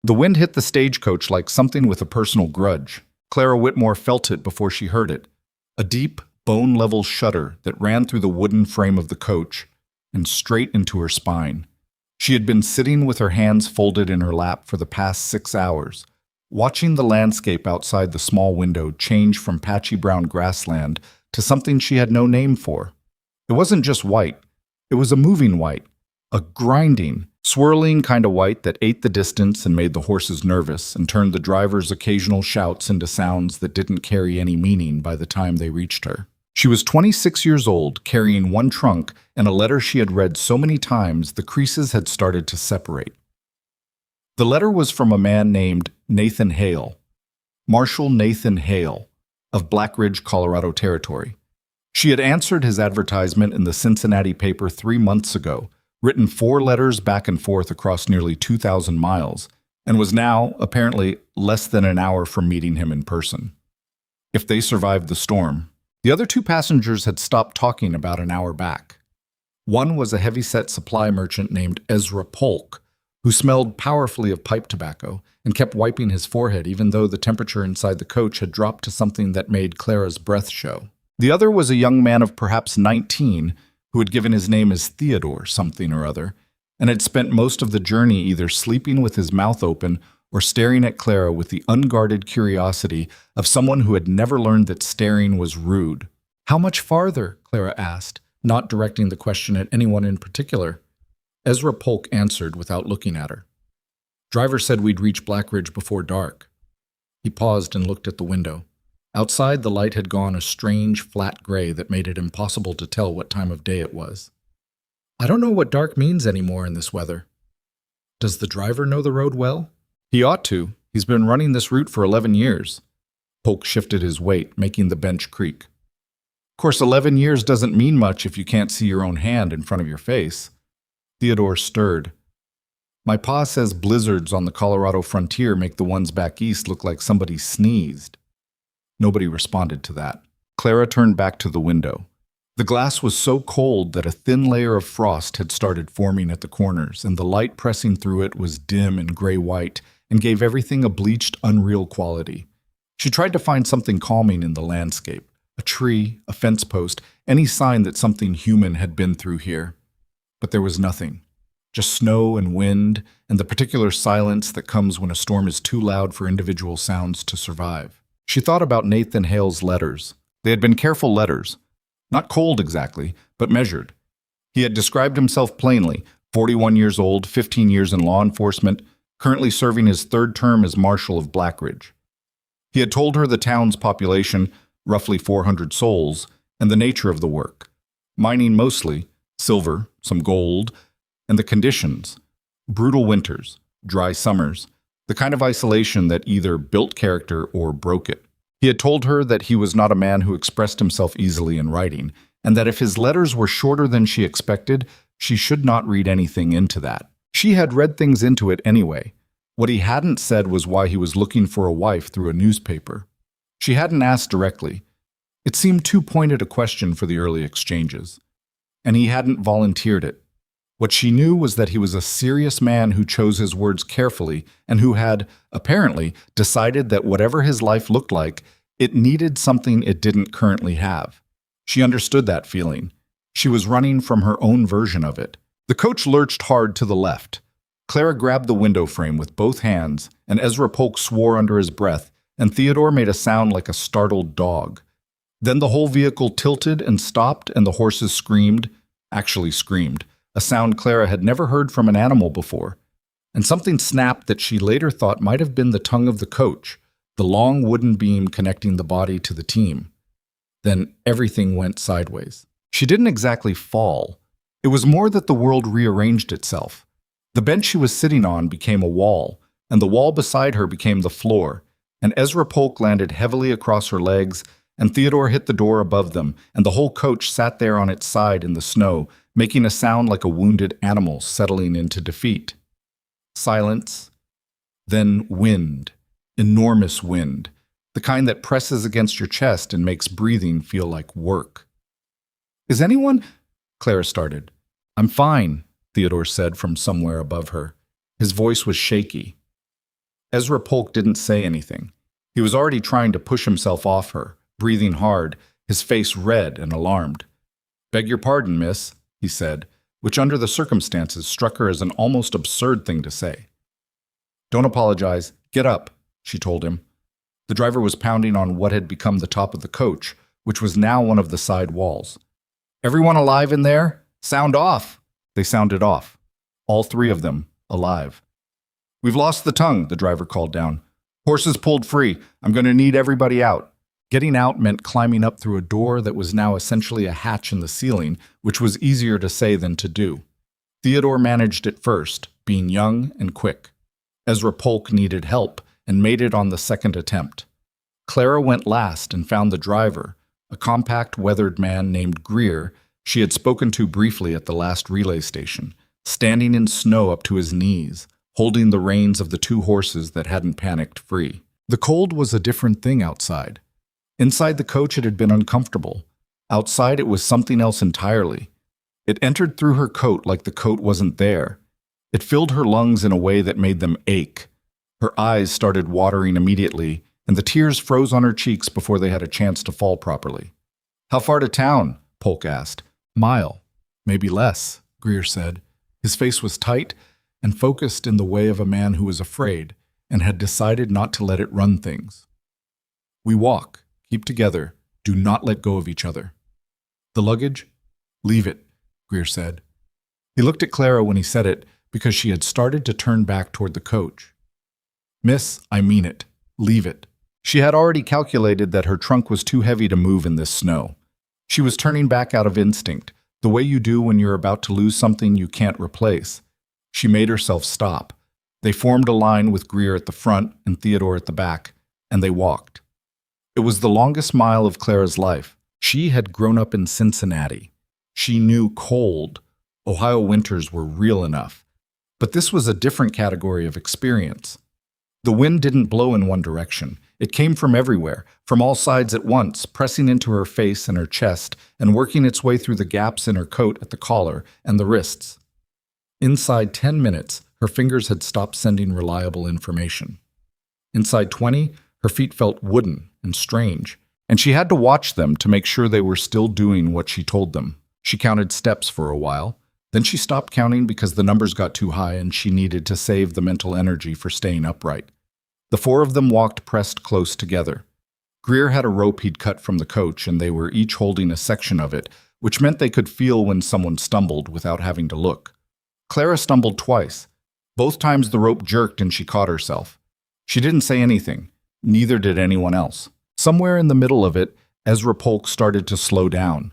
The wind hit the stagecoach like something with a personal grudge. Clara Whitmore felt it before she heard it. A deep, bone-level shudder that ran through the wooden frame of the coach and straight into her spine. She had been sitting with her hands folded in her lap for the past 6 hours, watching the landscape outside the small window change from patchy brown grassland to something she had no name for. It wasn't just white. It was a moving white, a grinding, swirling kind of white that ate the distance and made the horses nervous and turned the driver's occasional shouts into sounds that didn't carry any meaning by the time they reached her. She was 26 years old, carrying one trunk and a letter she had read so many times the creases had started to separate. The letter was from a man named Nathan Hale, Marshal Nathan Hale, of Black Ridge, Colorado Territory. She had answered his advertisement in the Cincinnati paper 3 months ago, written 4 letters back and forth across nearly 2,000 miles, and was now, apparently, less than an hour from meeting him in person. If they survived the storm. The other 2 passengers had stopped talking about an hour back. One was a heavy-set supply merchant named Ezra Polk, who smelled powerfully of pipe tobacco and kept wiping his forehead even though the temperature inside the coach had dropped to something that made Clara's breath show. The other was a young man of perhaps 19 who had given his name as Theodore something or other, and had spent most of the journey either sleeping with his mouth open or staring at Clara with the unguarded curiosity of someone who had never learned that staring was rude. "How much farther?" Clara asked, not directing the question at anyone in particular. Ezra Polk answered without looking at her. "Driver said we'd reach Black Ridge before dark." He paused and looked at the window. Outside, the light had gone a strange, flat gray that made it impossible to tell what time of day it was. "I don't know what dark means anymore in this weather." "Does the driver know the road well?" "He ought to. He's been running this route for 11 years. Polk shifted his weight, making the bench creak. "Of course, 11 years doesn't mean much if you can't see your own hand in front of your face." Theodore stirred. "My pa says blizzards on the Colorado frontier make the ones back east look like somebody sneezed." Nobody responded to that. Clara turned back to the window. The glass was so cold that a thin layer of frost had started forming at the corners, and the light pressing through it was dim and gray-white and gave everything a bleached, unreal quality. She tried to find something calming in the landscape, a tree, a fence post, any sign that something human had been through here. But there was nothing. Just snow and wind, and the particular silence that comes when a storm is too loud for individual sounds to survive. She thought about Nathan Hale's letters. They had been careful letters. Not cold exactly, but measured. He had described himself plainly, 41 years old, 15 years in law enforcement, currently serving his 3rd term as Marshal of Black Ridge. He had told her the town's population, roughly 400 souls, and the nature of the work. Mining mostly, silver, some gold, and the conditions. Brutal winters, dry summers, the kind of isolation that either built character or broke it. He had told her that he was not a man who expressed himself easily in writing, and that if his letters were shorter than she expected, she should not read anything into that. She had read things into it anyway. What he hadn't said was why he was looking for a wife through a newspaper. She hadn't asked directly. It seemed too pointed a question for the early exchanges. And he hadn't volunteered it. What she knew was that he was a serious man who chose his words carefully and who had, apparently, decided that whatever his life looked like, it needed something it didn't currently have. She understood that feeling. She was running from her own version of it. The coach lurched hard to the left. Clara grabbed the window frame with both hands, and Ezra Polk swore under his breath, and Theodore made a sound like a startled dog. Then the whole vehicle tilted and stopped, and the horses screamed, actually screamed, a sound Clara had never heard from an animal before, and something snapped that she later thought might have been the tongue of the coach, the long wooden beam connecting the body to the team. Then everything went sideways. She didn't exactly fall. It was more that the world rearranged itself. The bench she was sitting on became a wall, and the wall beside her became the floor, and Ezra Polk landed heavily across her legs, and Theodore hit the door above them, and the whole coach sat there on its side in the snow, making a sound like a wounded animal settling into defeat. Silence, then wind, enormous wind, the kind that presses against your chest and makes breathing feel like work. "Is anyone—" Clara started. "I'm fine," Theodore said from somewhere above her. His voice was shaky. Ezra Polk didn't say anything. He was already trying to push himself off her, breathing hard, his face red and alarmed. "Beg your pardon, miss," he said, which under the circumstances struck her as an almost absurd thing to say. "Don't apologize. Get up," she told him. The driver was pounding on what had become the top of the coach, which was now one of the side walls. "Everyone alive in there? Sound off!" They sounded off. All three of them, alive. "We've lost the tongue," the driver called down. "Horses pulled free. I'm going to need everybody out." Getting out meant climbing up through a door that was now essentially a hatch in the ceiling, which was easier to say than to do. Theodore managed it first, being young and quick. Ezra Polk needed help and made it on the second attempt. Clara went last and found the driver, a compact, weathered man named Greer she had spoken to briefly at the last relay station, standing in snow up to his knees, holding the reins of the two horses that hadn't panicked free. The cold was a different thing outside. Inside the coach it had been uncomfortable. Outside it was something else entirely. It entered through her coat like the coat wasn't there. It filled her lungs in a way that made them ache. Her eyes started watering immediately, and the tears froze on her cheeks before they had a chance to fall properly. "How far to town?" Polk asked. "Mile. Maybe less," Greer said. His face was tight and focused in the way of a man who was afraid and had decided not to let it run things. "We walk. Keep together. Do not let go of each other." "The luggage?" "Leave it," Greer said. He looked at Clara when he said it because she had started to turn back toward the coach. "Miss, I mean it. Leave it." She had already calculated that her trunk was too heavy to move in this snow. She was turning back out of instinct, the way you do when you're about to lose something you can't replace. She made herself stop. They formed a line with Greer at the front and Theodore at the back, and they walked. It was the longest mile of Clara's life. She had grown up in Cincinnati. She knew cold. Ohio winters were real enough. But this was a different category of experience. The wind didn't blow in one direction. It came from everywhere, from all sides at once, pressing into her face and her chest and working its way through the gaps in her coat at the collar and the wrists. Inside 10 minutes, her fingers had stopped sending reliable information. Inside 20, her feet felt wooden and strange, and she had to watch them to make sure they were still doing what she told them. She counted steps for a while. Then she stopped counting because the numbers got too high and she needed to save the mental energy for staying upright. The four of them walked pressed close together. Greer had a rope he'd cut from the coach, and they were each holding a section of it, which meant they could feel when someone stumbled without having to look. Clara stumbled twice. Both times the rope jerked and she caught herself. She didn't say anything. Neither did anyone else. Somewhere in the middle of it, Ezra Polk started to slow down.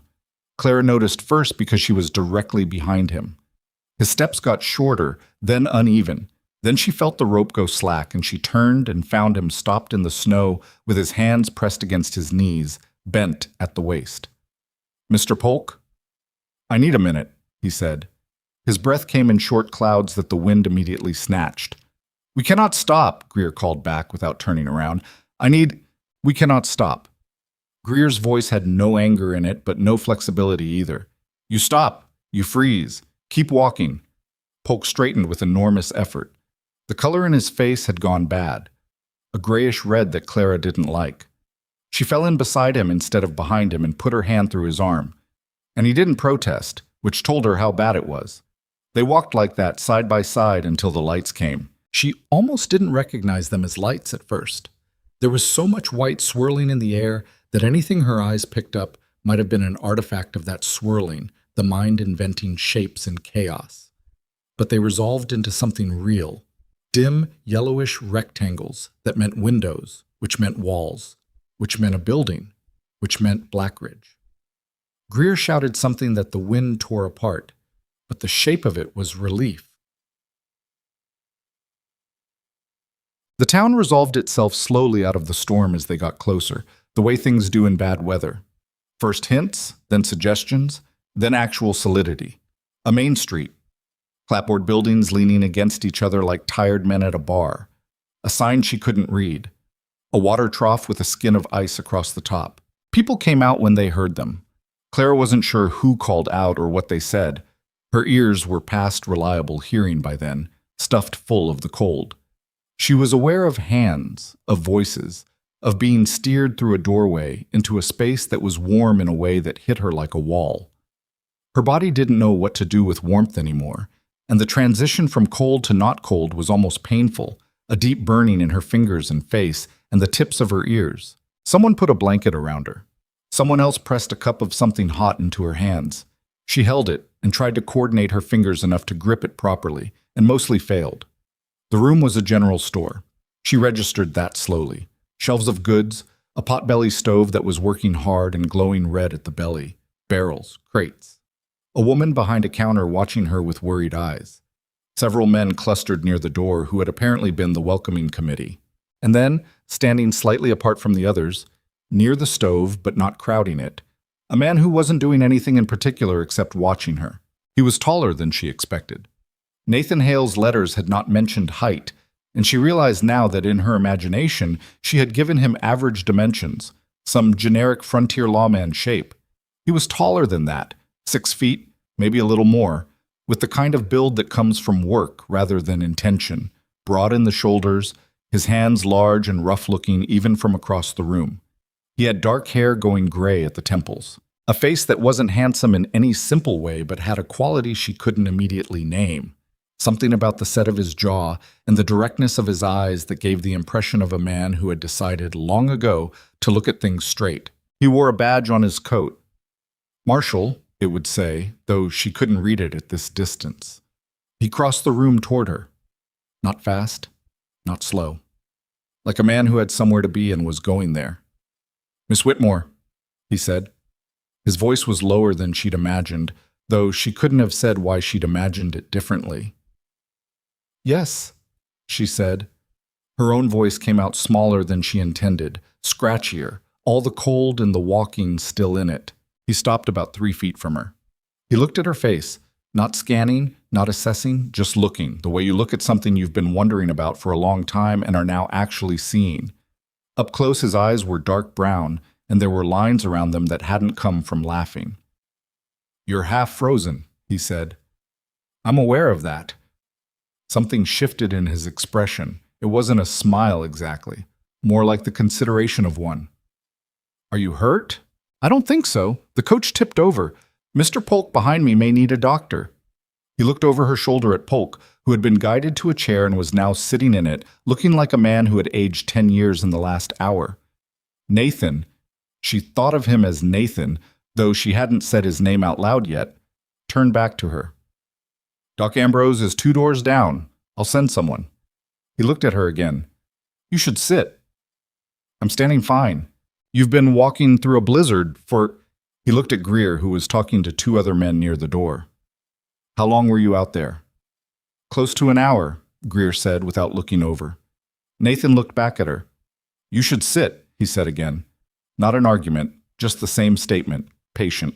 Clara noticed first because she was directly behind him. His steps got shorter, then uneven. Then she felt the rope go slack, and she turned and found him stopped in the snow with his hands pressed against his knees, bent at the waist. "Mr. Polk?" "I need a minute," he said. His breath came in short clouds that the wind immediately snatched. "We cannot stop," Greer called back without turning around. "We cannot stop." Greer's voice had no anger in it, but no flexibility either. "You stop. You freeze. Keep walking." Polk straightened with enormous effort. The color in his face had gone bad, a grayish red that Clara didn't like. She fell in beside him instead of behind him and put her hand through his arm. And he didn't protest, which told her how bad it was. They walked like that side by side until the lights came. She almost didn't recognize them as lights at first. There was so much white swirling in the air that anything her eyes picked up might have been an artifact of that swirling, the mind inventing shapes in chaos. But they resolved into something real. Dim, yellowish rectangles that meant windows, which meant walls, which meant a building, which meant Blackridge. Greer shouted something that the wind tore apart, but the shape of it was relief. The town resolved itself slowly out of the storm as they got closer, the way things do in bad weather. First hints, then suggestions, then actual solidity. A main street. Clapboard buildings leaning against each other like tired men at a bar. A sign she couldn't read. A water trough with a skin of ice across the top. People came out when they heard them. Clara wasn't sure who called out or what they said. Her ears were past reliable hearing by then, stuffed full of the cold. She was aware of hands, of voices, of being steered through a doorway into a space that was warm in a way that hit her like a wall. Her body didn't know what to do with warmth anymore, and the transition from cold to not cold was almost painful, a deep burning in her fingers and face and the tips of her ears. Someone put a blanket around her. Someone else pressed a cup of something hot into her hands. She held it and tried to coordinate her fingers enough to grip it properly, and mostly failed. The room was a general store. She registered that slowly. Shelves of goods, a potbelly stove that was working hard and glowing red at the belly, barrels, crates. A woman behind a counter watching her with worried eyes. Several men clustered near the door who had apparently been the welcoming committee. And then, standing slightly apart from the others, near the stove but not crowding it, a man who wasn't doing anything in particular except watching her. He was taller than she expected. Nathan Hale's letters had not mentioned height, and she realized now that in her imagination she had given him average dimensions, some generic frontier lawman shape. He was taller than that, 6 feet, maybe a little more, with the kind of build that comes from work rather than intention, broad in the shoulders, his hands large and rough-looking even from across the room. He had dark hair going gray at the temples, a face that wasn't handsome in any simple way but had a quality she couldn't immediately name. Something about the set of his jaw and the directness of his eyes that gave the impression of a man who had decided long ago to look at things straight. He wore a badge on his coat. Marshall, it would say, though she couldn't read it at this distance. He crossed the room toward her. Not fast, not slow. Like a man who had somewhere to be and was going there. "Miss Whitmore," he said. His voice was lower than she'd imagined, though she couldn't have said why she'd imagined it differently. "Yes," she said. Her own voice came out smaller than she intended, scratchier, all the cold and the walking still in it. He stopped about 3 feet from her. He looked at her face, not scanning, not assessing, just looking, the way you look at something you've been wondering about for a long time and are now actually seeing. Up close, his eyes were dark brown, and there were lines around them that hadn't come from laughing. "You're half frozen," he said. "I'm aware of that." Something shifted in his expression. It wasn't a smile exactly, more like the consideration of one. "Are you hurt?" "I don't think so. The coach tipped over. Mr. Polk behind me may need a doctor." He looked over her shoulder at Polk, who had been guided to a chair and was now sitting in it, looking like a man who had aged 10 years in the last hour. Nathan, she thought of him as Nathan, though she hadn't said his name out loud yet, turned back to her. "Doc Ambrose is 2 doors down. I'll send someone." He looked at her again. "You should sit." "I'm standing fine. You've been walking through a blizzard for—" He looked at Greer, who was talking to 2 other men near the door. "How long were you out there?" "Close to an hour," Greer said without looking over. Nathan looked back at her. "You should sit," he said again. Not an argument, just the same statement, patient.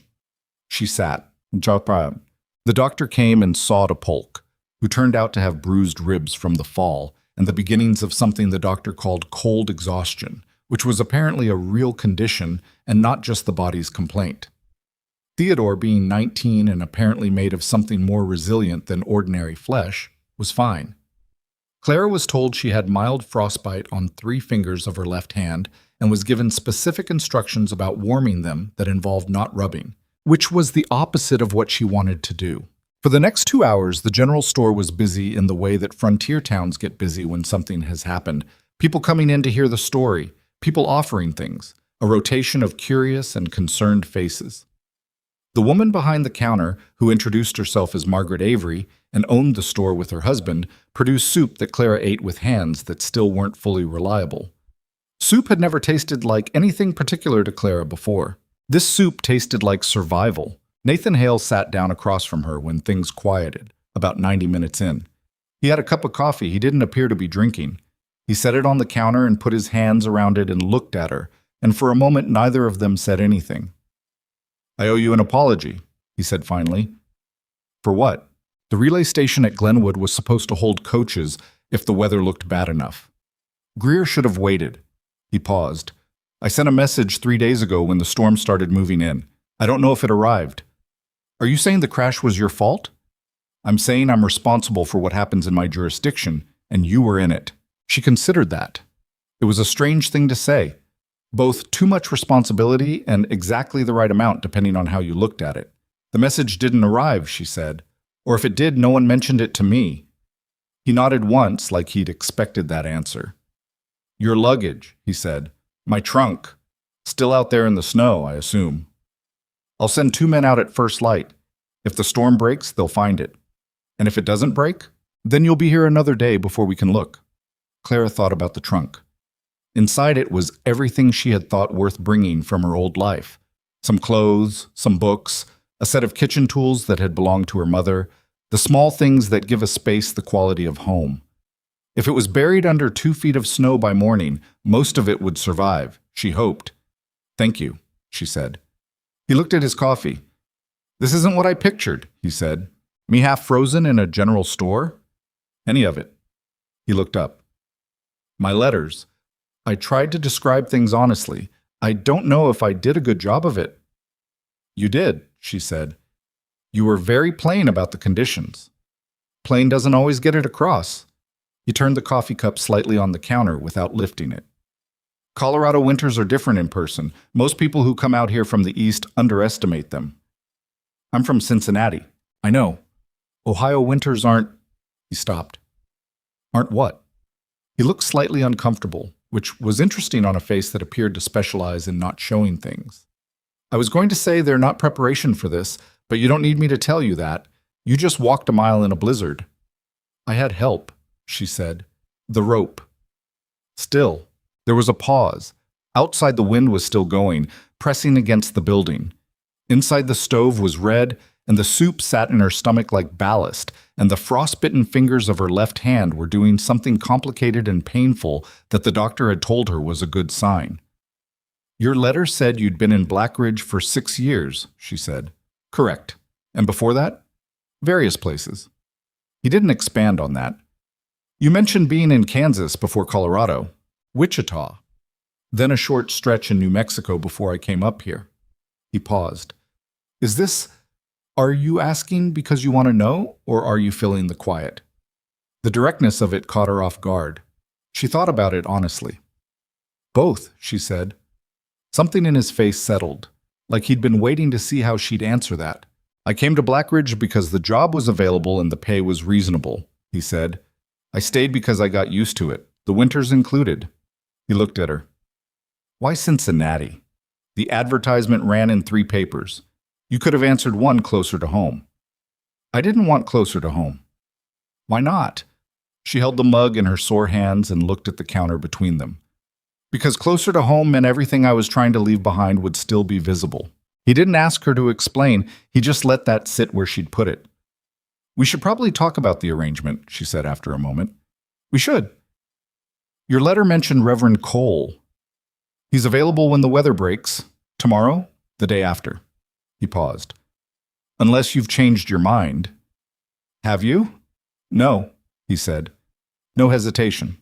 She sat. The doctor came and saw to Polk, who turned out to have bruised ribs from the fall and the beginnings of something the doctor called cold exhaustion, which was apparently a real condition and not just the body's complaint. Theodore, being 19 and apparently made of something more resilient than ordinary flesh, was fine. Clara was told she had mild frostbite on 3 fingers of her left hand and was given specific instructions about warming them that involved not rubbing, which was the opposite of what she wanted to do. For the next 2 hours, the general store was busy in the way that frontier towns get busy when something has happened. People coming in to hear the story, people offering things, a rotation of curious and concerned faces. The woman behind the counter, who introduced herself as Margaret Avery and owned the store with her husband, produced soup that Clara ate with hands that still weren't fully reliable. Soup had never tasted like anything particular to Clara before. This soup tasted like survival. Nathan Hale sat down across from her when things quieted, about 90 minutes in. He had a cup of coffee he didn't appear to be drinking. He set it on the counter and put his hands around it and looked at her, and for a moment neither of them said anything. "I owe you an apology," he said finally. "For what?" The relay station at Glenwood was supposed to hold coaches if the weather looked bad enough. Greer should have waited. He paused. "I sent a message 3 days ago when the storm started moving in. I don't know if it arrived." "Are you saying the crash was your fault?" "I'm saying I'm responsible for what happens in my jurisdiction, and you were in it." She considered that. It was a strange thing to say. Both too much responsibility and exactly the right amount depending on how you looked at it. The message didn't arrive, she said. Or if it did, no one mentioned it to me. He nodded once, like he'd expected that answer. Your luggage, he said. My trunk. Still out there in the snow, I assume. I'll send 2 men out at first light. If the storm breaks, they'll find it. And if it doesn't break, then you'll be here another day before we can look. Clara thought about the trunk. Inside it was everything she had thought worth bringing from her old life. Some clothes, some books, a set of kitchen tools that had belonged to her mother, the small things that give a space the quality of home. If it was buried under 2 feet of snow by morning, most of it would survive, she hoped. Thank you, she said. He looked at his coffee. This isn't what I pictured, he said. Me half frozen in a general store? Any of it. He looked up. My letters. I tried to describe things honestly. I don't know if I did a good job of it. You did, she said. You were very plain about the conditions. Plain doesn't always get it across. He turned the coffee cup slightly on the counter without lifting it. Colorado winters are different in person. Most people who come out here from the east underestimate them. I'm from Cincinnati. I know. Ohio winters aren't... He stopped. Aren't what? He looked slightly uncomfortable, which was interesting on a face that appeared to specialize in not showing things. I was going to say they're not preparation for this, but you don't need me to tell you that. You just walked a mile in a blizzard. I had help, she said. The rope. Still, there was a pause. Outside the wind was still going, pressing against the building. Inside the stove was red, and the soup sat in her stomach like ballast, and the frostbitten fingers of her left hand were doing something complicated and painful that the doctor had told her was a good sign. Your letter said you'd been in Black Ridge for 6 years, she said. Correct. And before that? Various places. He didn't expand on that. You mentioned being in Kansas before Colorado. Wichita. Then a short stretch in New Mexico before I came up here. He paused. Is this... Are you asking because you want to know, or are you filling the quiet? The directness of it caught her off guard. She thought about it honestly. Both, she said. Something in his face settled, like he'd been waiting to see how she'd answer that. I came to Black Ridge because the job was available and the pay was reasonable, he said. I stayed because I got used to it, the winters included. He looked at her. Why Cincinnati? The advertisement ran in 3 papers. You could have answered one closer to home. I didn't want closer to home. Why not? She held the mug in her sore hands and looked at the counter between them. Because closer to home meant everything I was trying to leave behind would still be visible. He didn't ask her to explain, he just let that sit where she'd put it. We should probably talk about the arrangement, she said after a moment. We should. Your letter mentioned Reverend Cole. He's available when the weather breaks. Tomorrow, the day after. He paused. Unless you've changed your mind. Have you? No, he said. No hesitation.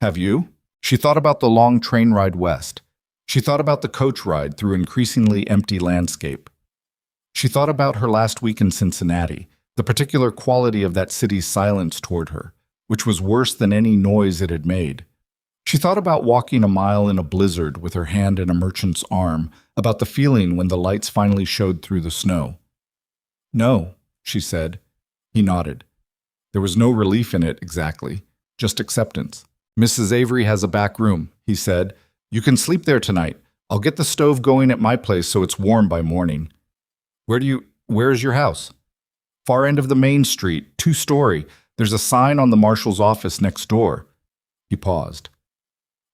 Have you? She thought about the long train ride west. She thought about the coach ride through increasingly empty landscape. She thought about her last week in Cincinnati, the particular quality of that city's silence toward her, which was worse than any noise it had made. She thought about walking a mile in a blizzard with her hand in a merchant's arm, about the feeling when the lights finally showed through the snow. No, she said. He nodded. There was no relief in it exactly, just acceptance. Mrs. Avery has a back room, he said. You can sleep there tonight. I'll get the stove going at my place so it's warm by morning. Where is your house? Far end of the main street, 2-story. There's a sign on the marshal's office next door. He paused.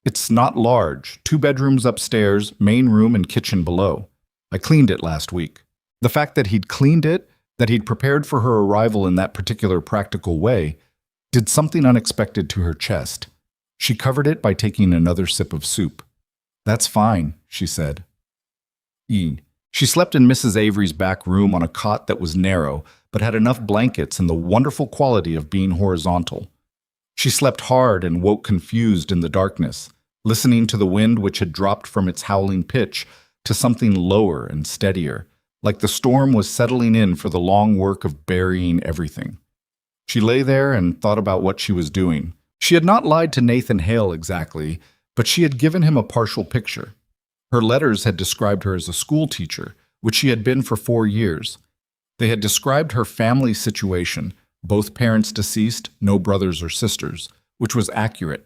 It's not large, 2 bedrooms upstairs, main room and kitchen below. I cleaned it last week. The fact that he'd cleaned it, that he'd prepared for her arrival in that particular practical way, did something unexpected to her chest. She covered it by taking another sip of soup. That's fine, she said. She slept in Mrs. Avery's back room on a cot that was narrow, but had enough blankets and the wonderful quality of being horizontal. She slept hard and woke confused in the darkness, listening to the wind which had dropped from its howling pitch to something lower and steadier, like the storm was settling in for the long work of burying everything. She lay there and thought about what she was doing. She had not lied to Nathan Hale exactly, but she had given him a partial picture. Her letters had described her as a school teacher, which she had been for 4 years. They had described her family situation, both parents deceased, no brothers or sisters, which was accurate.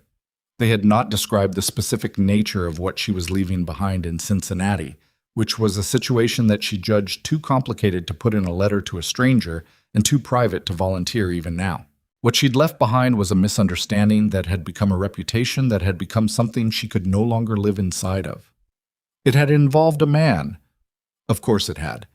They had not described the specific nature of what she was leaving behind in Cincinnati, which was a situation that she judged too complicated to put in a letter to a stranger and too private to volunteer even now. What she'd left behind was a misunderstanding that had become a reputation that had become something she could no longer live inside of. It had involved a man. Of course it had.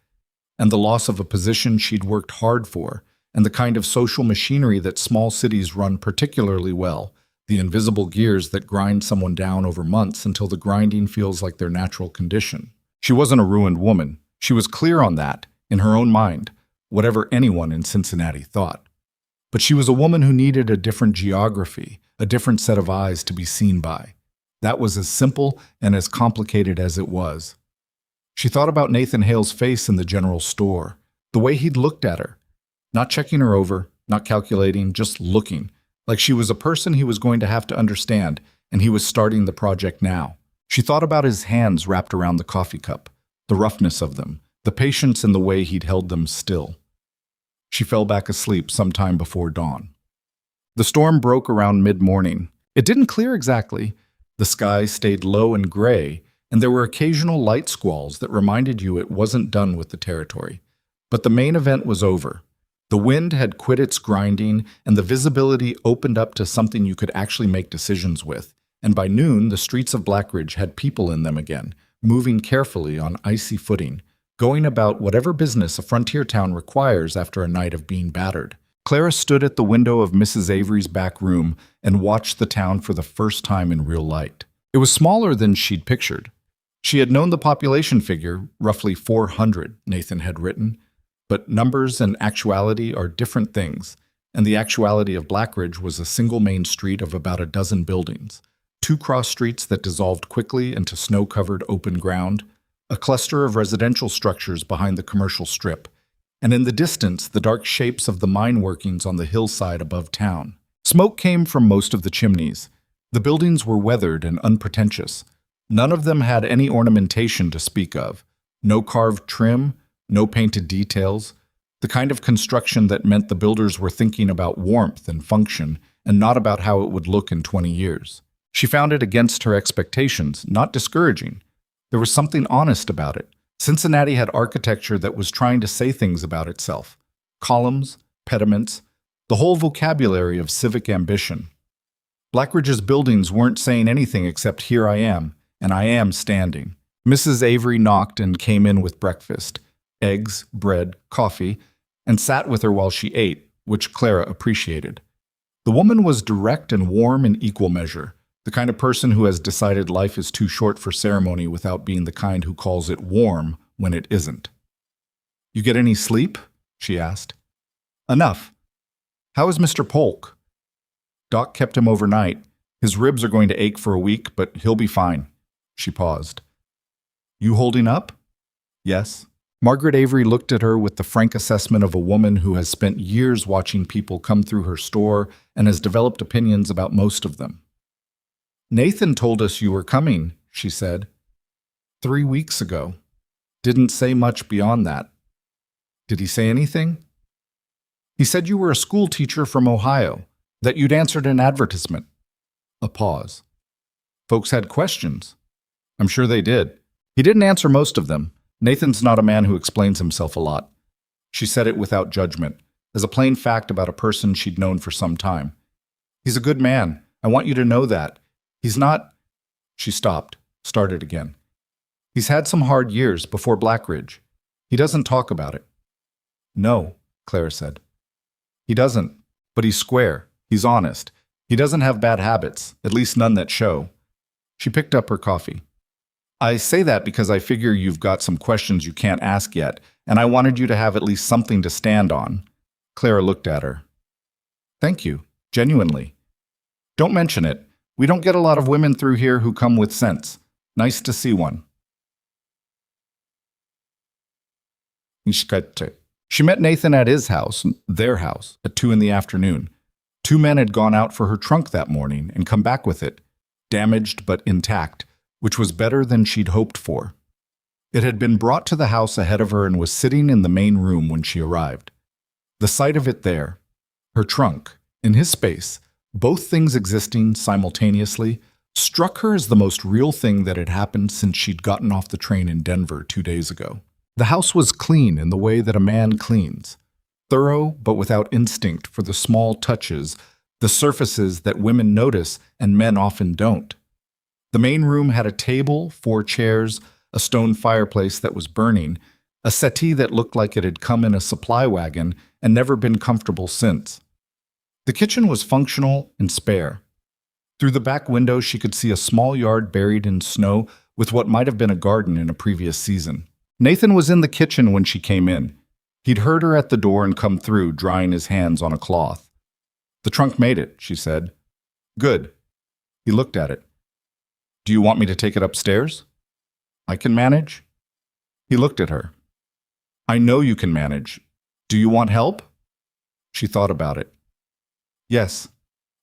And the loss of a position she'd worked hard for, and the kind of social machinery that small cities run particularly well, the invisible gears that grind someone down over months until the grinding feels like their natural condition. She wasn't a ruined woman. She was clear on that, in her own mind, whatever anyone in Cincinnati thought. But she was a woman who needed a different geography, a different set of eyes to be seen by. That was as simple and as complicated as it was. She thought about Nathan Hale's face in the general store, the way he'd looked at her, not checking her over, not calculating, just looking, like she was a person he was going to have to understand, and he was starting the project now. She thought about his hands wrapped around the coffee cup, the roughness of them, the patience in the way he'd held them still. She fell back asleep sometime before dawn. The storm broke around mid-morning. It didn't clear exactly. The sky stayed low and gray, and there were occasional light squalls that reminded you it wasn't done with the territory. But the main event was over. The wind had quit its grinding, and the visibility opened up to something you could actually make decisions with. And by noon, the streets of Blackridge had people in them again, moving carefully on icy footing, going about whatever business a frontier town requires after a night of being battered. Clara stood at the window of Mrs. Avery's back room and watched the town for the first time in real light. It was smaller than she'd pictured. She had known the population figure, roughly 400, Nathan had written, but numbers and actuality are different things, and the actuality of Blackridge was a single main street of about a dozen buildings, 2 cross streets that dissolved quickly into snow-covered open ground, a cluster of residential structures behind the commercial strip, and in the distance the dark shapes of the mine workings on the hillside above town. Smoke came from most of the chimneys. The buildings were weathered and unpretentious. None of them had any ornamentation to speak of. No carved trim, no painted details, the kind of construction that meant the builders were thinking about warmth and function and not about how it would look in 20 years. She found it against her expectations, not discouraging. There was something honest about it. Cincinnati had architecture that was trying to say things about itself. Columns, pediments, the whole vocabulary of civic ambition. Blackridge's buildings weren't saying anything except "here I am," and I am standing. Mrs. Avery knocked and came in with breakfast, eggs, bread, coffee, and sat with her while she ate, which Clara appreciated. The woman was direct and warm in equal measure, the kind of person who has decided life is too short for ceremony without being the kind who calls it warm when it isn't. "You get any sleep?" she asked. "Enough. How is Mr. Polk?" "Doc kept him overnight. His ribs are going to ache for a week, but he'll be fine." She paused. "You holding up?" "Yes." Margaret Avery looked at her with the frank assessment of a woman who has spent years watching people come through her store and has developed opinions about most of them. "Nathan told us you were coming," she said. 3 weeks ago. Didn't say much beyond that." "Did he say anything?" "He said you were a school teacher from Ohio, that you'd answered an advertisement." A pause. "Folks had questions." "I'm sure they did. He didn't answer most of them. Nathan's not a man who explains himself a lot." She said it without judgment, as a plain fact about a person she'd known for some time. "He's a good man. I want you to know that. He's not—" She stopped, started again. "He's had some hard years before Blackridge. He doesn't talk about it." "No," Clara said. "He doesn't, but he's square. He's honest. He doesn't have bad habits, at least none that show." She picked up her coffee. "I say that because I figure you've got some questions you can't ask yet, and I wanted you to have at least something to stand on." Clara looked at her. "Thank you, genuinely. Don't mention it. We don't get a lot of women through here who come with sense. Nice to see one." She met Nathan at his house, their house, at 2 in the afternoon. Two men had gone out for her trunk that morning and come back with it, damaged but intact, which was better than she'd hoped for. It had been brought to the house ahead of her and was sitting in the main room when she arrived. The sight of it there, her trunk, in his space, both things existing simultaneously, struck her as the most real thing that had happened since she'd gotten off the train in Denver 2 days ago. The house was clean in the way that a man cleans, thorough but without instinct for the small touches, the surfaces that women notice and men often don't. The main room had a table, 4 chairs, a stone fireplace that was burning, a settee that looked like it had come in a supply wagon and never been comfortable since. The kitchen was functional and spare. Through the back window she could see a small yard buried in snow with what might have been a garden in a previous season. Nathan was in the kitchen when she came in. He'd heard her at the door and come through, drying his hands on a cloth. "The trunk made it," she said. "Good." He looked at it. "Do you want me to take it upstairs?" "I can manage." He looked at her. "I know you can manage. Do you want help?" She thought about it. "Yes,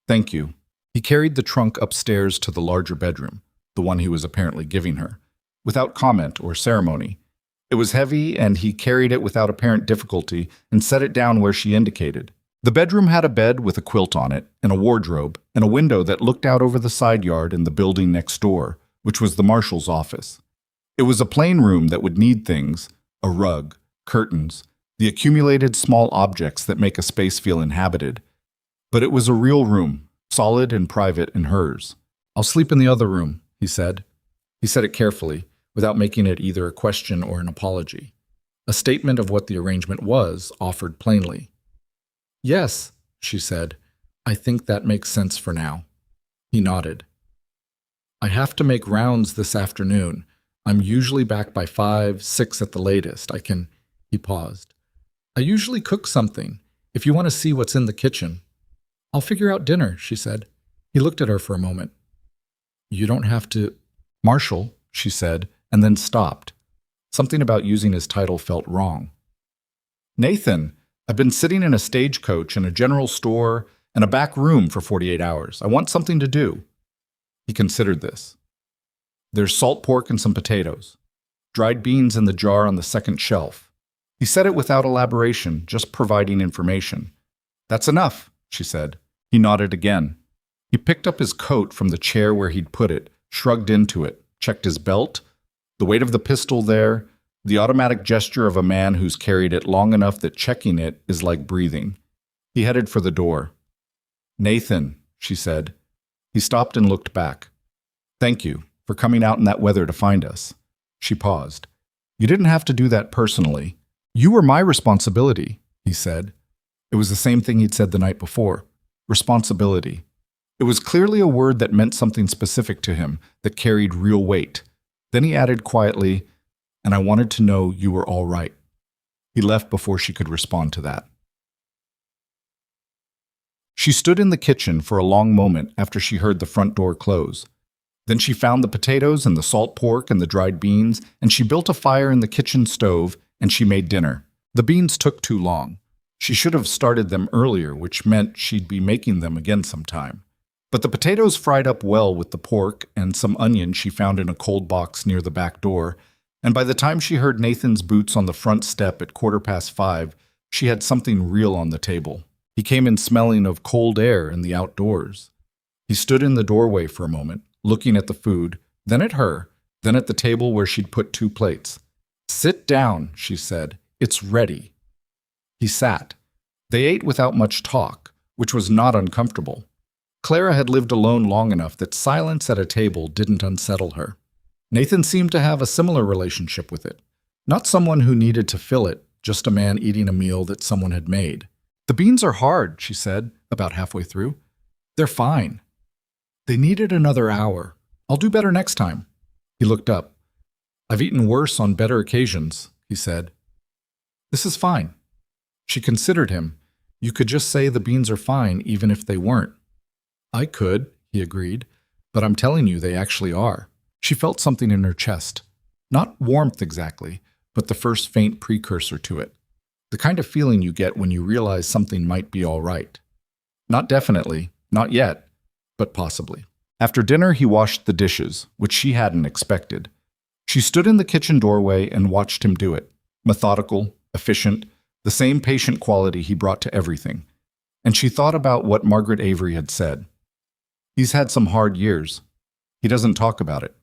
thank you." He carried the trunk upstairs to the larger bedroom, the one he was apparently giving her, without comment or ceremony. It was heavy, and he carried it without apparent difficulty and set it down where she indicated. The bedroom had a bed with a quilt on it, and a wardrobe, and a window that looked out over the side yard and the building next door, which was the marshal's office. It was a plain room that would need things, a rug, curtains, the accumulated small objects that make a space feel inhabited. But it was a real room, solid and private and hers. "I'll sleep in the other room," he said. He said it carefully, without making it either a question or an apology. A statement of what the arrangement was, offered plainly. "Yes," she said. "I think that makes sense for now." He nodded. "I have to make rounds this afternoon. I'm usually back by 5, 6 at the latest. He paused. "I usually cook something, if you want to see what's in the kitchen." "I'll figure out dinner," she said. He looked at her for a moment. "You don't have to—" "Marshall," she said, and then stopped. Something about using his title felt wrong. "Nathan, I've been sitting in a stagecoach and a general store and a back room for 48 hours. I want something to do." He considered this. "There's salt pork and some potatoes. Dried beans in the jar on the second shelf." He said it without elaboration, just providing information. "That's enough," she said. He nodded again. He picked up his coat from the chair where he'd put it, shrugged into it, checked his belt, the weight of the pistol there, the automatic gesture of a man who's carried it long enough that checking it is like breathing. He headed for the door. "Nathan," she said. He stopped and looked back. "Thank you for coming out in that weather to find us." She paused. "You didn't have to do that personally. You were my responsibility," he said. It was the same thing he'd said the night before. Responsibility. It was clearly a word that meant something specific to him, that carried real weight. Then he added quietly, "And I wanted to know you were all right." He left before she could respond to that. She stood in the kitchen for a long moment after she heard the front door close. Then she found the potatoes and the salt pork and the dried beans, and she built a fire in the kitchen stove, and she made dinner. The beans took too long. She should have started them earlier, which meant she'd be making them again sometime. But the potatoes fried up well with the pork and some onion she found in a cold box near the back door, and by the time she heard Nathan's boots on the front step at 5:15, she had something real on the table. He came in smelling of cold air and the outdoors. He stood in the doorway for a moment, looking at the food, then at her, then at the table where she'd put 2 plates. "Sit down," she said. "It's ready." He sat. They ate without much talk, which was not uncomfortable. Clara had lived alone long enough that silence at a table didn't unsettle her. Nathan seemed to have a similar relationship with it. Not someone who needed to fill it, just a man eating a meal that someone had made. "The beans are hard," she said, about halfway through. "They're fine." "They needed another hour. I'll do better next time." He looked up. "I've eaten worse on better occasions," he said. "This is fine." She considered him. "You could just say the beans are fine even if they weren't." "I could," he agreed, "but I'm telling you they actually are." She felt something in her chest. Not warmth exactly, but the first faint precursor to it. The kind of feeling you get when you realize something might be all right. Not definitely, not yet, but possibly. After dinner, he washed the dishes, which she hadn't expected. She stood in the kitchen doorway and watched him do it. Methodical, efficient, the same patient quality he brought to everything. And she thought about what Margaret Avery had said. He's had some hard years. He doesn't talk about it.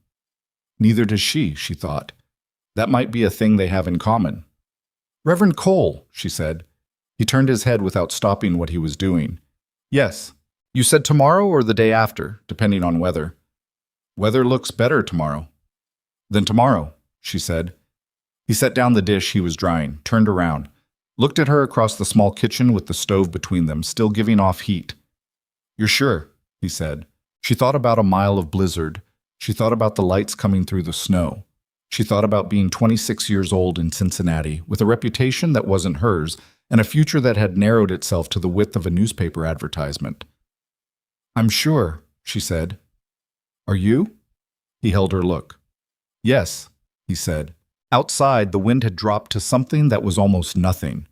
Neither does she thought. That might be a thing they have in common. Reverend Cole, she said. He turned his head without stopping what he was doing. Yes. You said tomorrow or the day after, depending on weather. Weather looks better tomorrow. Then tomorrow, she said. He set down the dish he was drying, turned around, looked at her across the small kitchen with the stove between them, still giving off heat. You're sure, he said. She thought about a mile of blizzard. She thought about the lights coming through the snow. She thought about being 26 years old in Cincinnati, with a reputation that wasn't hers, and a future that had narrowed itself to the width of a newspaper advertisement. I'm sure, she said. Are you? He held her look. Yes, he said. Outside, the wind had dropped to something that was almost nothing.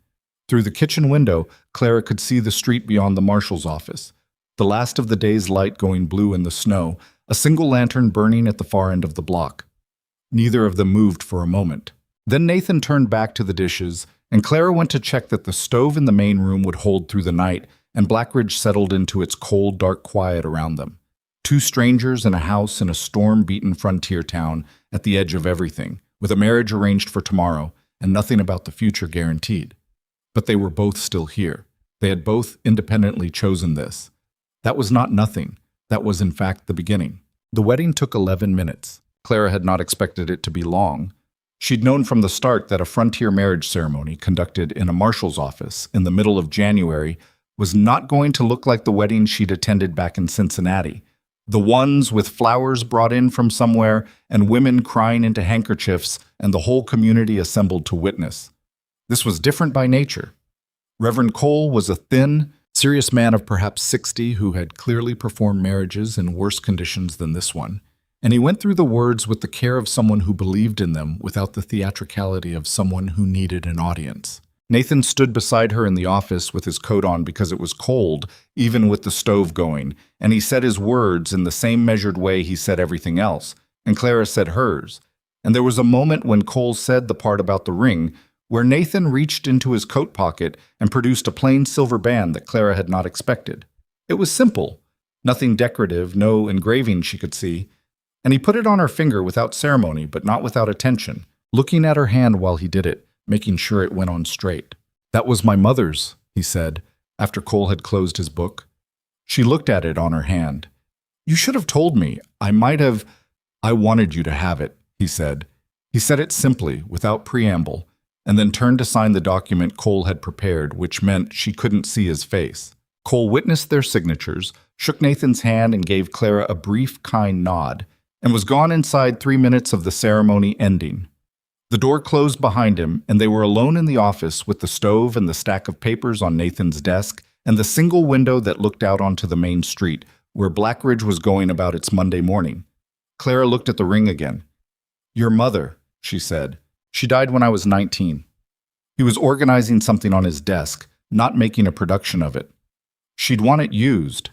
Through the kitchen window, Clara could see the street beyond the marshal's office, the last of the day's light going blue in the snow, a single lantern burning at the far end of the block. Neither of them moved for a moment. Then Nathan turned back to the dishes, and Clara went to check that the stove in the main room would hold through the night, and Blackridge settled into its cold, dark quiet around them. Two strangers in a house in a storm-beaten frontier town at the edge of everything, with a marriage arranged for tomorrow and nothing about the future guaranteed. But they were both still here. They had both independently chosen this. That was not nothing. That was, in fact, the beginning. The wedding took 11 minutes. Clara had not expected it to be long. She'd known from the start that a frontier marriage ceremony conducted in a marshal's office in the middle of January was not going to look like the wedding she'd attended back in Cincinnati. The ones with flowers brought in from somewhere and women crying into handkerchiefs and the whole community assembled to witness. This was different by nature. Reverend Cole was a thin, serious man of perhaps 60 who had clearly performed marriages in worse conditions than this one, and he went through the words with the care of someone who believed in them without the theatricality of someone who needed an audience. Nathan stood beside her in the office with his coat on because it was cold, even with the stove going, and he said his words in the same measured way he said everything else, and Clara said hers. And there was a moment when Cole said the part about the ring, where Nathan reached into his coat pocket and produced a plain silver band that Clara had not expected. It was simple, nothing decorative, no engraving she could see, and he put it on her finger without ceremony, but not without attention, looking at her hand while he did it, making sure it went on straight. That was my mother's, he said, after Cole had closed his book. She looked at it on her hand. You should have told me. I wanted you to have it, he said. He said it simply, without preamble, and then turned to sign the document Cole had prepared, which meant she couldn't see his face. Cole witnessed their signatures, shook Nathan's hand and gave Clara a brief, kind nod, and was gone inside 3 minutes of the ceremony ending. The door closed behind him, and they were alone in the office with the stove and the stack of papers on Nathan's desk and the single window that looked out onto the main street, where Blackridge was going about its Monday morning. Clara looked at the ring again. Your mother, she said. She died when I was 19. He was organizing something on his desk, not making a production of it. She'd want it used.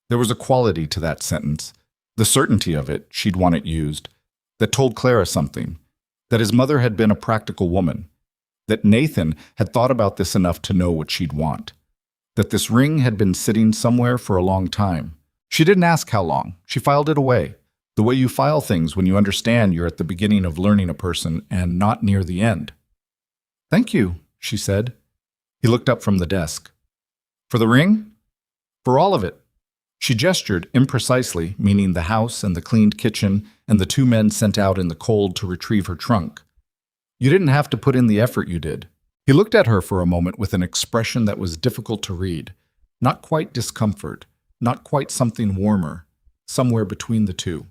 There was a quality to that sentence, the certainty of it, she'd want it used, that told Clara something. That his mother had been a practical woman, that Nathan had thought about this enough to know what she'd want, that this ring had been sitting somewhere for a long time. She didn't ask how long. She filed it away, the way you file things when you understand you're at the beginning of learning a person and not near the end. Thank you, she said. He looked up from the desk. For the ring? For all of it. She gestured imprecisely, meaning the house and the cleaned kitchen and the 2 men sent out in the cold to retrieve her trunk. You didn't have to put in the effort you did. He looked at her for a moment with an expression that was difficult to read. Not quite discomfort, not quite something warmer, somewhere between the two.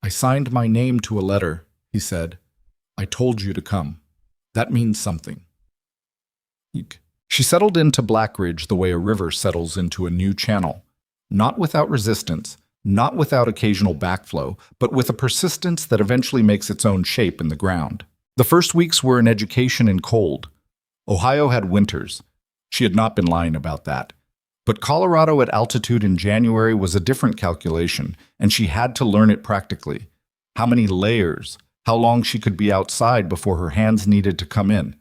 I signed my name to a letter, he said. I told you to come. That means something. She settled into Blackridge the way a river settles into a new channel. Not without resistance, not without occasional backflow, but with a persistence that eventually makes its own shape in the ground. The first weeks were an education in cold. Ohio had winters. She had not been lying about that. But Colorado at altitude in January was a different calculation, and she had to learn it practically. How many layers, how long she could be outside before her hands needed to come in,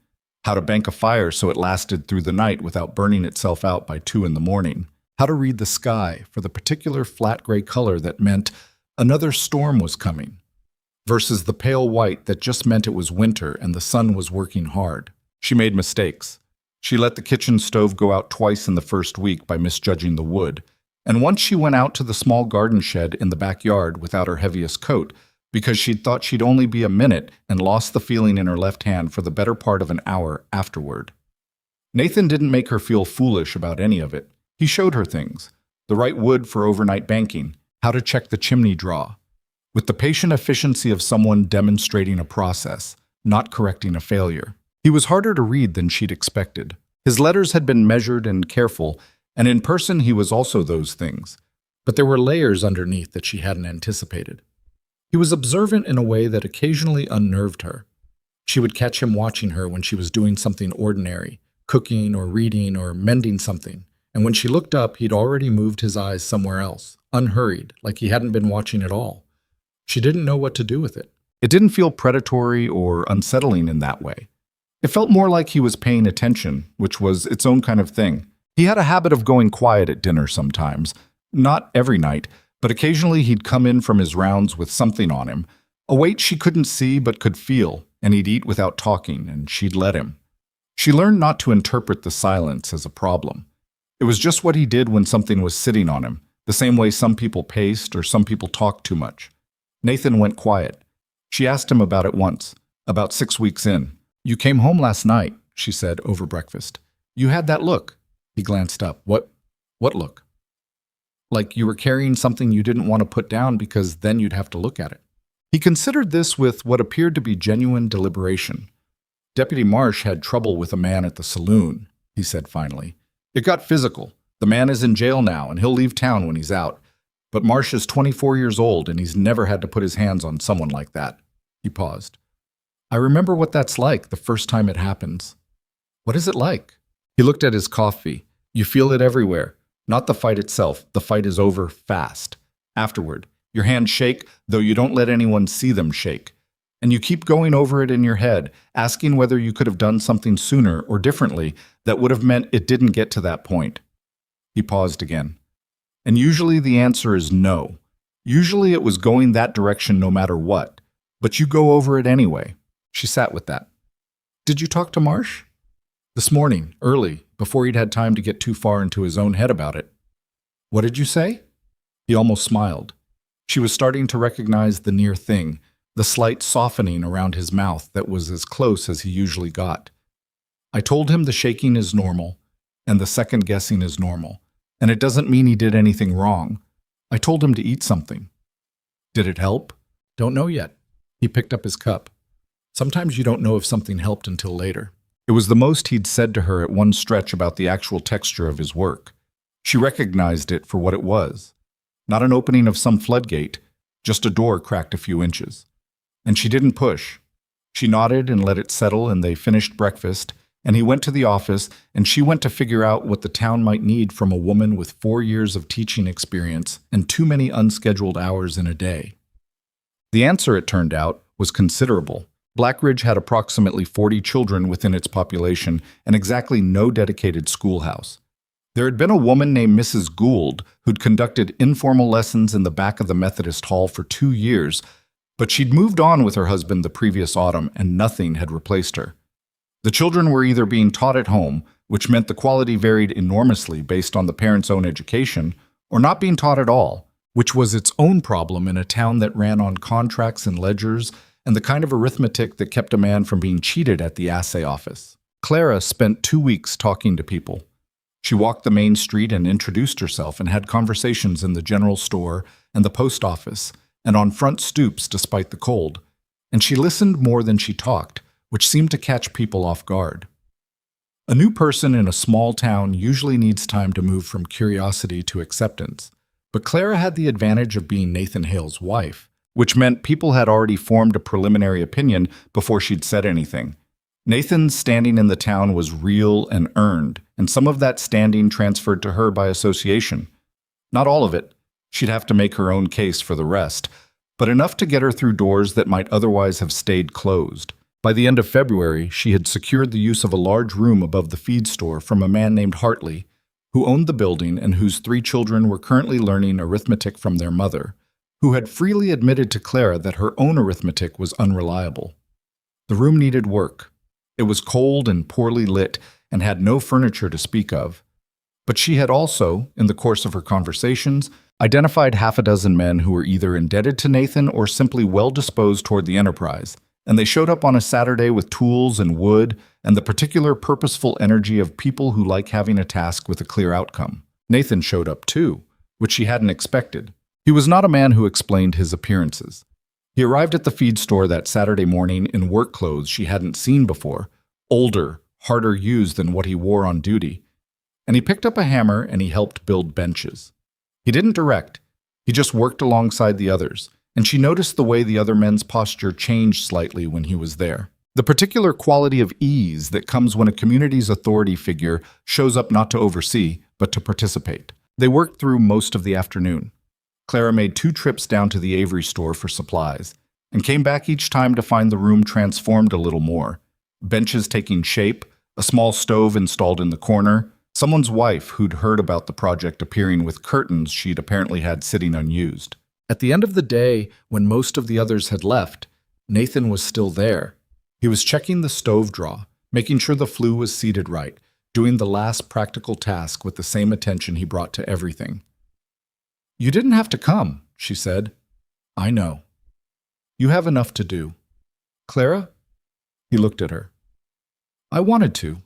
how to bank a fire so it lasted through the night without burning itself out by 2 in the morning, how to read the sky for the particular flat gray color that meant another storm was coming, versus the pale white that just meant it was winter and the sun was working hard. She made mistakes. She let the kitchen stove go out twice in the first week by misjudging the wood, and once she went out to the small garden shed in the backyard without her heaviest coat because she'd thought she'd only be a minute and lost the feeling in her left hand for the better part of an hour afterward. Nathan didn't make her feel foolish about any of it. He showed her things, the right wood for overnight banking, how to check the chimney draw, with the patient efficiency of someone demonstrating a process, not correcting a failure. He was harder to read than she'd expected. His letters had been measured and careful, and in person he was also those things. But there were layers underneath that she hadn't anticipated. He was observant in a way that occasionally unnerved her. She would catch him watching her when she was doing something ordinary, cooking or reading or mending something, and when she looked up, he'd already moved his eyes somewhere else, unhurried, like he hadn't been watching at all. She didn't know what to do with it. It didn't feel predatory or unsettling in that way. It felt more like he was paying attention, which was its own kind of thing. He had a habit of going quiet at dinner sometimes, not every night, but occasionally he'd come in from his rounds with something on him, a weight she couldn't see but could feel, and he'd eat without talking, and she'd let him. She learned not to interpret the silence as a problem. It was just what he did when something was sitting on him, the same way some people paced or some people talked too much. Nathan went quiet. She asked him about it once, about 6 weeks in. "You came home last night," she said over breakfast. "You had that look." He glanced up. What look?" "Like you were carrying something you didn't want to put down because then you'd have to look at it." He considered this with what appeared to be genuine deliberation. "Deputy Marsh had trouble with a man at the saloon," he said finally. "It got physical. The man is in jail now, and he'll leave town when he's out. But Marsh is 24 years old, and he's never had to put his hands on someone like that." He paused. "I remember what that's like the first time it happens." "What is it like?" He looked at his coffee. "You feel it everywhere. Not the fight itself. The fight is over fast. Afterward, your hands shake, though you don't let anyone see them shake. And you keep going over it in your head, asking whether you could have done something sooner or differently that would have meant it didn't get to that point." He paused again. "And usually the answer is no. Usually it was going that direction no matter what. But you go over it anyway." She sat with that. "Did you talk to Marsh?" "This morning, early, before he'd had time to get too far into his own head about it." "What did you say?" He almost smiled. She was starting to recognize the near thing, the slight softening around his mouth that was as close as he usually got. "I told him the shaking is normal, and the second guessing is normal, and it doesn't mean he did anything wrong. I told him to eat something." "Did it help?" "Don't know yet." He picked up his cup. Sometimes you don't know if something helped until later. It was the most he'd said to her at one stretch about the actual texture of his work. She recognized it for what it was. Not an opening of some floodgate, just a door cracked a few inches. And she didn't push. She nodded and let it settle, and they finished breakfast, and he went to the office, and she went to figure out what the town might need from a woman with 4 years of teaching experience and too many unscheduled hours in a day. The answer, it turned out, was considerable. Blackridge had approximately 40 children within its population and exactly no dedicated schoolhouse. There had been a woman named Mrs. Gould who'd conducted informal lessons in the back of the Methodist Hall for 2 years, but she'd moved on with her husband the previous autumn and nothing had replaced her. The children were either being taught at home, which meant the quality varied enormously based on the parents' own education, or not being taught at all, which was its own problem in a town that ran on contracts and ledgers and the kind of arithmetic that kept a man from being cheated at the assay office. Clara spent 2 weeks talking to people. She walked the main street and introduced herself and had conversations in the general store and the post office and on front stoops despite the cold. And she listened more than she talked, which seemed to catch people off guard. A new person in a small town usually needs time to move from curiosity to acceptance, but Clara had the advantage of being Nathan Hale's wife, which meant people had already formed a preliminary opinion before she'd said anything. Nathan's standing in the town was real and earned, and some of that standing transferred to her by association. Not all of it. She'd have to make her own case for the rest, but enough to get her through doors that might otherwise have stayed closed. By the end of February, she had secured the use of a large room above the feed store from a man named Hartley, who owned the building and whose 3 children were currently learning arithmetic from their mother, who had freely admitted to Clara that her own arithmetic was unreliable. The room needed work. It was cold and poorly lit and had no furniture to speak of. But she had also, in the course of her conversations, identified 6 men who were either indebted to Nathan or simply well-disposed toward the enterprise, and they showed up on a Saturday with tools and wood and the particular purposeful energy of people who like having a task with a clear outcome. Nathan showed up too, which she hadn't expected. He was not a man who explained his appearances. He arrived at the feed store that Saturday morning in work clothes she hadn't seen before, older, harder used than what he wore on duty, and he picked up a hammer and he helped build benches. He didn't direct, he just worked alongside the others, and she noticed the way the other men's posture changed slightly when he was there. The particular quality of ease that comes when a community's authority figure shows up not to oversee, but to participate. They worked through most of the afternoon. Clara made 2 trips down to the Avery store for supplies, and came back each time to find the room transformed a little more. Benches taking shape, a small stove installed in the corner, someone's wife who'd heard about the project appearing with curtains she'd apparently had sitting unused. At the end of the day, when most of the others had left, Nathan was still there. He was checking the stove draw, making sure the flue was seated right, doing the last practical task with the same attention he brought to everything. "You didn't have to come," she said. "I know. You have enough to do." "Clara?" He looked at her. "I wanted to.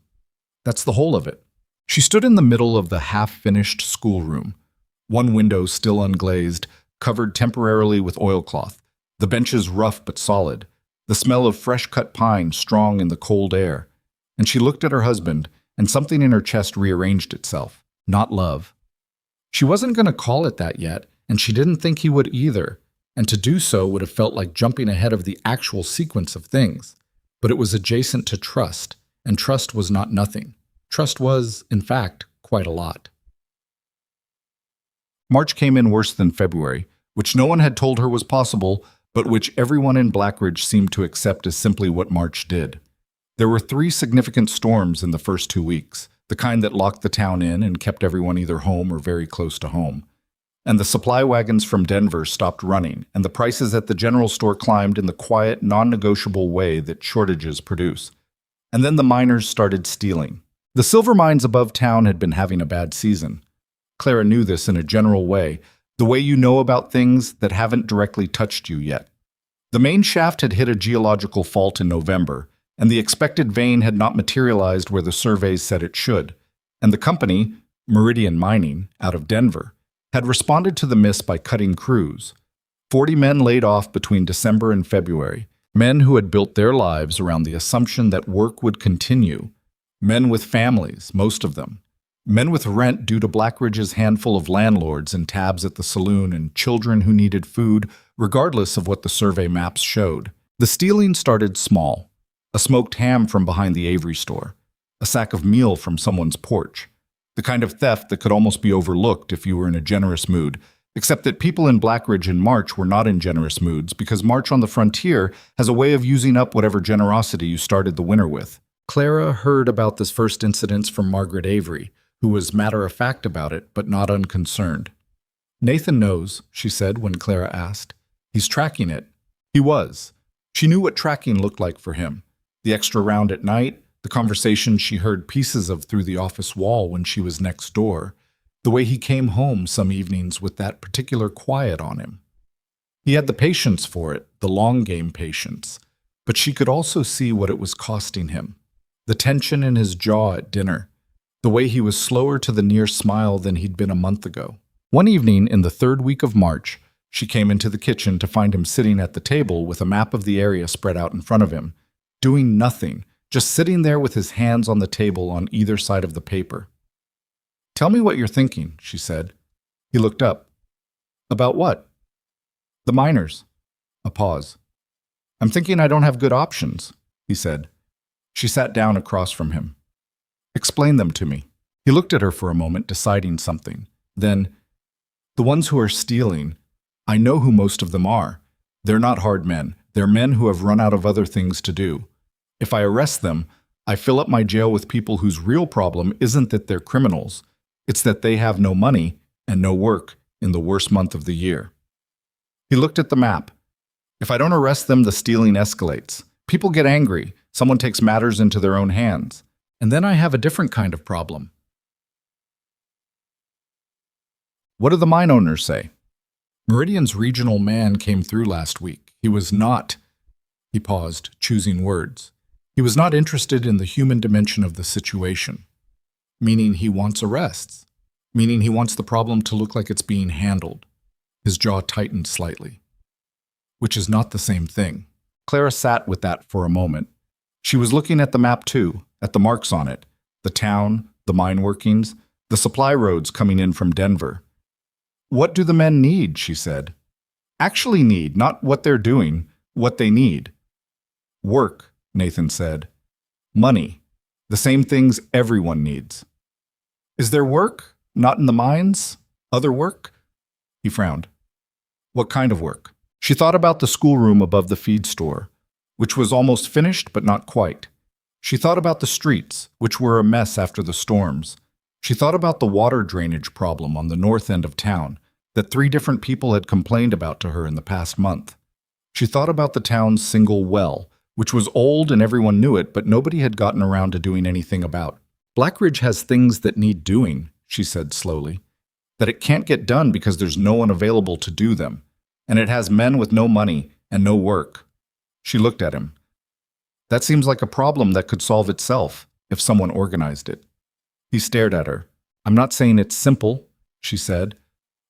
That's the whole of it." She stood in the middle of the half-finished schoolroom, one window still unglazed, covered temporarily with oilcloth, the benches rough but solid, the smell of fresh-cut pine strong in the cold air. And she looked at her husband, and something in her chest rearranged itself. Not love. She wasn't going to call it that yet, and she didn't think he would either, and to do so would have felt like jumping ahead of the actual sequence of things. But it was adjacent to trust, and trust was not nothing. Trust was, in fact, quite a lot. March came in worse than February, which no one had told her was possible, but which everyone in Blackridge seemed to accept as simply what March did. There were 3 significant storms in the first 2 weeks, the kind that locked the town in and kept everyone either home or very close to home. And the supply wagons from Denver stopped running, and the prices at the general store climbed in the quiet, non-negotiable way that shortages produce. And then the miners started stealing. The silver mines above town had been having a bad season. Clara knew this in a general way, the way you know about things that haven't directly touched you yet. The main shaft had hit a geological fault in November, and the expected vein had not materialized where the surveys said it should, and the company, Meridian Mining, out of Denver, had responded to the miss by cutting crews. 40 men laid off between December and February, men who had built their lives around the assumption that work would continue, men with families, most of them, men with rent due to Blackridge's handful of landlords and tabs at the saloon and children who needed food, regardless of what the survey maps showed. The stealing started small. A smoked ham from behind the Avery store, a sack of meal from someone's porch, the kind of theft that could almost be overlooked if you were in a generous mood, except that people in Blackridge in March were not in generous moods because March on the frontier has a way of using up whatever generosity you started the winter with. Clara heard about this first incident from Margaret Avery, who was matter-of-fact about it, but not unconcerned. "Nathan knows," she said when Clara asked. "He's tracking it." He was. She knew what tracking looked like for him. The extra round at night, the conversations she heard pieces of through the office wall when she was next door, the way he came home some evenings with that particular quiet on him. He had the patience for it, the long-game patience, but she could also see what it was costing him. The tension in his jaw at dinner, the way he was slower to the near smile than he'd been a month ago. One evening in the 3rd week of March, she came into the kitchen to find him sitting at the table with a map of the area spread out in front of him, doing nothing, just sitting there with his hands on the table on either side of the paper. "Tell me what you're thinking," she said. He looked up. "About what?" "The miners." A pause. "I'm thinking I don't have good options," he said. She sat down across from him. Explain them to me. He looked at her for a moment, deciding something. Then, the ones who are stealing, I know who most of them are. They're not hard men. They're men who have run out of other things to do. If I arrest them, I fill up my jail with people whose real problem isn't that they're criminals. It's that they have no money and no work in the worst month of the year. He looked at the map. If I don't arrest them, the stealing escalates. People get angry. Someone takes matters into their own hands. And then I have a different kind of problem. What do the mine owners say? Meridian's regional man came through last week. He paused, choosing words. He was not interested in the human dimension of the situation, meaning he wants arrests, meaning he wants the problem to look like it's being handled. His jaw tightened slightly, which is not the same thing. Clara sat with that for a moment. She was looking at the map too, at the marks on it, the town, the mine workings, the supply roads coming in from Denver. What do the men need, she said. Actually need, not what they're doing, what they need. Work, Nathan said. Money, the same things everyone needs. Is there work? Not in the mines? Other work? He frowned. What kind of work? She thought about the schoolroom above the feed store, which was almost finished but not quite. She thought about the streets, which were a mess after the storms. She thought about the water drainage problem on the north end of town that 3 different people had complained about to her in the past month. She thought about the town's single well, which was old and everyone knew it, but nobody had gotten around to doing anything about. Blackridge has things that need doing, she said slowly, that it can't get done because there's no one available to do them, and it has men with no money and no work. She looked at him. That seems like a problem that could solve itself if someone organized it. He stared at her. I'm not saying it's simple, she said.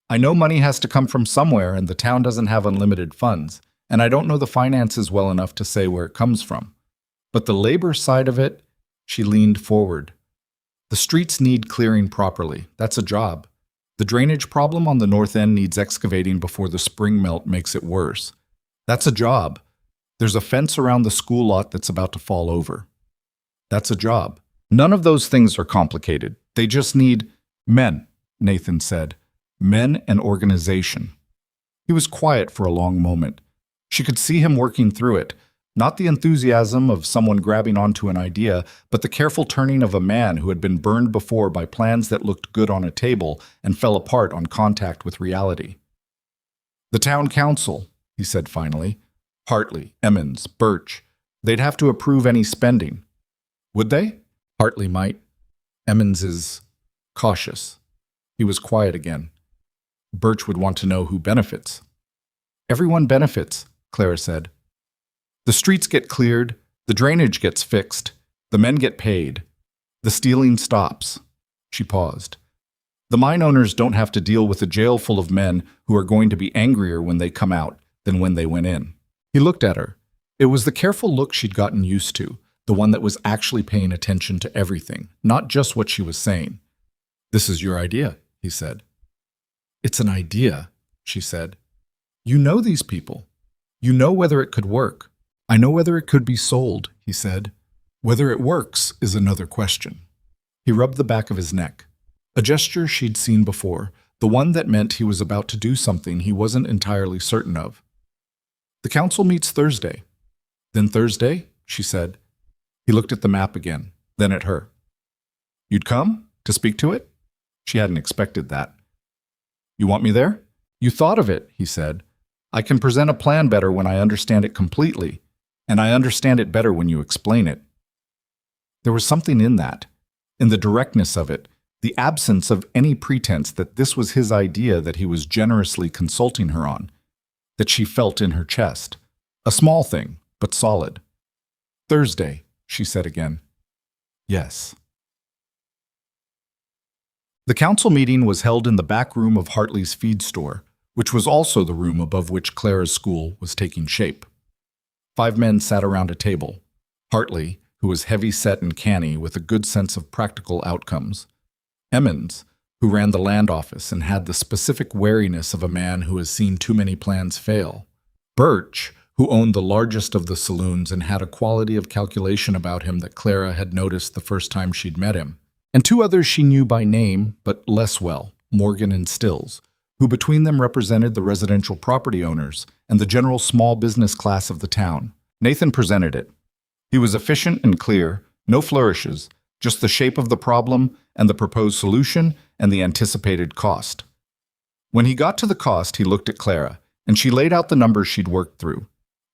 I know money has to come from somewhere and the town doesn't have unlimited funds, and I don't know the finances well enough to say where it comes from. But the labor side of it, she leaned forward. The streets need clearing properly. That's a job. The drainage problem on the north end needs excavating before the spring melt makes it worse. That's a job. There's a fence around the school lot that's about to fall over. That's a job. None of those things are complicated. They just need men, Nathan said. Men and organization. He was quiet for a long moment. She could see him working through it, not the enthusiasm of someone grabbing onto an idea, but the careful turning of a man who had been burned before by plans that looked good on a table and fell apart on contact with reality. The town council, he said finally. Hartley, Emmons, Birch. They'd have to approve any spending. Would they? Hartley might. Emmons is cautious. He was quiet again. Birch would want to know who benefits. Everyone benefits, Clara said. The streets get cleared, the drainage gets fixed, the men get paid. The stealing stops. She paused. The mine owners don't have to deal with a jail full of men who are going to be angrier when they come out than when they went in. He looked at her. It was the careful look she'd gotten used to, the one that was actually paying attention to everything, not just what she was saying. This is your idea, he said. It's an idea, she said. You know these people. You know whether it could work. I know whether it could be sold, he said. Whether it works is another question. He rubbed the back of his neck. A gesture she'd seen before, the one that meant he was about to do something he wasn't entirely certain of. The council meets Thursday. Then Thursday, she said. He looked at the map again, then at her. You'd come to speak to it? She hadn't expected that. You want me there? You thought of it, he said. I can present a plan better when I understand it completely, and I understand it better when you explain it. There was something in that, in the directness of it, the absence of any pretense that this was his idea that he was generously consulting her on, that she felt in her chest. A small thing, but solid. Thursday, she said again. Yes. The council meeting was held in the back room of Hartley's feed store, which was also the room above which Clara's school was taking shape. 5 men sat around a table. Hartley, who was heavy-set and canny with a good sense of practical outcomes. Emmons, who ran the land office and had the specific wariness of a man who has seen too many plans fail. Birch, who owned the largest of the saloons and had a quality of calculation about him that Clara had noticed the first time she'd met him, and two others she knew by name, but less well, Morgan and Stills, who between them represented the residential property owners and the general small business class of the town. Nathan presented it. He was efficient and clear, no flourishes, just the shape of the problem and the proposed solution and the anticipated cost. When he got to the cost, he looked at Clara, and she laid out the numbers she'd worked through.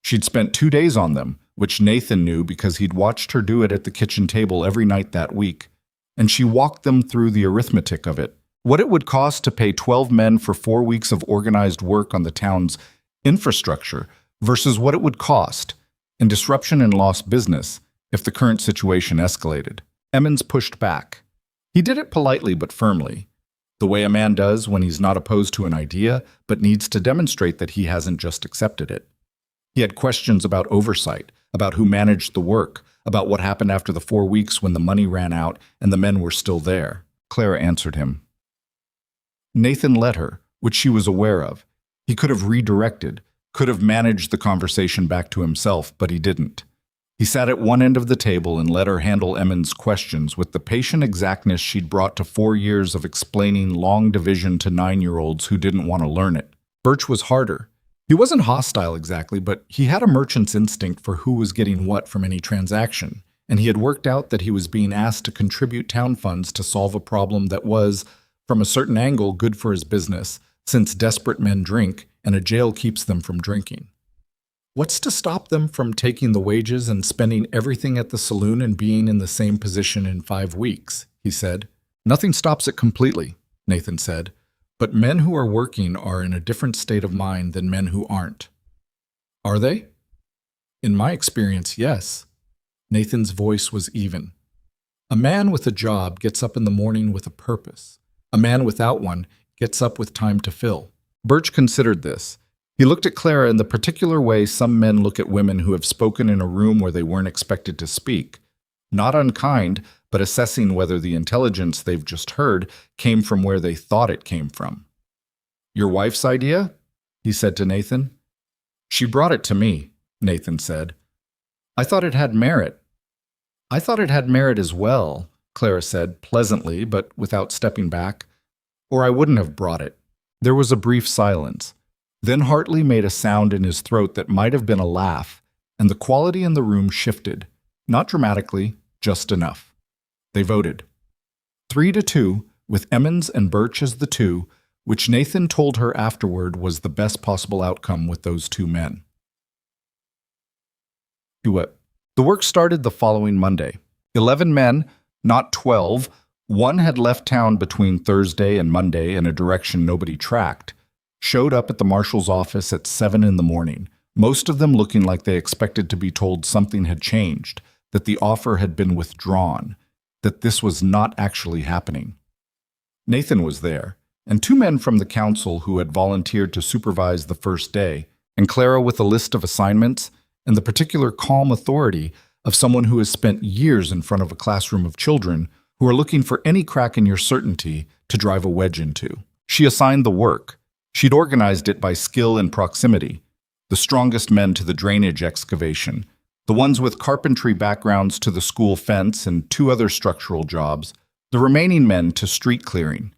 She'd spent 2 days on them, which Nathan knew because he'd watched her do it at the kitchen table every night that week, and she walked them through the arithmetic of it. What it would cost to pay 12 men for 4 weeks of organized work on the town's infrastructure versus what it would cost in disruption and lost business if the current situation escalated. Emmons pushed back. He did it politely but firmly, the way a man does when he's not opposed to an idea but needs to demonstrate that he hasn't just accepted it. He had questions about oversight, about who managed the work, about what happened after the 4 weeks when the money ran out and the men were still there. Clara answered him. Nathan let her, which she was aware of. He could have redirected, could have managed the conversation back to himself, but he didn't. He sat at one end of the table and let her handle Emmons' questions with the patient exactness she'd brought to 4 years of explaining long division to 9-year-olds who didn't want to learn it. Birch was harder. He wasn't hostile exactly, but he had a merchant's instinct for who was getting what from any transaction, and he had worked out that he was being asked to contribute town funds to solve a problem that was, from a certain angle, good for his business, since desperate men drink and a jail keeps them from drinking. What's to stop them from taking the wages and spending everything at the saloon and being in the same position in 5 weeks? He said. Nothing stops it completely, Nathan said, but men who are working are in a different state of mind than men who aren't. Are they? In my experience, yes. Nathan's voice was even. A man with a job gets up in the morning with a purpose. A man without one gets up with time to fill. Birch considered this. He looked at Clara in the particular way some men look at women who have spoken in a room where they weren't expected to speak. Not unkind, but assessing whether the intelligence they've just heard came from where they thought it came from. Your wife's idea? He said to Nathan. She brought it to me, Nathan said. I thought it had merit. I thought it had merit as well, Clara said, pleasantly, but without stepping back. Or I wouldn't have brought it. There was a brief silence. Then Hartley made a sound in his throat that might have been a laugh, and the quality in the room shifted. Not dramatically, just enough. They voted. 3-2, with Emmons and Birch as the two, which Nathan told her afterward was the best possible outcome with those 2 men. The work started the following Monday. 11 men, not 12. One had left town between Thursday and Monday in a direction nobody tracked, showed up at the marshal's office at 7 in the morning, most of them looking like they expected to be told something had changed, that the offer had been withdrawn, that this was not actually happening. Nathan was there, and 2 men from the council who had volunteered to supervise the first day, and Clara with a list of assignments and the particular calm authority of someone who has spent years in front of a classroom of children who are looking for any crack in your certainty to drive a wedge into. She assigned the work. She'd organized it by skill and proximity. The strongest men to the drainage excavation, the ones with carpentry backgrounds to the school fence and 2 other structural jobs, the remaining men to street clearing.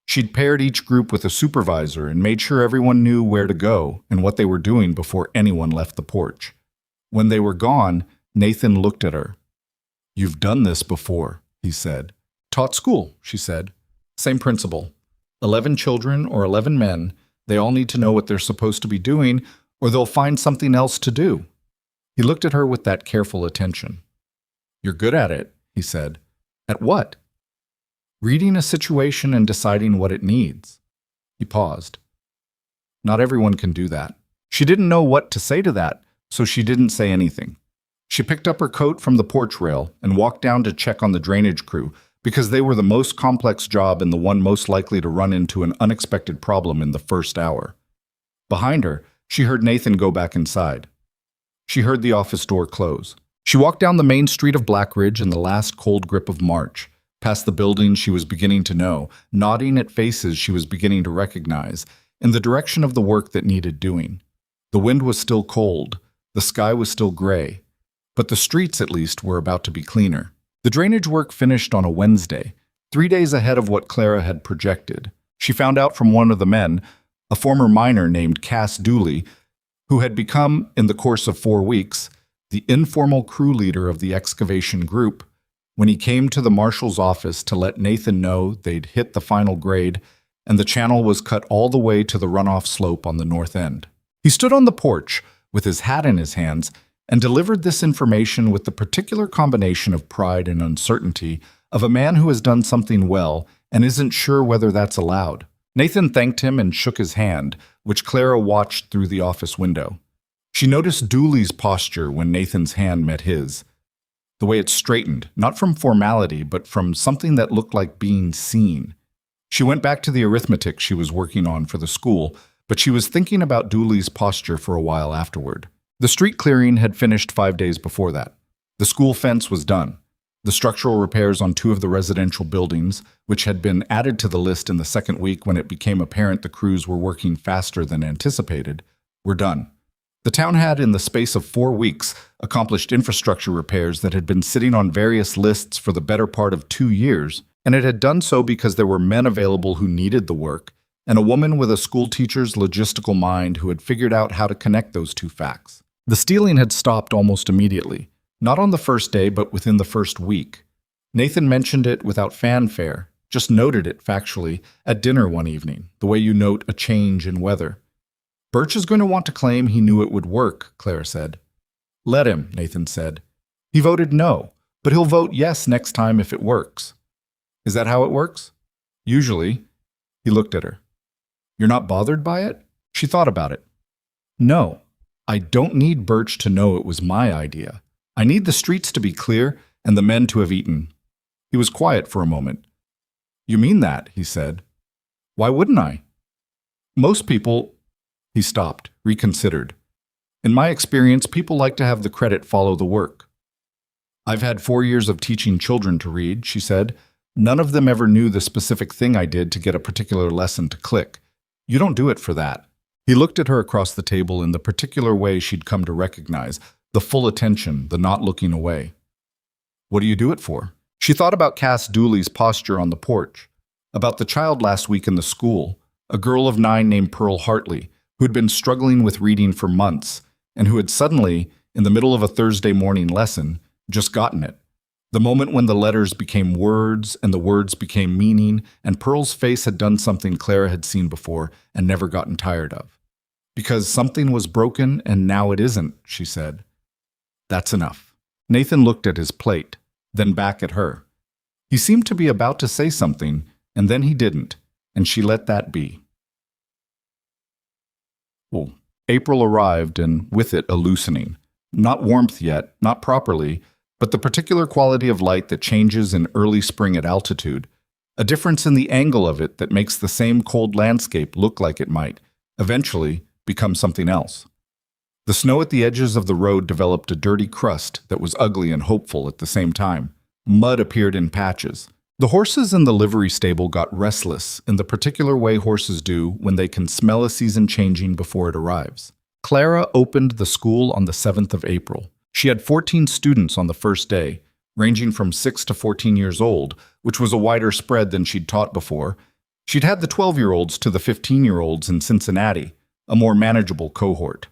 She'd paired each group with a supervisor and made sure everyone knew where to go and what they were doing before anyone left the porch. When they were gone, Nathan looked at her. You've done this before, he said. Taught school, she said. Same principle. 11 children or 11 men, they all need to know what they're supposed to be doing, or they'll find something else to do. He looked at her with that careful attention. You're good at it, he said. At what? Reading a situation and deciding what it needs. He paused. Not everyone can do that. She didn't know what to say to that, so she didn't say anything. She picked up her coat from the porch rail and walked down to check on the drainage crew, because they were the most complex job and the one most likely to run into an unexpected problem in the first hour. Behind her, she heard Nathan go back inside. She heard the office door close. She walked down the main street of Blackridge in the last cold grip of March, past the buildings she was beginning to know, nodding at faces she was beginning to recognize, in the direction of the work that needed doing. The wind was still cold, the sky was still gray, but the streets at least were about to be cleaner. The drainage work finished on a Wednesday, 3 days ahead of what Clara had projected. She found out from one of the men, a former miner named Cass Dooley, who had become, in the course of 4 weeks, the informal crew leader of the excavation group, when he came to the marshal's office to let Nathan know they'd hit the final grade and the channel was cut all the way to the runoff slope on the north end. He stood on the porch with his hat in his hands and delivered this information with the particular combination of pride and uncertainty of a man who has done something well and isn't sure whether that's allowed. Nathan thanked him and shook his hand, which Clara watched through the office window. She noticed Dooley's posture when Nathan's hand met his. The way it straightened, not from formality, but from something that looked like being seen. She went back to the arithmetic she was working on for the school, but she was thinking about Dooley's posture for a while afterward. The street clearing had finished 5 days before that. The school fence was done. The structural repairs on 2 of the residential buildings, which had been added to the list in the second week when it became apparent the crews were working faster than anticipated, were done. The town had, in the space of 4 weeks, accomplished infrastructure repairs that had been sitting on various lists for the better part of 2 years, and it had done so because there were men available who needed the work, and a woman with a schoolteacher's logistical mind who had figured out how to connect those 2 facts. The stealing had stopped almost immediately, not on the first day, but within the first week. Nathan mentioned it without fanfare, just noted it factually at dinner one evening, the way you note a change in weather. Birch is going to want to claim he knew it would work, Clara said. Let him, Nathan said. He voted no, but he'll vote yes next time if it works. Is that how it works? Usually. He looked at her. You're not bothered by it? She thought about it. No, I don't need Birch to know it was my idea. I need the streets to be clear and the men to have eaten. He was quiet for a moment. You mean that? He said. Why wouldn't I? Most people... He stopped, reconsidered. In my experience, people like to have the credit follow the work. I've had 4 years of teaching children to read, she said. None of them ever knew the specific thing I did to get a particular lesson to click. You don't do it for that. He looked at her across the table in the particular way she'd come to recognize, the full attention, the not looking away. What do you do it for? She thought about Cass Dooley's posture on the porch, about the child last week in the school, a girl of 9 named Pearl Hartley, who'd been struggling with reading for months, and who had suddenly, in the middle of a Thursday morning lesson, just gotten it. The moment when the letters became words and the words became meaning, and Pearl's face had done something Clara had seen before and never gotten tired of. Because something was broken and now it isn't, she said. That's enough. Nathan looked at his plate, then back at her. He seemed to be about to say something, and then he didn't, and she let that be. Well, April arrived, and with it a loosening. Not warmth yet, not properly, but the particular quality of light that changes in early spring at altitude, a difference in the angle of it that makes the same cold landscape look like it might, eventually, become something else. The snow at the edges of the road developed a dirty crust that was ugly and hopeful at the same time. Mud appeared in patches. The horses in the livery stable got restless in the particular way horses do when they can smell a season changing before it arrives. Clara opened the school on the 7th of April. She had 14 students on the first day, ranging from 6 to 14 years old, which was a wider spread than she'd taught before. She'd had the 12-year-olds to the 15-year-olds in Cincinnati, a more manageable cohort.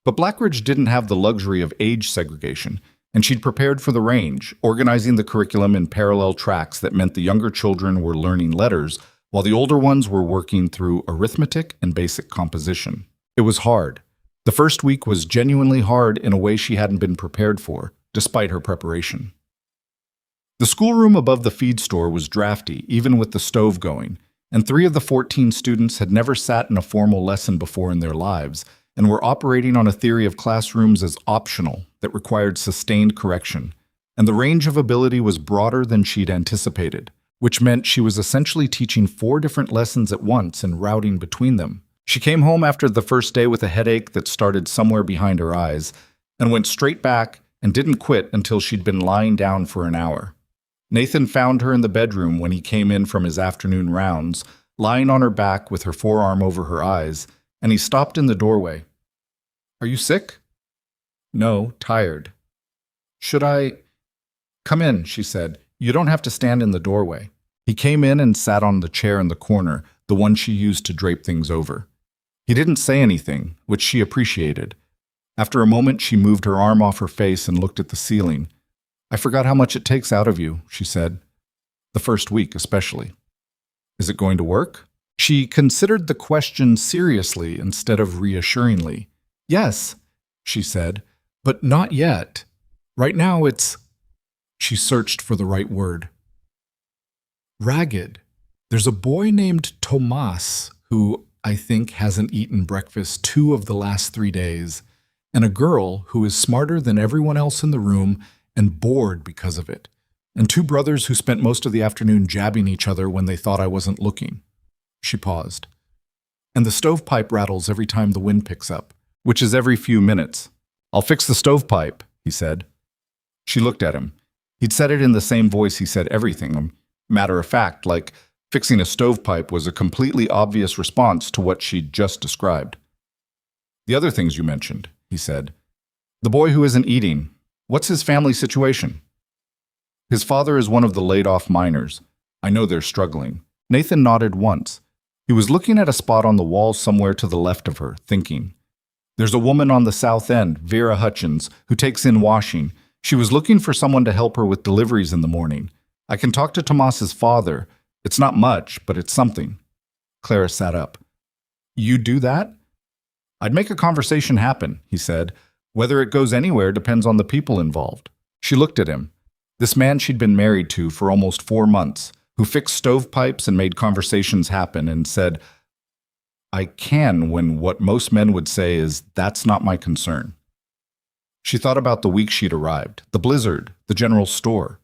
But Blackridge didn't have the luxury of age segregation, and she'd prepared for the range, organizing the curriculum in parallel tracks that meant the younger children were learning letters, while the older ones were working through arithmetic and basic composition. It was hard. The first week was genuinely hard in a way she hadn't been prepared for, despite her preparation. The schoolroom above the feed store was drafty, even with the stove going, and 3 of the 14 students had never sat in a formal lesson before in their lives, and were operating on a theory of classrooms as optional that required sustained correction, and the range of ability was broader than she'd anticipated, which meant she was essentially teaching 4 different lessons at once and routing between them. She came home after the first day with a headache that started somewhere behind her eyes, and went straight back and didn't quit until she'd been lying down for an hour. Nathan found her in the bedroom when he came in from his afternoon rounds, lying on her back with her forearm over her eyes, and he stopped in the doorway. Are you sick? No, tired. Should I? Come in, she said. You don't have to stand in the doorway. He came in and sat on the chair in the corner, the one she used to drape things over. He didn't say anything, which she appreciated. After a moment, she moved her arm off her face and looked at the ceiling. I forgot how much it takes out of you, she said. The first week, especially. Is it going to work? She considered the question seriously instead of reassuringly. Yes, she said, but not yet. Right now it's... She searched for the right word. Ragged. There's a boy named Tomas who, I think, hasn't eaten breakfast 2 of the last 3 days, and a girl who is smarter than everyone else in the room and bored because of it, and 2 brothers who spent most of the afternoon jabbing each other when they thought I wasn't looking. She paused. And the stovepipe rattles every time the wind picks up, which is every few minutes. I'll fix the stovepipe, he said. She looked at him. He'd said it in the same voice he said everything, matter of fact, like fixing a stovepipe was a completely obvious response to what she'd just described. The other things you mentioned, he said. The boy who isn't eating, what's his family situation? His father is one of the laid-off miners. I know they're struggling. Nathan nodded once. He was looking at a spot on the wall somewhere to the left of her, thinking. There's a woman on the south end, Vera Hutchins, who takes in washing. She was looking for someone to help her with deliveries in the morning. I can talk to Tomas's father. It's not much, but it's something. Clara sat up. You do that? I'd make a conversation happen, he said. Whether it goes anywhere depends on the people involved. She looked at him. This man she'd been married to for almost 4 months, who fixed stovepipes and made conversations happen and said, I can, when what most men would say is, that's not my concern. She thought about the week she'd arrived, the blizzard, the general store,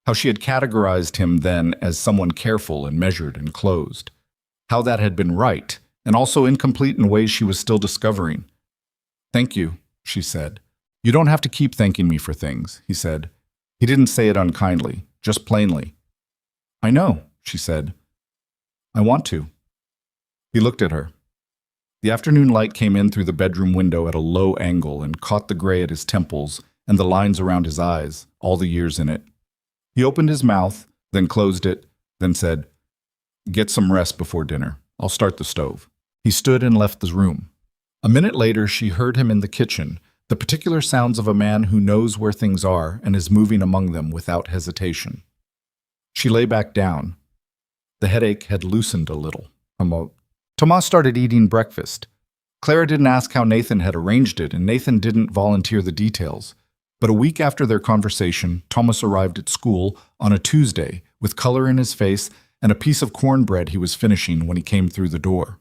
how she had categorized him then as someone careful and measured and closed, how that had been right, and also incomplete in ways she was still discovering. Thank you, she said. You don't have to keep thanking me for things, he said. He didn't say it unkindly, just plainly. I know, she said. I want to. He looked at her. The afternoon light came in through the bedroom window at a low angle and caught the gray at his temples and the lines around his eyes, all the years in it. He opened his mouth, then closed it, then said, Get some rest before dinner. I'll start the stove. He stood and left the room. A minute later, she heard him in the kitchen, the particular sounds of a man who knows where things are and is moving among them without hesitation. She lay back down. The headache had loosened a little. Tomas started eating breakfast. Clara didn't ask how Nathan had arranged it, and Nathan didn't volunteer the details. But a week after their conversation, Tomas arrived at school on a Tuesday with color in his face and a piece of cornbread he was finishing when he came through the door.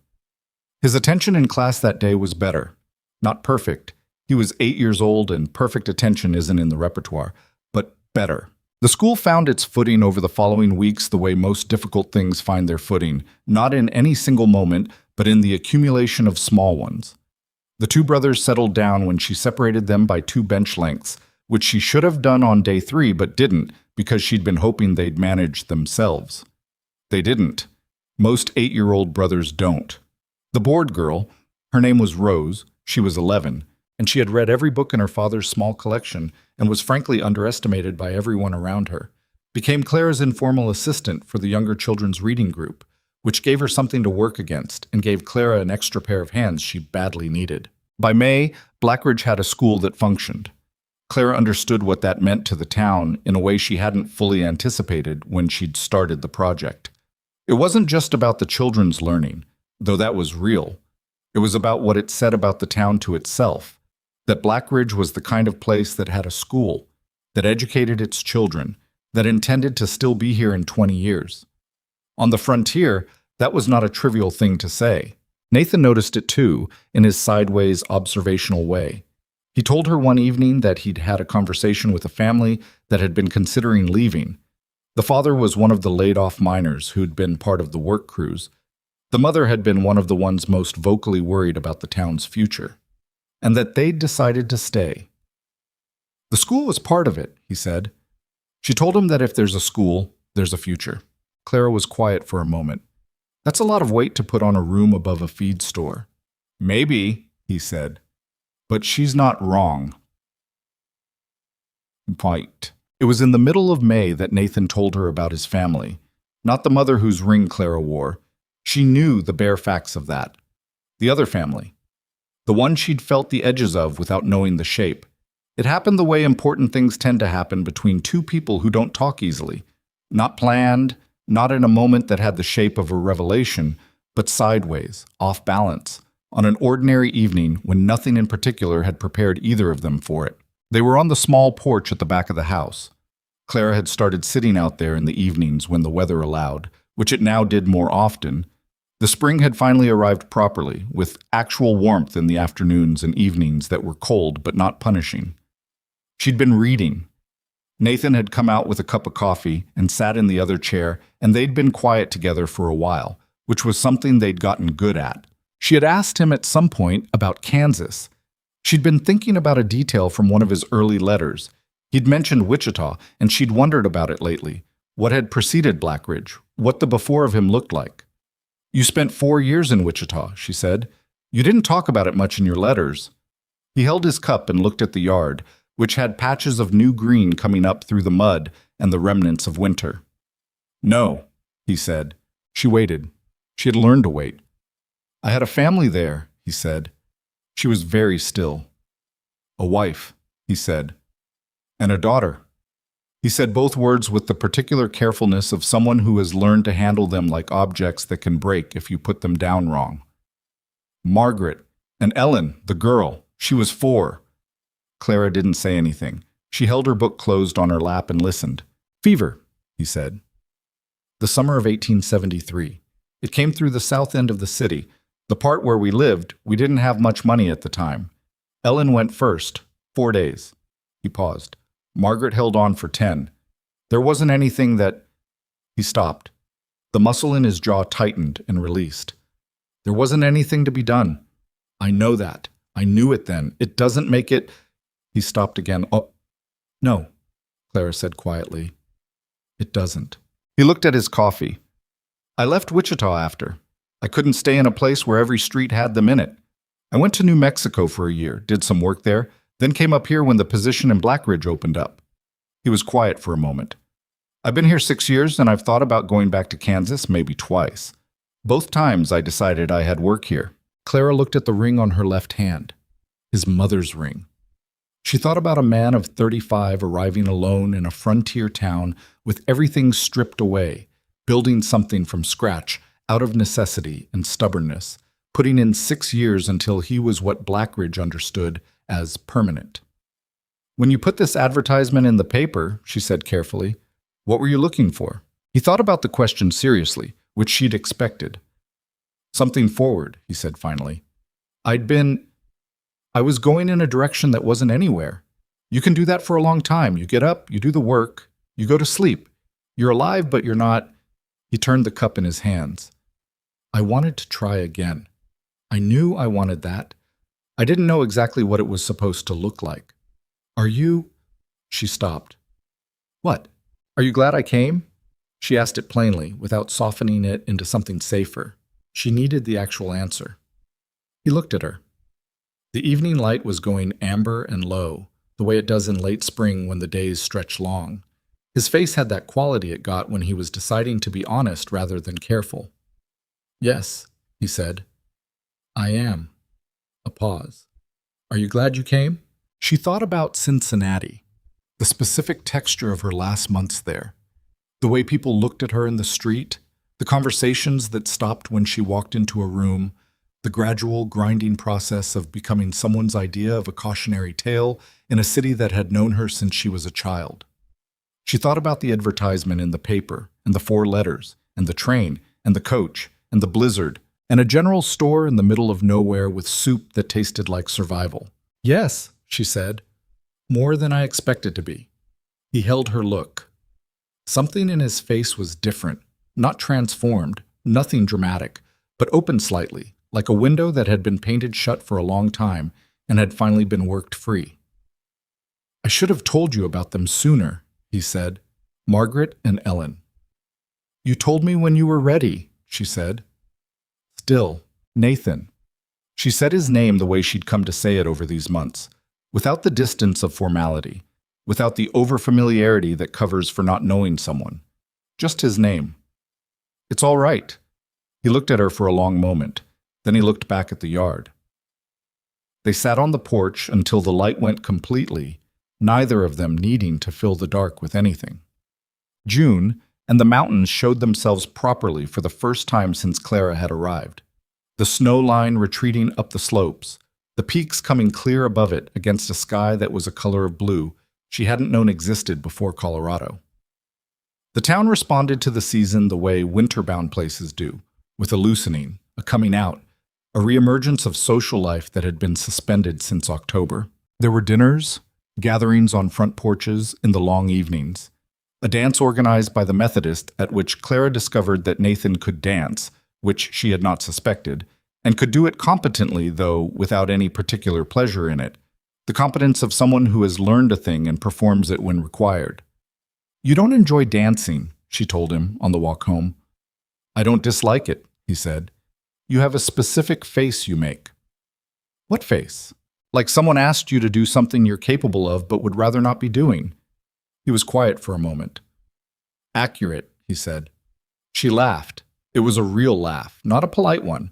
His attention in class that day was better. Not perfect. He was 8 years old, and perfect attention isn't in the repertoire, but better. The school found its footing over the following weeks the way most difficult things find their footing, not in any single moment, but in the accumulation of small ones. The 2 brothers settled down when she separated them by 2 bench lengths, which she should have done on day 3 but didn't because she'd been hoping they'd manage themselves. They didn't. Most 8-year-old brothers don't. The bored girl, her name was Rose, she was 11, and she had read every book in her father's small collection and was frankly underestimated by everyone around her, became Clara's informal assistant for the younger children's reading group, which gave her something to work against and gave Clara an extra pair of hands she badly needed. By May, Blackridge had a school that functioned. Clara understood what that meant to the town in a way she hadn't fully anticipated when she'd started the project. It wasn't just about the children's learning, though that was real. It was about what it said about the town to itself, that Blackridge was the kind of place that had a school, that educated its children, that intended to still be here in 20 years. On the frontier, that was not a trivial thing to say. Nathan noticed it too, in his sideways, observational way. He told her one evening that he'd had a conversation with a family that had been considering leaving. The father was one of the laid-off miners who'd been part of the work crews. The mother had been one of the ones most vocally worried about the town's future, and that they'd decided to stay. The school was part of it, he said. She told him that if there's a school, there's a future. Clara was quiet for a moment. That's a lot of weight to put on a room above a feed store. Maybe, he said. But she's not wrong. Right. It was in the middle of May that Nathan told her about his family. Not the mother whose ring Clara wore. She knew the bare facts of that. The other family. The one she'd felt the edges of without knowing the shape. It happened the way important things tend to happen between two people who don't talk easily. Not planned, not in a moment that had the shape of a revelation, but sideways, off balance, on an ordinary evening when nothing in particular had prepared either of them for it. They were on the small porch at the back of the house. Clara had started sitting out there in the evenings when the weather allowed, which it now did more often. The spring had finally arrived properly, with actual warmth in the afternoons and evenings that were cold but not punishing. She'd been reading. Nathan had come out with a cup of coffee and sat in the other chair, and they'd been quiet together for a while, which was something they'd gotten good at. She had asked him at some point about Kansas. She'd been thinking about a detail from one of his early letters. He'd mentioned Wichita, and she'd wondered about it lately. What had preceded Blackridge? What the before of him looked like? "You spent 4 years in Wichita," she said. "You didn't talk about it much in your letters." He held his cup and looked at the yard, which had patches of new green coming up through the mud and the remnants of winter. "No," he said. She waited. She had learned to wait. "I had a family there," he said. She was very still. "A wife," he said. "And a daughter." He said both words with the particular carefulness of someone who has learned to handle them like objects that can break if you put them down wrong. "Margaret, and Ellen, the girl, she was 4. Clara didn't say anything. She held her book closed on her lap and listened. "Fever," he said. "The summer of 1873. It came through the south end of the city. The part where we lived, we didn't have much money at the time. Ellen went first, 4 days. He paused. Margaret held on for 10. There wasn't anything that... He stopped. The muscle in his jaw tightened and released. There wasn't anything to be done. I know that. I knew it then. It doesn't make it... He stopped again. "Oh, no," Clara said quietly. "It doesn't." He looked at his coffee. "I left Wichita after. I couldn't stay in a place where every street had them in it. I went to New Mexico for a year, did some work there, then came up here when the position in Blackridge opened up." He was quiet for a moment. "I've been here 6 years, and I've thought about going back to Kansas maybe twice. Both times I decided I had work here." Clara looked at the ring on her left hand. His mother's ring. She thought about a man of 35 arriving alone in a frontier town with everything stripped away, building something from scratch, out of necessity and stubbornness, putting in 6 years until he was what Blackridge understood as permanent. "When you put this advertisement in the paper," she said carefully, "what were you looking for?" He thought about the question seriously, which she'd expected. "Something forward," he said finally. I was going in a direction that wasn't anywhere. You can do that for a long time. You get up, you do the work, you go to sleep. You're alive, but you're not." He turned the cup in his hands. "I wanted to try again. I knew I wanted that. I didn't know exactly what it was supposed to look like. Are you..." She stopped. "What? Are you glad I came?" She asked it plainly, without softening it into something safer. She needed the actual answer. He looked at her. The evening light was going amber and low, the way it does in late spring when the days stretch long. His face had that quality it got when he was deciding to be honest rather than careful. "Yes," he said. "I am." A pause. "Are you glad you came?" She thought about Cincinnati, the specific texture of her last months there, the way people looked at her in the street, the conversations that stopped when she walked into a room, the gradual grinding process of becoming someone's idea of a cautionary tale in a city that had known her since she was a child. She thought about the advertisement in the paper, and the 4 letters, and the train, and the coach, and the blizzard, and a general store in the middle of nowhere with soup that tasted like survival. "Yes," she said, "more than I expected to be." He held her look. Something in his face was different, not transformed, nothing dramatic, but open slightly, like a window that had been painted shut for a long time and had finally been worked free. "I should have told you about them sooner," he said. "Margaret and Ellen." "You told me when you were ready," she said. "Still, Nathan." She said his name the way she'd come to say it over these months, without the distance of formality, without the overfamiliarity that covers for not knowing someone. Just his name. "It's all right." He looked at her for a long moment. Then he looked back at the yard. They sat on the porch until the light went completely, neither of them needing to fill the dark with anything. June, and the mountains showed themselves properly for the first time since Clara had arrived. The snow line retreating up the slopes, the peaks coming clear above it against a sky that was a color of blue she hadn't known existed before Colorado. The town responded to the season the way winter-bound places do, with a loosening, a coming out, a reemergence of social life that had been suspended since October. There were dinners, gatherings on front porches in the long evenings, a dance organized by the Methodist at which Clara discovered that Nathan could dance, which she had not suspected, and could do it competently, though without any particular pleasure in it, the competence of someone who has learned a thing and performs it when required. "You don't enjoy dancing," she told him on the walk home. "I don't dislike it," he said. "You have a specific face you make." "What face?" "Like someone asked you to do something you're capable of but would rather not be doing." He was quiet for a moment. "Accurate," he said. She laughed. It was a real laugh, not a polite one.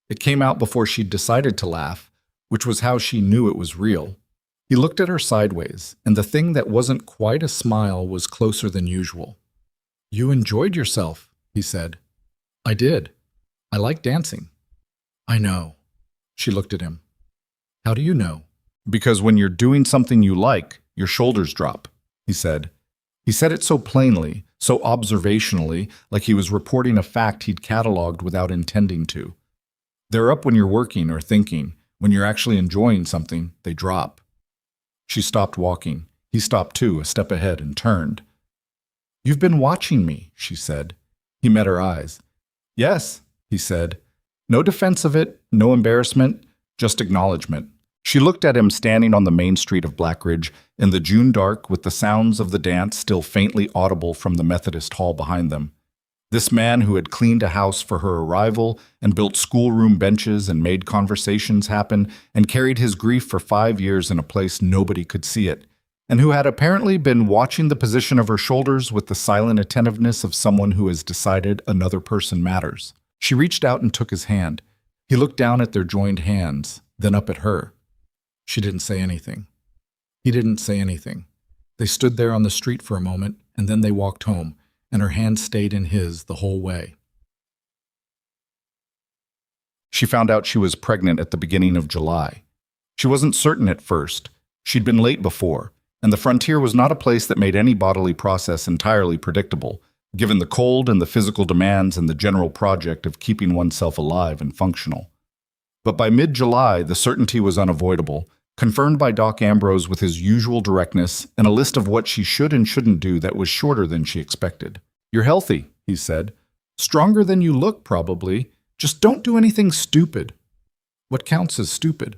It came out before she'd decided to laugh, which was how she knew it was real. He looked at her sideways, and the thing that wasn't quite a smile was closer than usual. "You enjoyed yourself," he said. "I did. I like dancing." "I know." She looked at him. "How do you know?" "Because when you're doing something you like, your shoulders drop," he said. He said it so plainly, so observationally, like he was reporting a fact he'd cataloged without intending to. They're up when you're working or thinking. When you're actually enjoying something, they drop. She stopped walking. He stopped too, a step ahead, and turned. "You've been watching me," she said. He met her eyes. "Yes," he said. No defense of it, no embarrassment, just acknowledgement. She looked at him standing on the main street of Blackridge in the June dark with the sounds of the dance still faintly audible from the Methodist hall behind them. This man who had cleaned a house for her arrival and built schoolroom benches and made conversations happen and carried his grief for 5 years in a place nobody could see it, and who had apparently been watching the position of her shoulders with the silent attentiveness of someone who has decided another person matters. She reached out and took his hand. He looked down at their joined hands, then up at her. She didn't say anything. He didn't say anything. They stood there on the street for a moment, and then they walked home, and her hand stayed in his the whole way. She found out she was pregnant at the beginning of July. She wasn't certain at first. She'd been late before, and the frontier was not a place that made any bodily process entirely predictable, given the cold and the physical demands and the general project of keeping oneself alive and functional. But by mid-July, the certainty was unavoidable, confirmed by Doc Ambrose with his usual directness and a list of what she should and shouldn't do that was shorter than she expected. "You're healthy," he said. "Stronger than you look, probably. Just don't do anything stupid." "What counts as stupid?"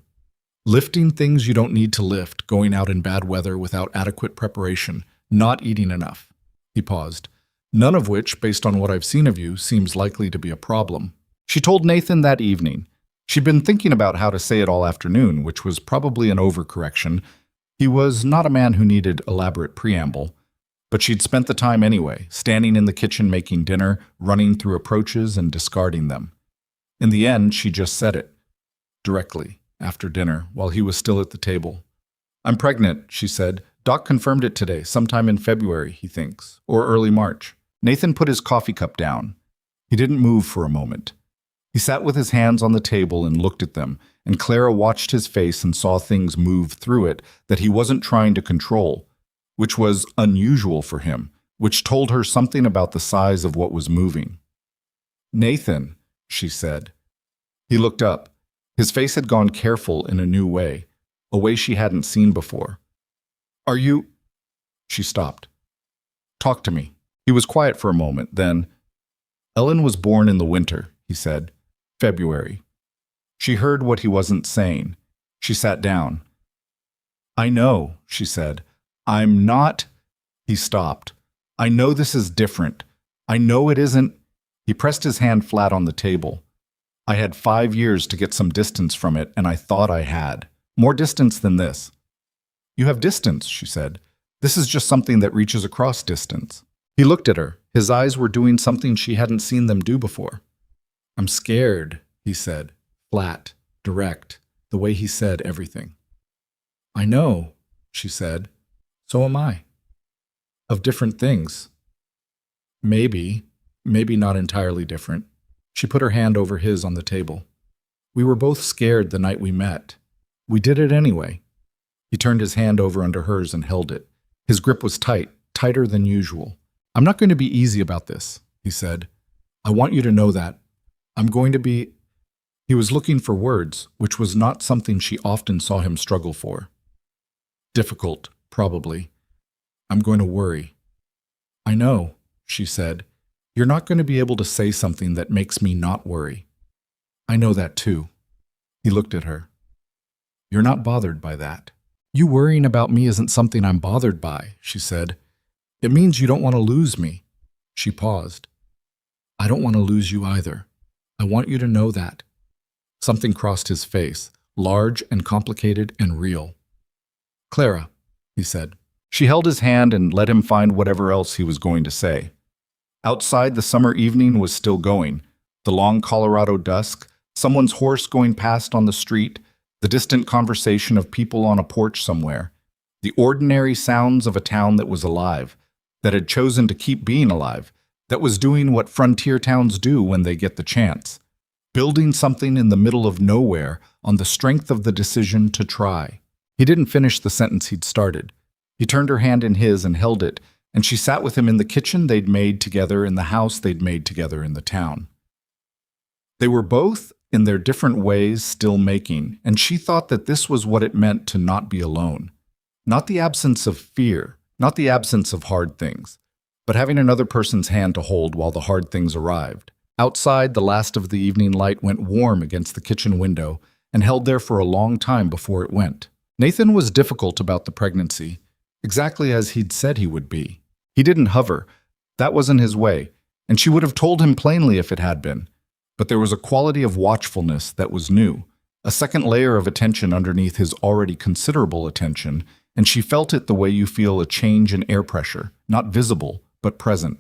"Lifting things you don't need to lift, going out in bad weather without adequate preparation, not eating enough." He paused. "None of which, based on what I've seen of you, seems likely to be a problem." She told Nathan that evening. She'd been thinking about how to say it all afternoon, which was probably an overcorrection. He was not a man who needed elaborate preamble. But she'd spent the time anyway, standing in the kitchen making dinner, running through approaches and discarding them. In the end, she just said it. Directly, after dinner, while he was still at the table. "I'm pregnant," she said. "Doc confirmed it today, sometime in February, he thinks, or early March." Nathan put his coffee cup down. He didn't move for a moment. He sat with his hands on the table and looked at them, and Clara watched his face and saw things move through it that he wasn't trying to control, which was unusual for him, which told her something about the size of what was moving. "Nathan," she said. He looked up. His face had gone careful in a new way, a way she hadn't seen before. "Are you—" She stopped. "Talk to me." He was quiet for a moment, then, "Ellen was born in the winter," he said. "February." She heard what he wasn't saying. She sat down. "I know," she said. "I'm not—" He stopped. "I know this is different. I know it isn't—" He pressed his hand flat on the table. I had 5 years to get some distance from it, and I thought I had. More distance than this. You have distance, she said. This is just something that reaches across distance. He looked at her. His eyes were doing something she hadn't seen them do before. I'm scared, he said, flat, direct, the way he said everything. I know, she said. So am I. Of different things. Maybe not entirely different. She put her hand over his on the table. We were both scared the night we met. We did it anyway. He turned his hand over under hers and held it. His grip was tight, tighter than usual. I'm not going to be easy about this, he said. I want you to know that. I'm going to be... He was looking for words, which was not something she often saw him struggle for. Difficult, probably. I'm going to worry. I know, she said. You're not going to be able to say something that makes me not worry. I know that too. He looked at her. You're not bothered by that. You worrying about me isn't something I'm bothered by, she said. It means you don't want to lose me. She paused. I don't want to lose you either. I want you to know that. Something crossed his face, large and complicated and real. Clara, he said. She held his hand and let him find whatever else he was going to say. Outside, the summer evening was still going. The long Colorado dusk, someone's horse going past on the street, the distant conversation of people on a porch somewhere, the ordinary sounds of a town that was alive, that had chosen to keep being alive, that was doing what frontier towns do when they get the chance, building something in the middle of nowhere on the strength of the decision to try. He didn't finish the sentence he'd started. He turned her hand in his and held it, and she sat with him in the kitchen they'd made together in the house they'd made together in the town. They were both, in their different ways, still making, and she thought that this was what it meant to not be alone. Not the absence of fear, not the absence of hard things, but having another person's hand to hold while the hard things arrived. Outside, the last of the evening light went warm against the kitchen window and held there for a long time before it went. Nathan was difficult about the pregnancy, exactly as he'd said he would be. He didn't hover. That wasn't his way, and she would have told him plainly if it had been. But there was a quality of watchfulness that was new, a second layer of attention underneath his already considerable attention, and she felt it the way you feel a change in air pressure, not visible, but present.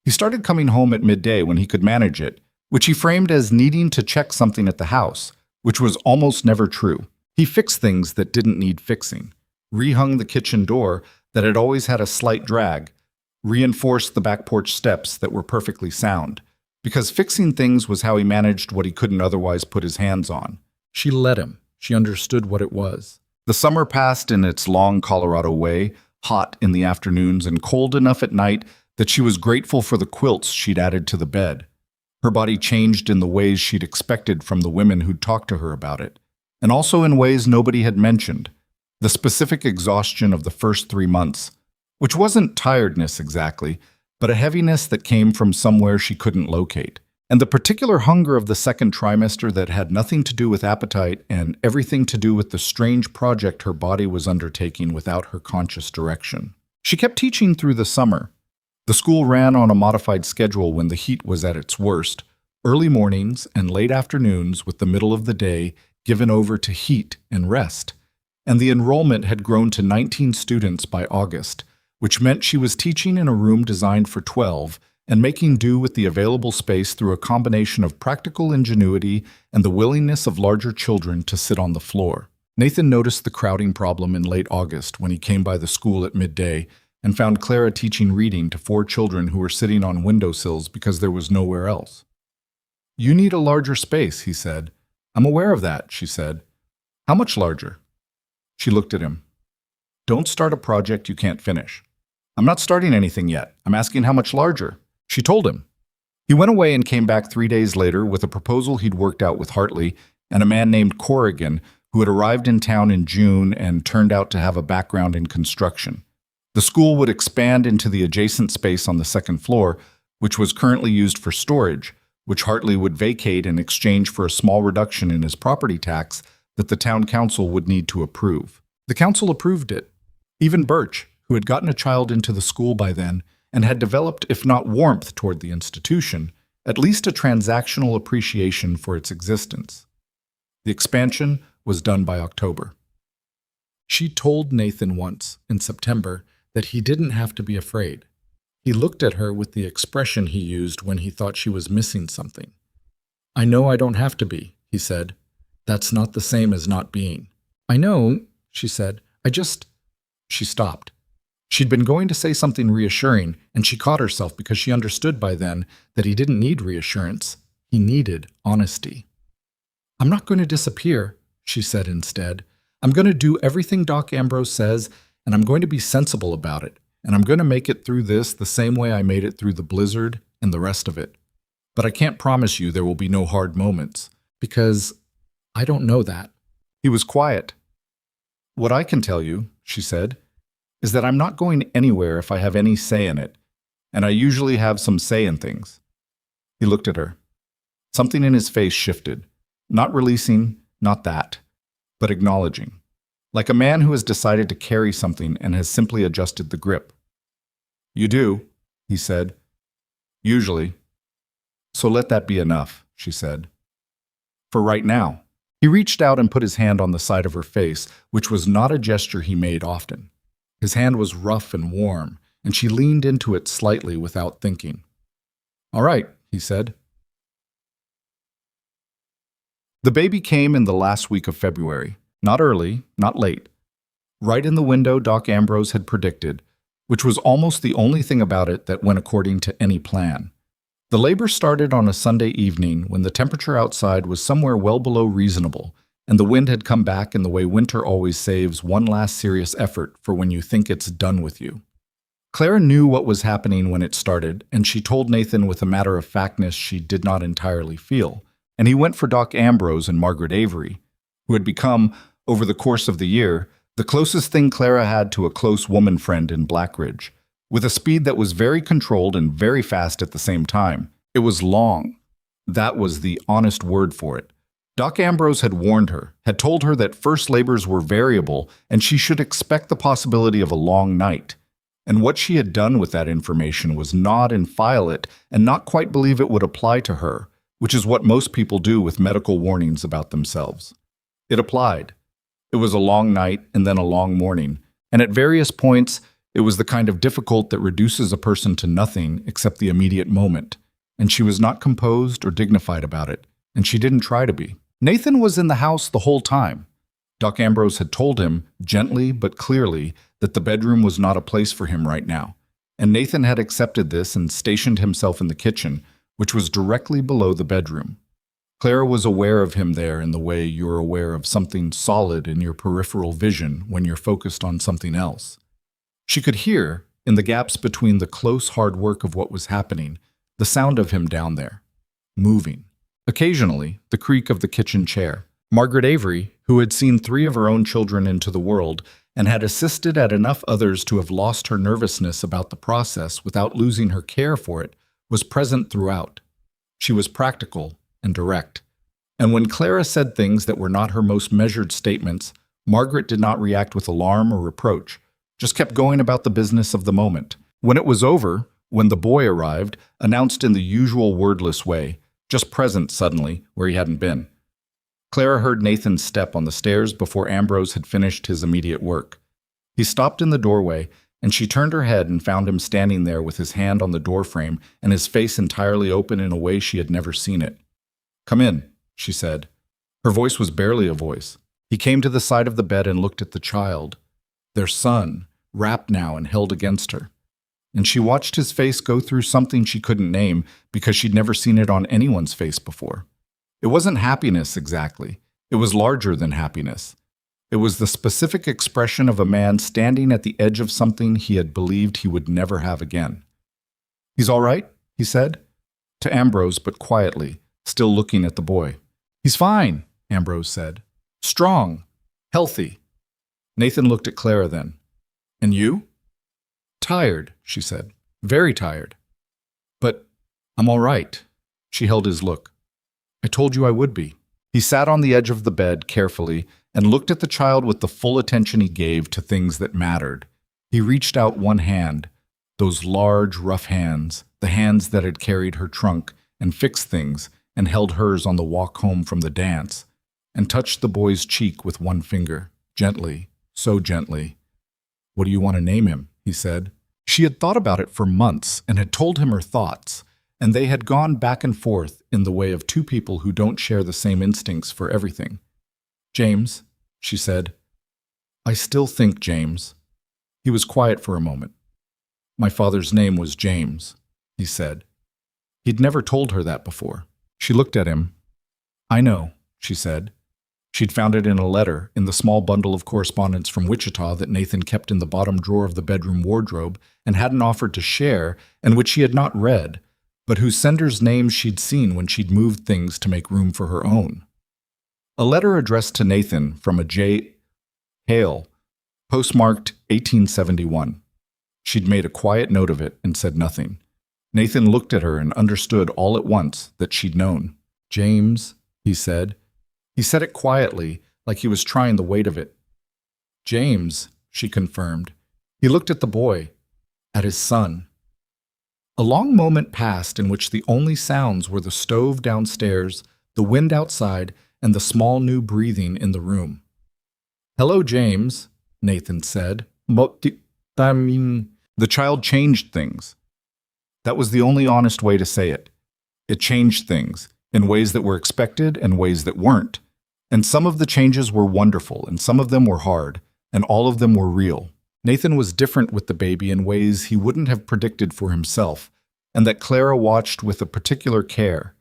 He started coming home at midday when he could manage it, which he framed as needing to check something at the house, which was almost never true. He fixed things that didn't need fixing, rehung the kitchen door that had always had a slight drag, reinforced the back porch steps that were perfectly sound, because fixing things was how he managed what he couldn't otherwise put his hands on. She let him. She understood what it was. The summer passed in its long Colorado way, hot in the afternoons and cold enough at night that she was grateful for the quilts she'd added to the bed. Her body changed in the ways she'd expected from the women who'd talked to her about it, and also in ways nobody had mentioned. The specific exhaustion of the first 3 months, which wasn't tiredness exactly, but a heaviness that came from somewhere she couldn't locate, and the particular hunger of the second trimester that had nothing to do with appetite and everything to do with the strange project her body was undertaking without her conscious direction. She kept teaching through the summer. The school ran on a modified schedule when the heat was at its worst, early mornings and late afternoons with the middle of the day given over to heat and rest, and the enrollment had grown to 19 students by August, which meant she was teaching in a room designed for 12 and making do with the available space through a combination of practical ingenuity and the willingness of larger children to sit on the floor. Nathan noticed the crowding problem in late August when he came by the school at midday and found Clara teaching reading to 4 children who were sitting on windowsills because there was nowhere else. You need a larger space, he said. I'm aware of that, she said. How much larger? She looked at him. Don't start a project you can't finish. I'm not starting anything yet. I'm asking how much larger. She told him. He went away and came back 3 days later with a proposal he'd worked out with Hartley and a man named Corrigan who had arrived in town in June and turned out to have a background in construction. The school would expand into the adjacent space on the second floor, which was currently used for storage, which Hartley would vacate in exchange for a small reduction in his property tax that the town council would need to approve. The council approved it. Even Birch, who had gotten a child into the school by then and had developed, if not warmth toward the institution, at least a transactional appreciation for its existence. The expansion was done by October. She told Nathan once, in September, that he didn't have to be afraid. He looked at her with the expression he used when he thought she was missing something. "I know I don't have to be," he said. "That's not the same as not being." "I know," she said. She stopped. She'd been going to say something reassuring, and she caught herself because she understood by then that he didn't need reassurance. He needed honesty. "I'm not going to disappear," she said instead. "I'm going to do everything Doc Ambrose says, and I'm going to be sensible about it, and I'm going to make it through this the same way I made it through the blizzard and the rest of it. But I can't promise you there will be no hard moments, because I don't know that." He was quiet. "What I can tell you," she said, "is that I'm not going anywhere if I have any say in it, and I usually have some say in things." He looked at her. Something in his face shifted. Not releasing, not that, but acknowledging. Like a man who has decided to carry something and has simply adjusted the grip. "You do," he said. "Usually. So let that be enough," she said. "For right now." He reached out and put his hand on the side of her face, which was not a gesture he made often. His hand was rough and warm, and she leaned into it slightly without thinking. "All right," he said. The baby came in the last week of February. Not early, not late. Right in the window Doc Ambrose had predicted, which was almost the only thing about it that went according to any plan. The labor started on a Sunday evening when the temperature outside was somewhere well below reasonable, and the wind had come back in the way winter always saves one last serious effort for when you think it's done with you. Clara knew what was happening when it started, and she told Nathan with a matter-of-factness she did not entirely feel, and he went for Doc Ambrose and Margaret Avery, who had become, over the course of the year, the closest thing Clara had to a close woman friend in Blackridge, with a speed that was very controlled and very fast at the same time. It was long. That was the honest word for it. Doc Ambrose had warned her, had told her that first labors were variable and she should expect the possibility of a long night. And what she had done with that information was nod and file it and not quite believe it would apply to her, which is what most people do with medical warnings about themselves. It applied. It was a long night and then a long morning, and at various points, it was the kind of difficult that reduces a person to nothing except the immediate moment, and she was not composed or dignified about it, and she didn't try to be. Nathan was in the house the whole time. Doc Ambrose had told him, gently but clearly, that the bedroom was not a place for him right now, and Nathan had accepted this and stationed himself in the kitchen, which was directly below the bedroom. Clara was aware of him there in the way you're aware of something solid in your peripheral vision when you're focused on something else. She could hear, in the gaps between the close hard work of what was happening, the sound of him down there, moving. Occasionally, the creak of the kitchen chair. Margaret Avery, who had seen 3 of her own children into the world and had assisted at enough others to have lost her nervousness about the process without losing her care for it, was present throughout. She was practical and direct. And when Clara said things that were not her most measured statements, Margaret did not react with alarm or reproach, just kept going about the business of the moment. When it was over, when the boy arrived, announced in the usual wordless way, just present suddenly where he hadn't been. Clara heard Nathan's step on the stairs before Ambrose had finished his immediate work. He stopped in the doorway, and she turned her head and found him standing there with his hand on the doorframe and his face entirely open in a way she had never seen it. "Come in," she said. Her voice was barely a voice. He came to the side of the bed and looked at the child, their son, wrapped now and held against her. And she watched his face go through something she couldn't name because she'd never seen it on anyone's face before. It wasn't happiness exactly. It was larger than happiness. It was the specific expression of a man standing at the edge of something he had believed he would never have again. "He's all right?" he said. To Ambrose, but quietly, still looking at the boy. "He's fine," Ambrose said. "Strong. Healthy." Nathan looked at Clara then. "And you?" "Tired," she said. "Very tired. But I'm all right." She held his look. "I told you I would be." He sat on the edge of the bed carefully and looked at the child with the full attention he gave to things that mattered. He reached out one hand, those large, rough hands, the hands that had carried her trunk, and fixed things and held hers on the walk home from the dance and touched the boy's cheek with one finger, gently, so gently. "What do you want to name him?" he said. She had thought about it for months and had told him her thoughts, and they had gone back and forth in the way of two people who don't share the same instincts for everything. "James," she said. "I still think James." He was quiet for a moment. "My father's name was James," he said. He'd never told her that before. She looked at him. "I know," she said. She'd found it in a letter, in the small bundle of correspondence from Wichita that Nathan kept in the bottom drawer of the bedroom wardrobe and hadn't offered to share, and which she had not read, but whose sender's name she'd seen when she'd moved things to make room for her own. A letter addressed to Nathan from a J. Hale, postmarked 1871. She'd made a quiet note of it and said nothing. Nathan looked at her and understood all at once that she'd known. "James," he said. He said it quietly, like he was trying the weight of it. "James," she confirmed. He looked at the boy, at his son. A long moment passed in which the only sounds were the stove downstairs, the wind outside, and the small new breathing in the room. "Hello, James," Nathan said. The child changed things. That was the only honest way to say it. It changed things, in ways that were expected and ways that weren't. And some of the changes were wonderful, and some of them were hard, and all of them were real. Nathan was different with the baby in ways he wouldn't have predicted for himself, and that Clara watched with a particular care.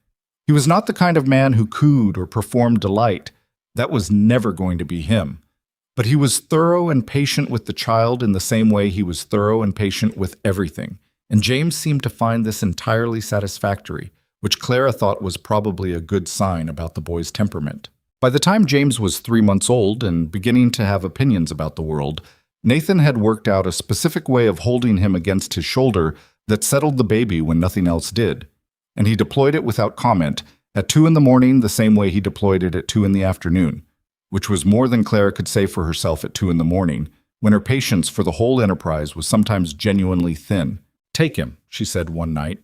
He was not the kind of man who cooed or performed delight. That was never going to be him. But he was thorough and patient with the child in the same way he was thorough and patient with everything, and James seemed to find this entirely satisfactory, which Clara thought was probably a good sign about the boy's temperament. By the time James was 3 months old and beginning to have opinions about the world, Nathan had worked out a specific way of holding him against his shoulder that settled the baby when nothing else did, and he deployed it without comment, at 2 in the morning the same way he deployed it at 2 in the afternoon, which was more than Clara could say for herself at 2 in the morning, when her patience for the whole enterprise was sometimes genuinely thin. "Take him," she said one night,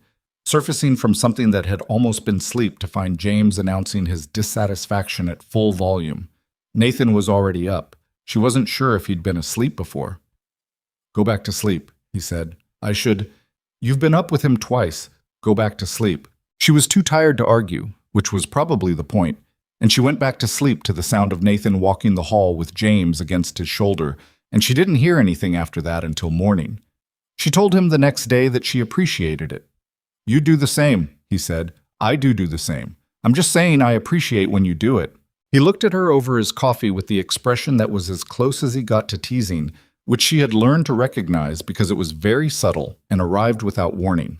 surfacing from something that had almost been sleep to find James announcing his dissatisfaction at full volume. Nathan was already up. She wasn't sure if he'd been asleep before. "Go back to sleep," he said. "You've been up with him twice. Go back to sleep." She was too tired to argue, which was probably the point, and she went back to sleep to the sound of Nathan walking the hall with James against his shoulder, and she didn't hear anything after that until morning. She told him the next day that she appreciated it. "You do the same," he said. "I do the same. I'm just saying I appreciate when you do it." He looked at her over his coffee with the expression that was as close as he got to teasing, which she had learned to recognize because it was very subtle and arrived without warning.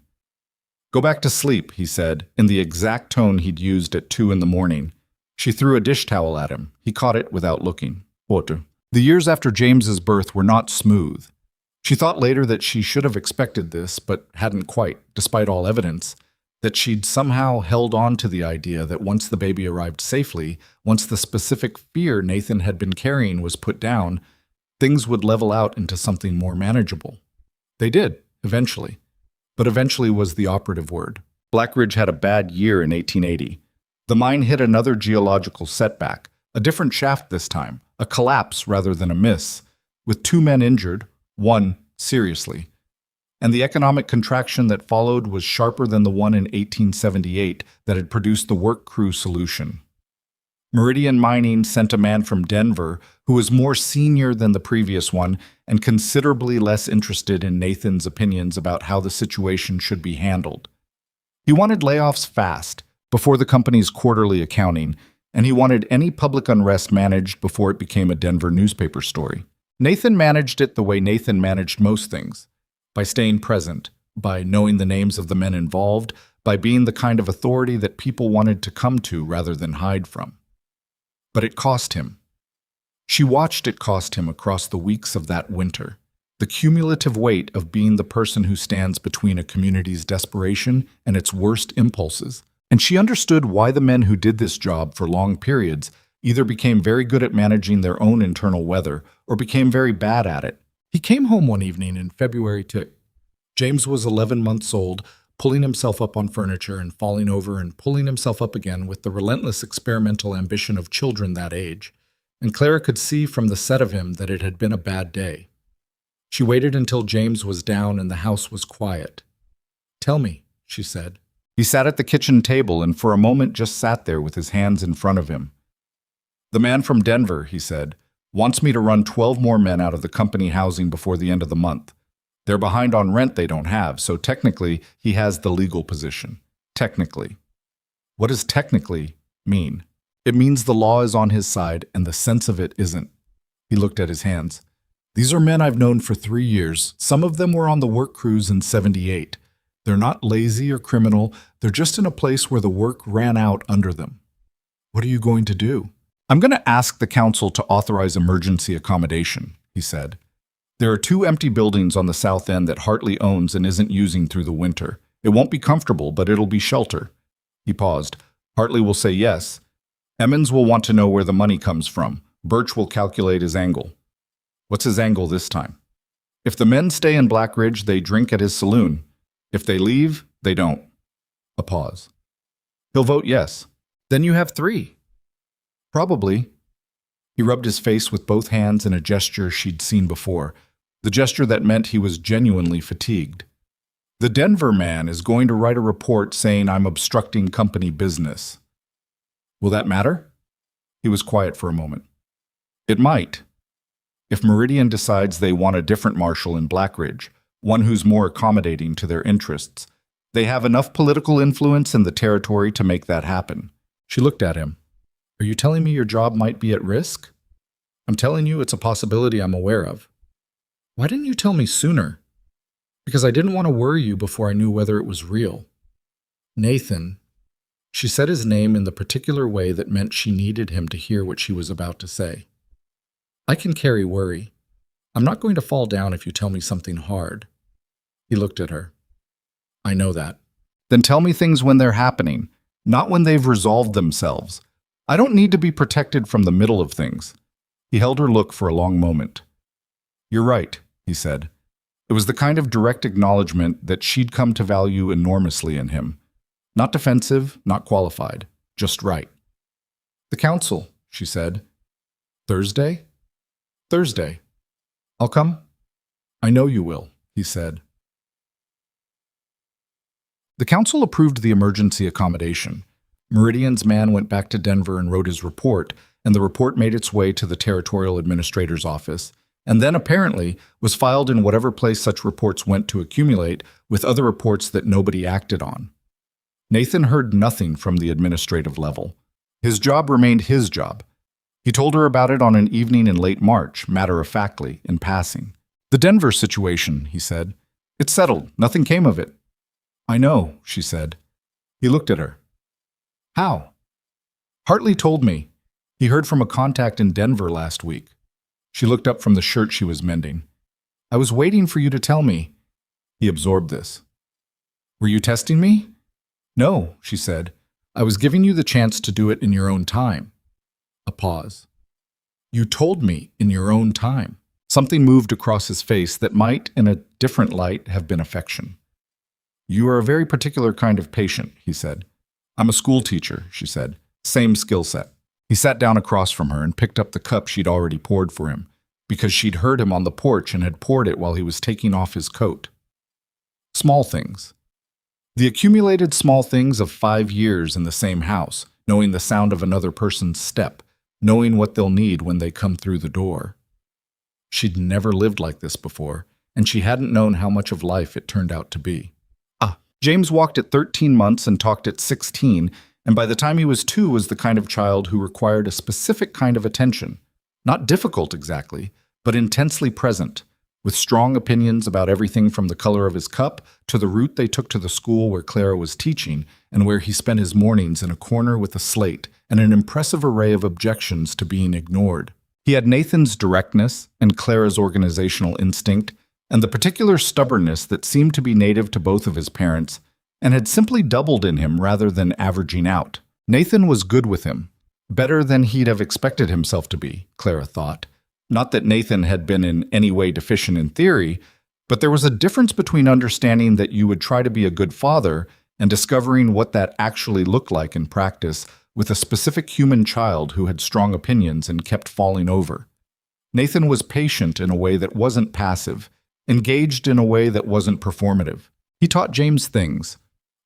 "Go back to sleep," he said, in the exact tone he'd used at 2 in the morning. She threw a dish towel at him. He caught it without looking. Water. The years after James's birth were not smooth. She thought later that she should have expected this, but hadn't quite, despite all evidence, that she'd somehow held on to the idea that once the baby arrived safely, once the specific fear Nathan had been carrying was put down, things would level out into something more manageable. They did, eventually. But eventually was the operative word. Blackridge had a bad year in 1880. The mine hit another geological setback, a different shaft this time, a collapse rather than a miss, with 2 men injured, 1 seriously. And the economic contraction that followed was sharper than the one in 1878 that had produced the work crew solution. Meridian Mining sent a man from Denver who was more senior than the previous one and considerably less interested in Nathan's opinions about how the situation should be handled. He wanted layoffs fast, before the company's quarterly accounting, and he wanted any public unrest managed before it became a Denver newspaper story. Nathan managed it the way Nathan managed most things, by staying present, by knowing the names of the men involved, by being the kind of authority that people wanted to come to rather than hide from. But it cost him. She watched it cost him across the weeks of that winter, the cumulative weight of being the person who stands between a community's desperation and its worst impulses. And she understood why the men who did this job for long periods either became very good at managing their own internal weather or became very bad at it. He came home one evening in February to. James was 11 months old, pulling himself up on furniture and falling over and pulling himself up again with the relentless experimental ambition of children that age, and Clara could see from the set of him that it had been a bad day. She waited until James was down and the house was quiet. "Tell me," she said. He sat at the kitchen table and for a moment just sat there with his hands in front of him. "The man from Denver," he said, "wants me to run 12 more men out of the company housing before the end of the month. They're behind on rent they don't have, so technically he has the legal position. Technically." What does technically mean? It means the law is on his side and the sense of it isn't. He looked at his hands. "These are men I've known for 3 years. Some of them were on the work crews in '78. They're not lazy or criminal. They're just in a place where the work ran out under them." "What are you going to do?" "I'm going to ask the council to authorize emergency accommodation," he said. "There are 2 empty buildings on the south end that Hartley owns and isn't using through the winter. It won't be comfortable, but it'll be shelter." He paused. "Hartley will say yes. Emmons will want to know where the money comes from. Birch will calculate his angle." "What's his angle this time?" "If the men stay in Black Ridge, they drink at his saloon. If they leave, they don't." A pause. "He'll vote yes." "Then you have 3. "Probably." He rubbed his face with both hands in a gesture she'd seen before, the gesture that meant he was genuinely fatigued. "The Denver man is going to write a report saying I'm obstructing company business." "Will that matter?" He was quiet for a moment. "It might. If Meridian decides they want a different marshal in Black Ridge, one who's more accommodating to their interests, they have enough political influence in the territory to make that happen." She looked at him. "Are you telling me your job might be at risk?" "I'm telling you it's a possibility I'm aware of." "Why didn't you tell me sooner?" "Because I didn't want to worry you before I knew whether it was real." "Nathan." She said his name in the particular way that meant she needed him to hear what she was about to say. "I can carry worry. I'm not going to fall down if you tell me something hard." He looked at her. "I know that." "Then tell me things when they're happening, not when they've resolved themselves. I don't need to be protected from the middle of things." He held her look for a long moment. "You're right," he said. It was the kind of direct acknowledgement that she'd come to value enormously in him. Not defensive, not qualified, just right. "The council," she said. "Thursday?" "Thursday. I'll come?" "I know you will," he said. The council approved the emergency accommodation. Meridian's man went back to Denver and wrote his report, and the report made its way to the territorial administrator's office, and then apparently was filed in whatever place such reports went to accumulate with other reports that nobody acted on. Nathan heard nothing from the administrative level. His job remained his job. He told her about it on an evening in late March, matter-of-factly, in passing. "The Denver situation," he said. "It's settled. Nothing came of it." "I know," she said. He looked at her. "How?" "Hartley told me. He heard from a contact in Denver last week." She looked up from the shirt she was mending. "I was waiting for you to tell me." He absorbed this. "Were you testing me?" "No," she said. "I was giving you the chance to do it in your own time." A pause. "You told me in your own time." Something moved across his face that might, in a different light, have been affection. "You are a very particular kind of patient," he said. "I'm a school teacher," she said. "Same skill set." He sat down across from her and picked up the cup she'd already poured for him, because she'd heard him on the porch and had poured it while he was taking off his coat. Small things. The accumulated small things of 5 years in the same house, knowing the sound of another person's step, knowing what they'll need when they come through the door. She'd never lived like this before, and she hadn't known how much of life it turned out to be. James walked at 13 months and talked at 16, and by the time he was 2 was the kind of child who required a specific kind of attention. Not difficult exactly, but intensely present, with strong opinions about everything from the color of his cup to the route they took to the school where Clara was teaching and where he spent his mornings in a corner with a slate and an impressive array of objections to being ignored. He had Nathan's directness and Clara's organizational instinct and the particular stubbornness that seemed to be native to both of his parents and had simply doubled in him rather than averaging out. Nathan was good with him, better than he'd have expected himself to be, Clara thought. Not that Nathan had been in any way deficient in theory, But there was a difference between understanding that you would try to be a good father and discovering what that actually looked like in practice with a specific human child who had strong opinions and kept falling over. Nathan was patient in a way that wasn't passive, engaged in a way that wasn't performative. He taught James things,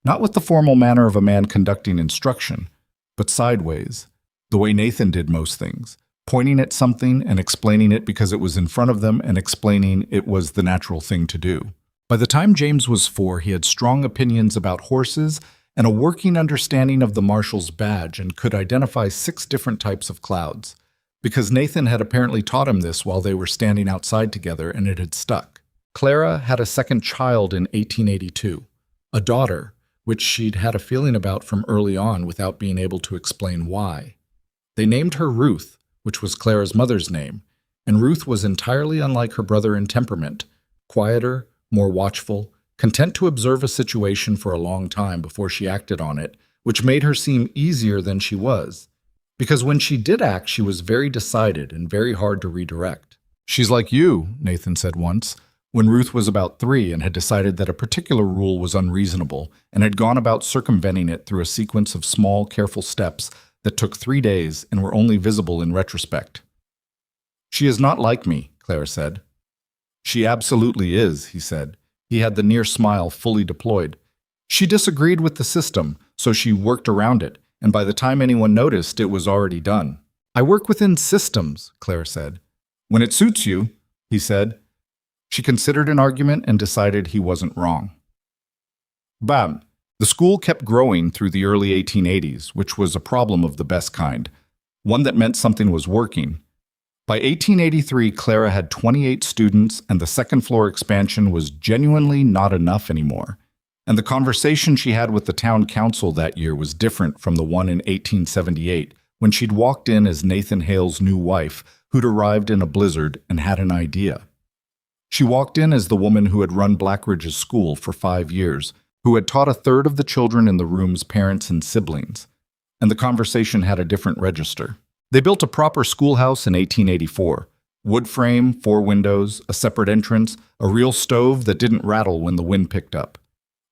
not with the formal manner of a man conducting instruction, but sideways, the way Nathan did most things, pointing at something and explaining it because it was in front of them and explaining it was the natural thing to do. By the time James was 4, he had strong opinions about horses and a working understanding of the marshal's badge and could identify 6 different types of clouds, because Nathan had apparently taught him this while they were standing outside together and it had stuck. Clara had a second child in 1882, a daughter, which she'd had a feeling about from early on without being able to explain why. They named her Ruth, which was Clara's mother's name, and Ruth was entirely unlike her brother in temperament, quieter, more watchful, content to observe a situation for a long time before she acted on it, which made her seem easier than she was. Because when she did act, she was very decided and very hard to redirect. "She's like you," Nathan said once, when Ruth was about 3 and had decided that a particular rule was unreasonable and had gone about circumventing it through a sequence of small, careful steps that took 3 days and were only visible in retrospect. "She is not like me," Clara said. "She absolutely is," he said. He had the near smile fully deployed. "She disagreed with the system, so she worked around it, and by the time anyone noticed, it was already done." "I work within systems," Clara said. "When it suits you," he said. She considered an argument and decided he wasn't wrong. Bam! The school kept growing through the early 1880s, which was a problem of the best kind, one that meant something was working. By 1883, Clara had 28 students, and the second-floor expansion was genuinely not enough anymore. And the conversation she had with the town council that year was different from the one in 1878, when she'd walked in as Nathan Hale's new wife, who'd arrived in a blizzard and had an idea. She walked in as the woman who had run Blackridge's school for 5 years, who had taught a third of the children in the room's parents and siblings, and the conversation had a different register. They built a proper schoolhouse in 1884. Wood frame, 4 windows, a separate entrance, a real stove that didn't rattle when the wind picked up.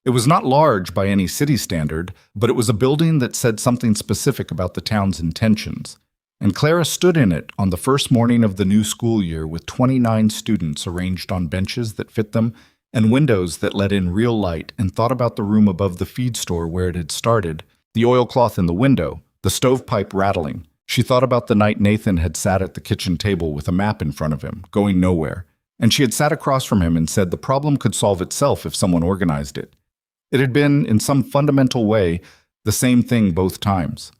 It was not large by any city standard, but it was a building that said something specific about the town's intentions. And Clara stood in it on the first morning of the new school year with 29 students arranged on benches that fit them and windows that let in real light, and thought about the room above the feed store where it had started, the oilcloth in the window, the stovepipe rattling. She thought about the night Nathan had sat at the kitchen table with a map in front of him, going nowhere, and she had sat across from him and said the problem could solve itself if someone organized it. It had been, in some fundamental way, the same thing both times.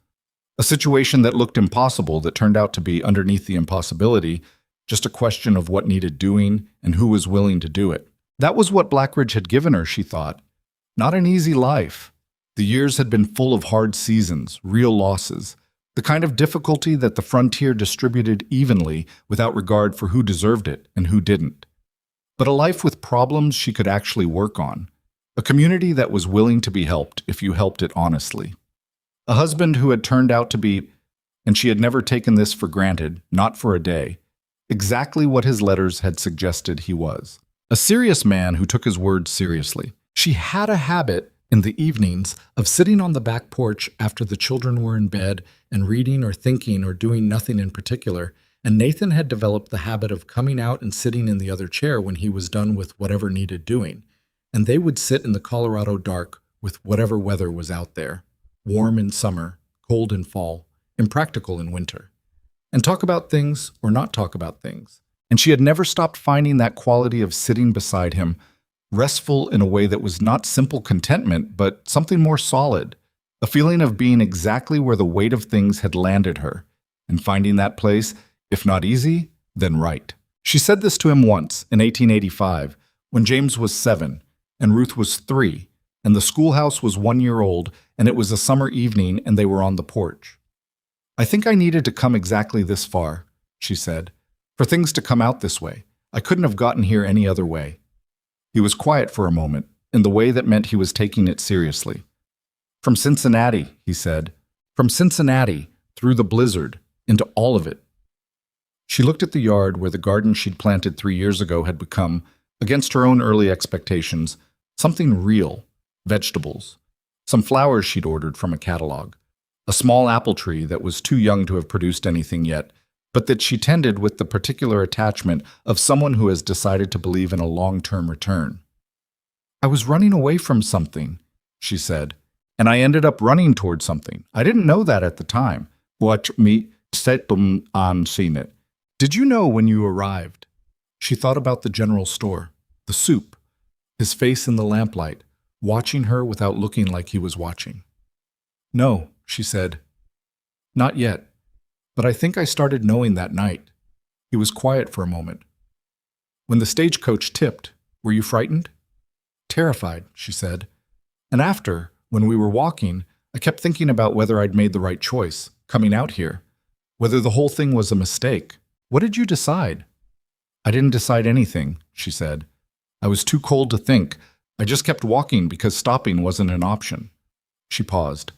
A situation that looked impossible that turned out to be, underneath the impossibility, just a question of what needed doing and who was willing to do it. That was what Blackridge had given her, she thought. Not an easy life. The years had been full of hard seasons, real losses, the kind of difficulty that the frontier distributed evenly without regard for who deserved it and who didn't. But a life with problems she could actually work on. A community that was willing to be helped if you helped it honestly. A husband who had turned out to be, and she had never taken this for granted, not for a day, exactly what his letters had suggested he was. A serious man who took his words seriously. She had a habit in the evenings of sitting on the back porch after the children were in bed and reading or thinking or doing nothing in particular, and Nathan had developed the habit of coming out and sitting in the other chair when he was done with whatever needed doing, and they would sit in the Colorado dark with whatever weather was out there. Warm in summer, cold in fall, impractical in winter, and talk about things or not talk about things. And she had never stopped finding that quality of sitting beside him, restful in a way that was not simple contentment, but something more solid, a feeling of being exactly where the weight of things had landed her, and finding that place, if not easy, then right. She said this to him once, in 1885, when James was 7, and Ruth was 3, and the schoolhouse was 1 year old, and it was a summer evening, and they were on the porch. "I think I needed to come exactly this far," she said, "for things to come out this way. I couldn't have gotten here any other way." He was quiet for a moment, in the way that meant he was taking it seriously. "From Cincinnati," he said. "From Cincinnati, through the blizzard, into all of it." She looked at the yard where the garden she'd planted 3 years ago had become Against her own early expectations, something real, vegetables, some flowers she'd ordered from a catalog, a small apple tree that was too young to have produced anything yet, but that she tended with the particular attachment of someone who has decided to believe in a long-term return. I was running away from something, she said, and I ended up running towards something. I didn't know that at the time. What me said on seen it. Did you know when you arrived? She thought about the general store, the soup, his face in the lamplight, watching her without looking like he was watching. No, she said. Not yet, but I think I started knowing that night. He was quiet for a moment. When the stagecoach tipped, were you frightened? Terrified, she said. And after, when we were walking, I kept thinking about whether I'd made the right choice, coming out here, whether the whole thing was a mistake. What did you decide? I didn't decide anything, she said. I was too cold to think. I just kept walking because stopping wasn't an option. She paused.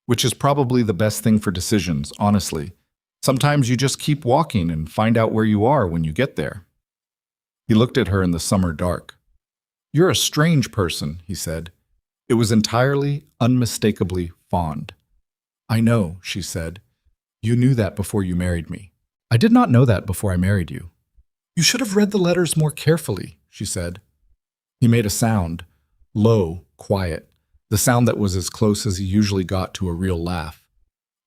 Which is probably the best thing for decisions, honestly. Sometimes you just keep walking and find out where you are when you get there. He looked at her in the summer dark. You're a strange person, he said. It was entirely, unmistakably fond. I know, she said. You knew that before you married me. I did not know that before I married you. You should have read the letters more carefully, she said. He made a sound, low, quiet, the sound that was as close as he usually got to a real laugh.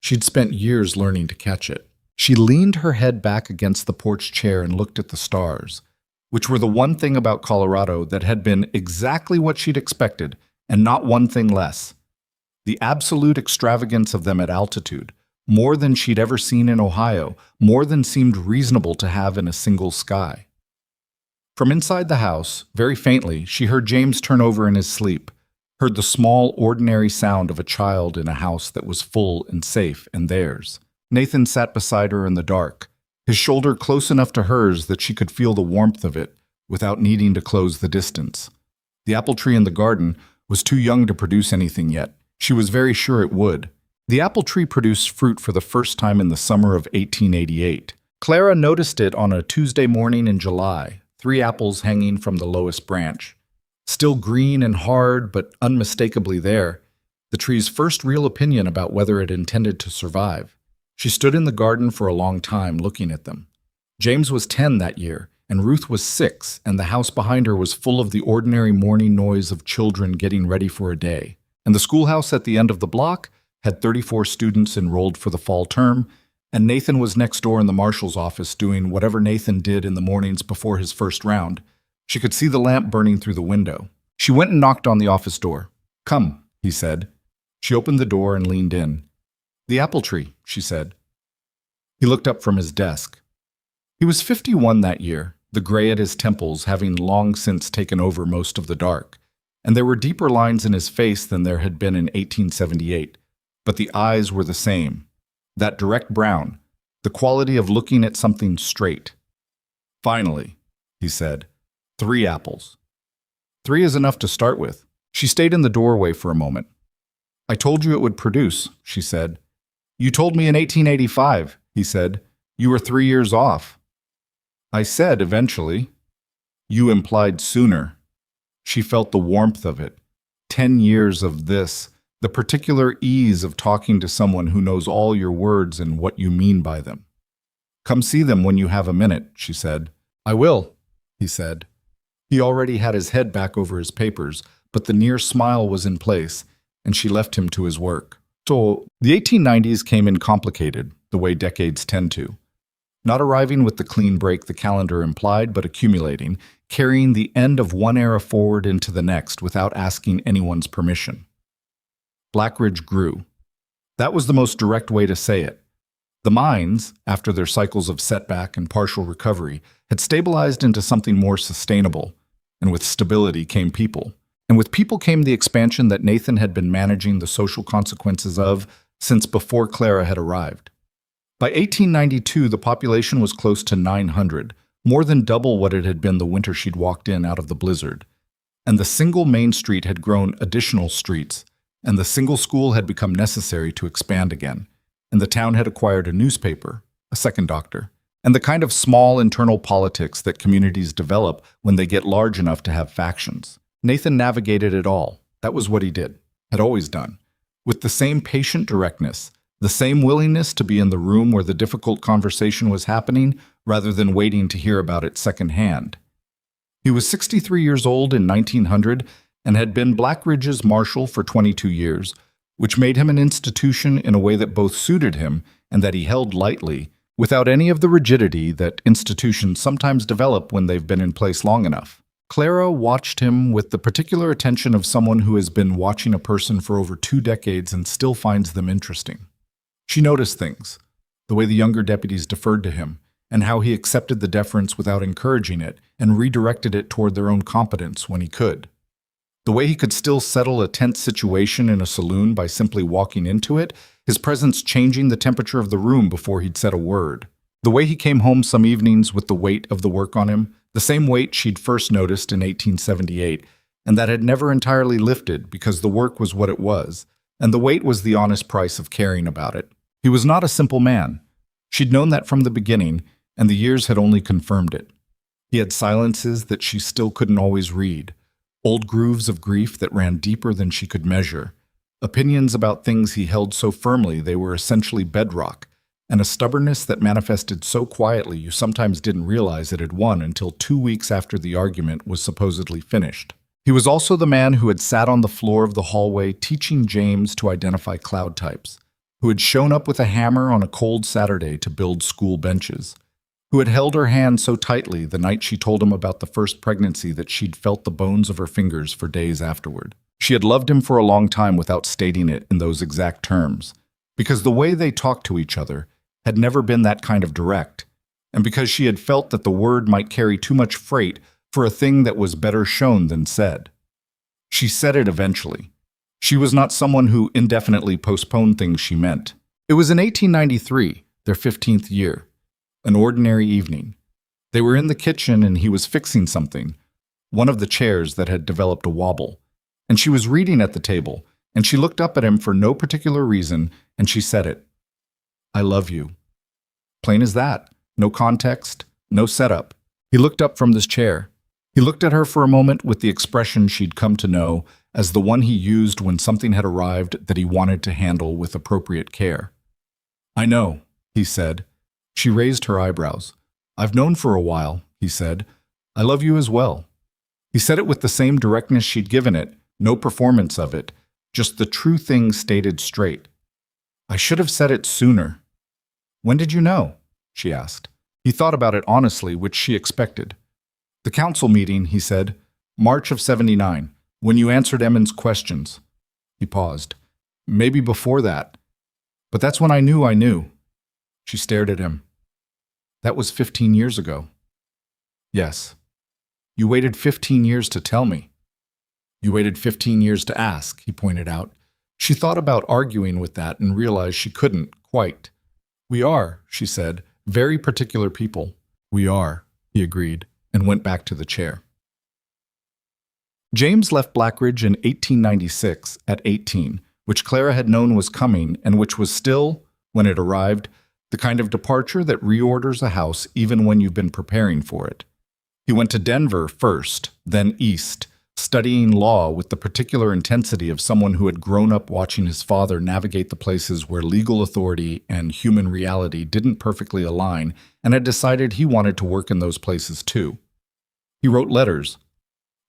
She'd spent years learning to catch it. She leaned her head back against the porch chair and looked at the stars, which were the one thing about Colorado that had been exactly what she'd expected, and not one thing less. The absolute extravagance of them at altitude, more than she'd ever seen in Ohio, more than seemed reasonable to have in a single sky. From inside the house, very faintly, she heard James turn over in his sleep, heard the small, ordinary sound of a child in a house that was full and safe and theirs. Nathan sat beside her in the dark, his shoulder close enough to hers that she could feel the warmth of it without needing to close the distance. The apple tree in the garden was too young to produce anything yet. She was very sure it would. The apple tree produced fruit for the first time in the summer of 1888. Clara noticed it on a Tuesday morning in July, 3 apples hanging from the lowest branch. Still green and hard, but unmistakably there, the tree's first real opinion about whether it intended to survive. She stood in the garden for a long time looking at them. James was 10 that year, and Ruth was 6, and the house behind her was full of the ordinary morning noise of children getting ready for a day. And the schoolhouse at the end of the block had 34 students enrolled for the fall term, and Nathan was next door in the marshal's office doing whatever Nathan did in the mornings before his first round. She could see the lamp burning through the window. She went and knocked on the office door. Come, he said. She opened the door and leaned in. The apple tree, she said. He looked up from his desk. He was 51 that year, the gray at his temples having long since taken over most of the dark, and there were deeper lines in his face than there had been in 1878, but the eyes were the same, that direct brown, the quality of looking at something straight. Finally, he said, 3 apples. 3 is enough to start with. She stayed in the doorway for a moment. I told you it would produce, she said. You told me in 1885, he said. You were 3 years off. I said eventually. You implied sooner. She felt the warmth of it. 10 years of this, the particular ease of talking to someone who knows all your words and what you mean by them. Come see them when you have a minute, she said. I will, he said. He already had his head back over his papers, but the near smile was in place, and she left him to his work. So, the 1890s came in complicated, the way decades tend to. Not arriving with the clean break the calendar implied, but accumulating, carrying the end of one era forward into the next without asking anyone's permission. Blackridge grew. That was the most direct way to say it. The mines, after their cycles of setback and partial recovery, had stabilized into something more sustainable, and with stability came people. And with people came the expansion that Nathan had been managing the social consequences of since before Clara had arrived. By 1892, the population was close to 900, more than double what it had been the winter she'd walked in out of the blizzard. And the single main street had grown additional streets, and the single school had become necessary to expand again, and the town had acquired a newspaper, a second doctor, and the kind of small internal politics that communities develop when they get large enough to have factions. Nathan navigated it all. That was what he did, had always done, with the same patient directness, the same willingness to be in the room where the difficult conversation was happening rather than waiting to hear about it secondhand. He was 63 years old in 1900 and had been Blackridge's marshal for 22 years, which made him an institution in a way that both suited him and that he held lightly, without any of the rigidity that institutions sometimes develop when they've been in place long enough. Clara watched him with the particular attention of someone who has been watching a person for over 2 decades and still finds them interesting. She noticed things, the way the younger deputies deferred to him, and how he accepted the deference without encouraging it and redirected it toward their own competence when he could. The way he could still settle a tense situation in a saloon by simply walking into it, his presence changing the temperature of the room before he'd said a word. The way he came home some evenings with the weight of the work on him, the same weight she'd first noticed in 1878, and that had never entirely lifted because the work was what it was, and the weight was the honest price of caring about it. He was not a simple man. She'd known that from the beginning, and the years had only confirmed it. He had silences that she still couldn't always read, old grooves of grief that ran deeper than she could measure, opinions about things he held so firmly they were essentially bedrock, and a stubbornness that manifested so quietly you sometimes didn't realize it had won until 2 weeks after the argument was supposedly finished. He was also the man who had sat on the floor of the hallway teaching James to identify cloud types, who had shown up with a hammer on a cold Saturday to build school benches, who had held her hand so tightly the night she told him about the first pregnancy that she'd felt the bones of her fingers for days afterward. She had loved him for a long time without stating it in those exact terms, because the way they talked to each other had never been that kind of direct, and because she had felt that the word might carry too much freight for a thing that was better shown than said. She said it eventually. She was not someone who indefinitely postponed things she meant. It was in 1893, their 15th year. An ordinary evening. They were in the kitchen and he was fixing something, one of the chairs that had developed a wobble, and she was reading at the table, and she looked up at him for no particular reason, and she said it. I love you. Plain as that. No context, no setup. He looked up from this chair. He looked at her for a moment with the expression she'd come to know as the one he used when something had arrived that he wanted to handle with appropriate care. I know, he said. She raised her eyebrows. I've known for a while, he said. I love you as well. He said it with the same directness she'd given it, no performance of it, just the true thing stated straight. I should have said it sooner. When did you know? She asked. He thought about it honestly, which she expected. The council meeting, he said, March of '79, when you answered Emmons' questions. He paused. Maybe before that. But that's when I knew. She stared at him. That was 15 years ago. Yes. You waited 15 years to tell me. You waited 15 years to ask, he pointed out. She thought about arguing with that and realized she couldn't, quite. We are, she said, very particular people. We are, he agreed, and went back to the chair. James left Blackridge in 1896 at 18, which Clara had known was coming and which was still, when it arrived, the kind of departure that reorders a house even when you've been preparing for it. He went to Denver first, then east, studying law with the particular intensity of someone who had grown up watching his father navigate the places where legal authority and human reality didn't perfectly align and had decided he wanted to work in those places too. He wrote letters,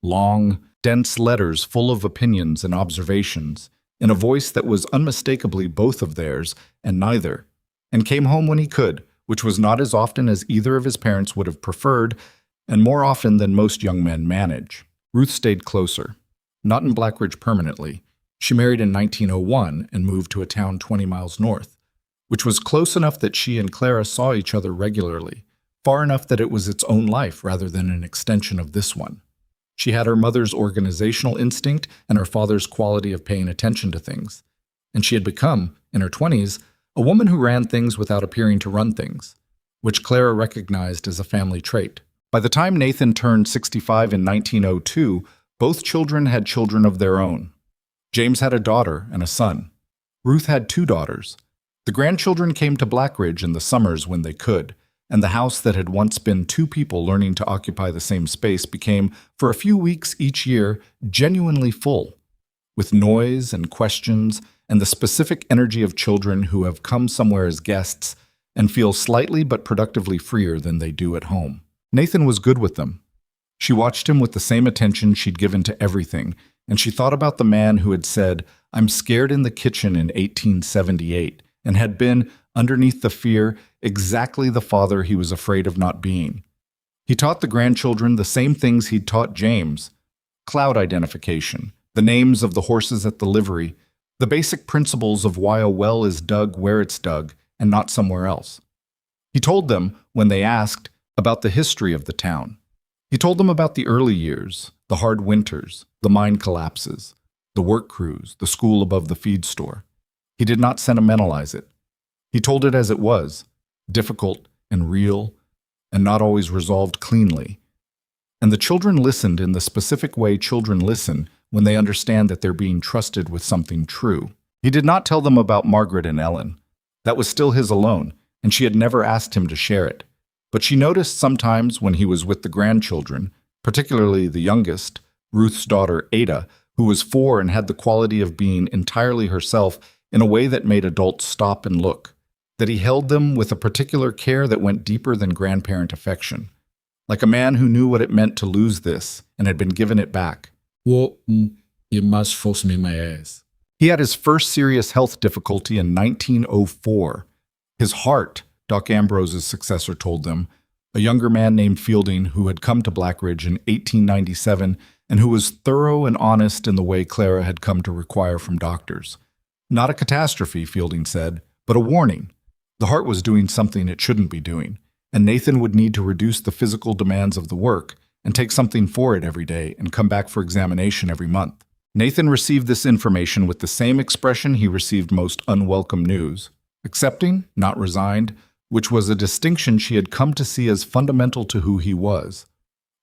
long, dense letters full of opinions and observations, in a voice that was unmistakably both of theirs and neither, and came home when he could, which was not as often as either of his parents would have preferred, and more often than most young men manage. Ruth stayed closer, not in Blackridge permanently. She married in 1901 and moved to a town 20 miles north, which was close enough that she and Clara saw each other regularly, far enough that it was its own life rather than an extension of this one. She had her mother's organizational instinct and her father's quality of paying attention to things, and she had become, in her 20s, a woman who ran things without appearing to run things, which Clara recognized as a family trait. By the time Nathan turned 65 in 1902, both children had children of their own. James had a daughter and a son. Ruth had 2 daughters. The grandchildren came to Blackridge in the summers when they could, and the house that had once been two people learning to occupy the same space became, for a few weeks each year, genuinely full, with noise and questions and the specific energy of children who have come somewhere as guests and feel slightly but productively freer than they do at home. Nathan was good with them. She watched him with the same attention she'd given to everything, and she thought about the man who had said, "I'm scared in the kitchen" in 1878, and had been, underneath the fear, exactly the father he was afraid of not being. He taught the grandchildren the same things he'd taught James: cloud identification, the names of the horses at the livery, the basic principles of why a well is dug where it's dug and not somewhere else. He told them, when they asked, about the history of the town. He told them about the early years, the hard winters, the mine collapses, the work crews, the school above the feed store. He did not sentimentalize it. He told it as it was, difficult and real, and not always resolved cleanly. And the children listened in the specific way children listen when they understand that they're being trusted with something true. He did not tell them about Margaret and Ellen. That was still his alone, and she had never asked him to share it. But she noticed sometimes when he was with the grandchildren, particularly the youngest, Ruth's daughter Ada, who was 4 and had the quality of being entirely herself in a way that made adults stop and look, that he held them with a particular care that went deeper than grandparent affection, like a man who knew what it meant to lose this and had been given it back. Well, you must force me my ass. He had his first serious health difficulty in 1904. His heart, Doc Ambrose's successor told them, a younger man named Fielding who had come to Blackridge in 1897 and who was thorough and honest in the way Clara had come to require from doctors. Not a catastrophe, Fielding said, but a warning. The heart was doing something it shouldn't be doing, and Nathan would need to reduce the physical demands of the work and take something for it every day and come back for examination every month. Nathan received this information with the same expression he received most unwelcome news: accepting, not resigned, which was a distinction she had come to see as fundamental to who he was.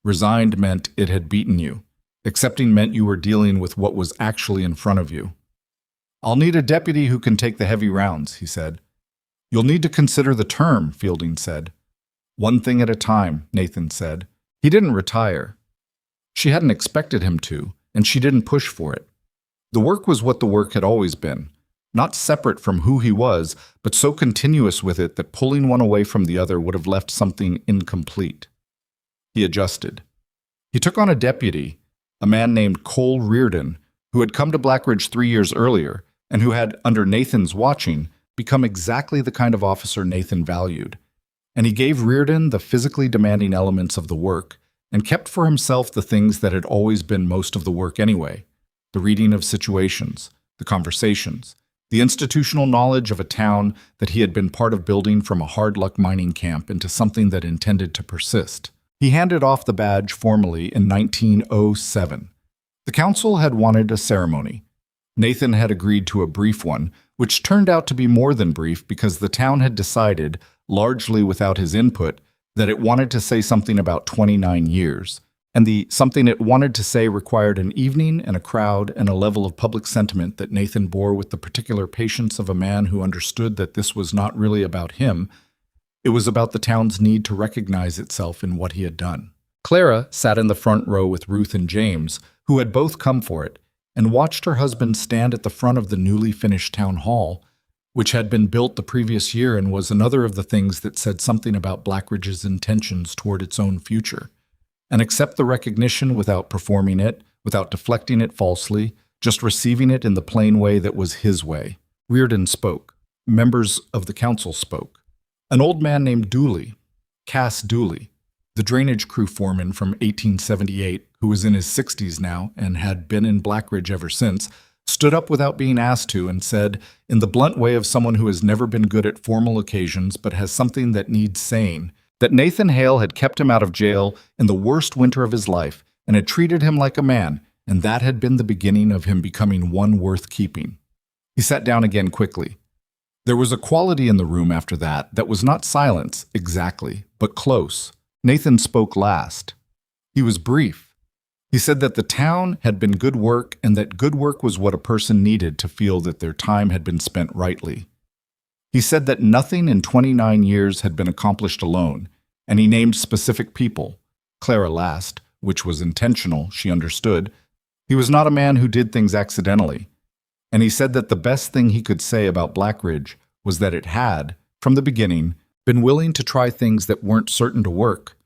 Resigned meant it had beaten you. Accepting meant you were dealing with what was actually in front of you. "I'll need a deputy who can take the heavy rounds," he said. "You'll need to consider the term," Fielding said. "One thing at a time," Nathan said. He didn't retire. She hadn't expected him to, and she didn't push for it. The work was what the work had always been, not separate from who he was, but so continuous with it that pulling one away from the other would have left something incomplete. He adjusted. He took on a deputy, a man named Cole Reardon, who had come to Blackridge 3 years earlier, and who had, under Nathan's watching, become exactly the kind of officer Nathan valued. And he gave Reardon the physically demanding elements of the work, and kept for himself the things that had always been most of the work anyway: the reading of situations, the conversations, the institutional knowledge of a town that he had been part of building from a hard-luck mining camp into something that intended to persist. He handed off the badge formally in 1907. The council had wanted a ceremony. Nathan had agreed to a brief one, which turned out to be more than brief because the town had decided, largely without his input, that it wanted to say something about 29 years. And the something it wanted to say required an evening and a crowd and a level of public sentiment that Nathan bore with the particular patience of a man who understood that this was not really about him. It was about the town's need to recognize itself in what he had done. Clara sat in the front row with Ruth and James, who had both come for it, and watched her husband stand at the front of the newly finished town hall, which had been built the previous year and was another of the things that said something about Blackridge's intentions toward its own future, and accept the recognition without performing it, without deflecting it falsely, just receiving it in the plain way that was his way. Reardon spoke. Members of the council spoke. An old man named Dooley, Cass Dooley, the drainage crew foreman from 1878, who was in his 60s now and had been in Blackridge ever since, stood up without being asked to and said, in the blunt way of someone who has never been good at formal occasions but has something that needs saying, that Nathan Hale had kept him out of jail in the worst winter of his life and had treated him like a man, and that had been the beginning of him becoming one worth keeping. He sat down again quickly. There was a quality in the room after that was not silence, exactly, but close. Nathan spoke last. He was brief. He said that the town had been good work and that good work was what a person needed to feel that their time had been spent rightly. He said that nothing in 29 years had been accomplished alone, and he named specific people. Clara last, which was intentional, she understood. He was not a man who did things accidentally. And he said that the best thing he could say about Blackridge was that it had, from the beginning, been willing to try things that weren't certain to work,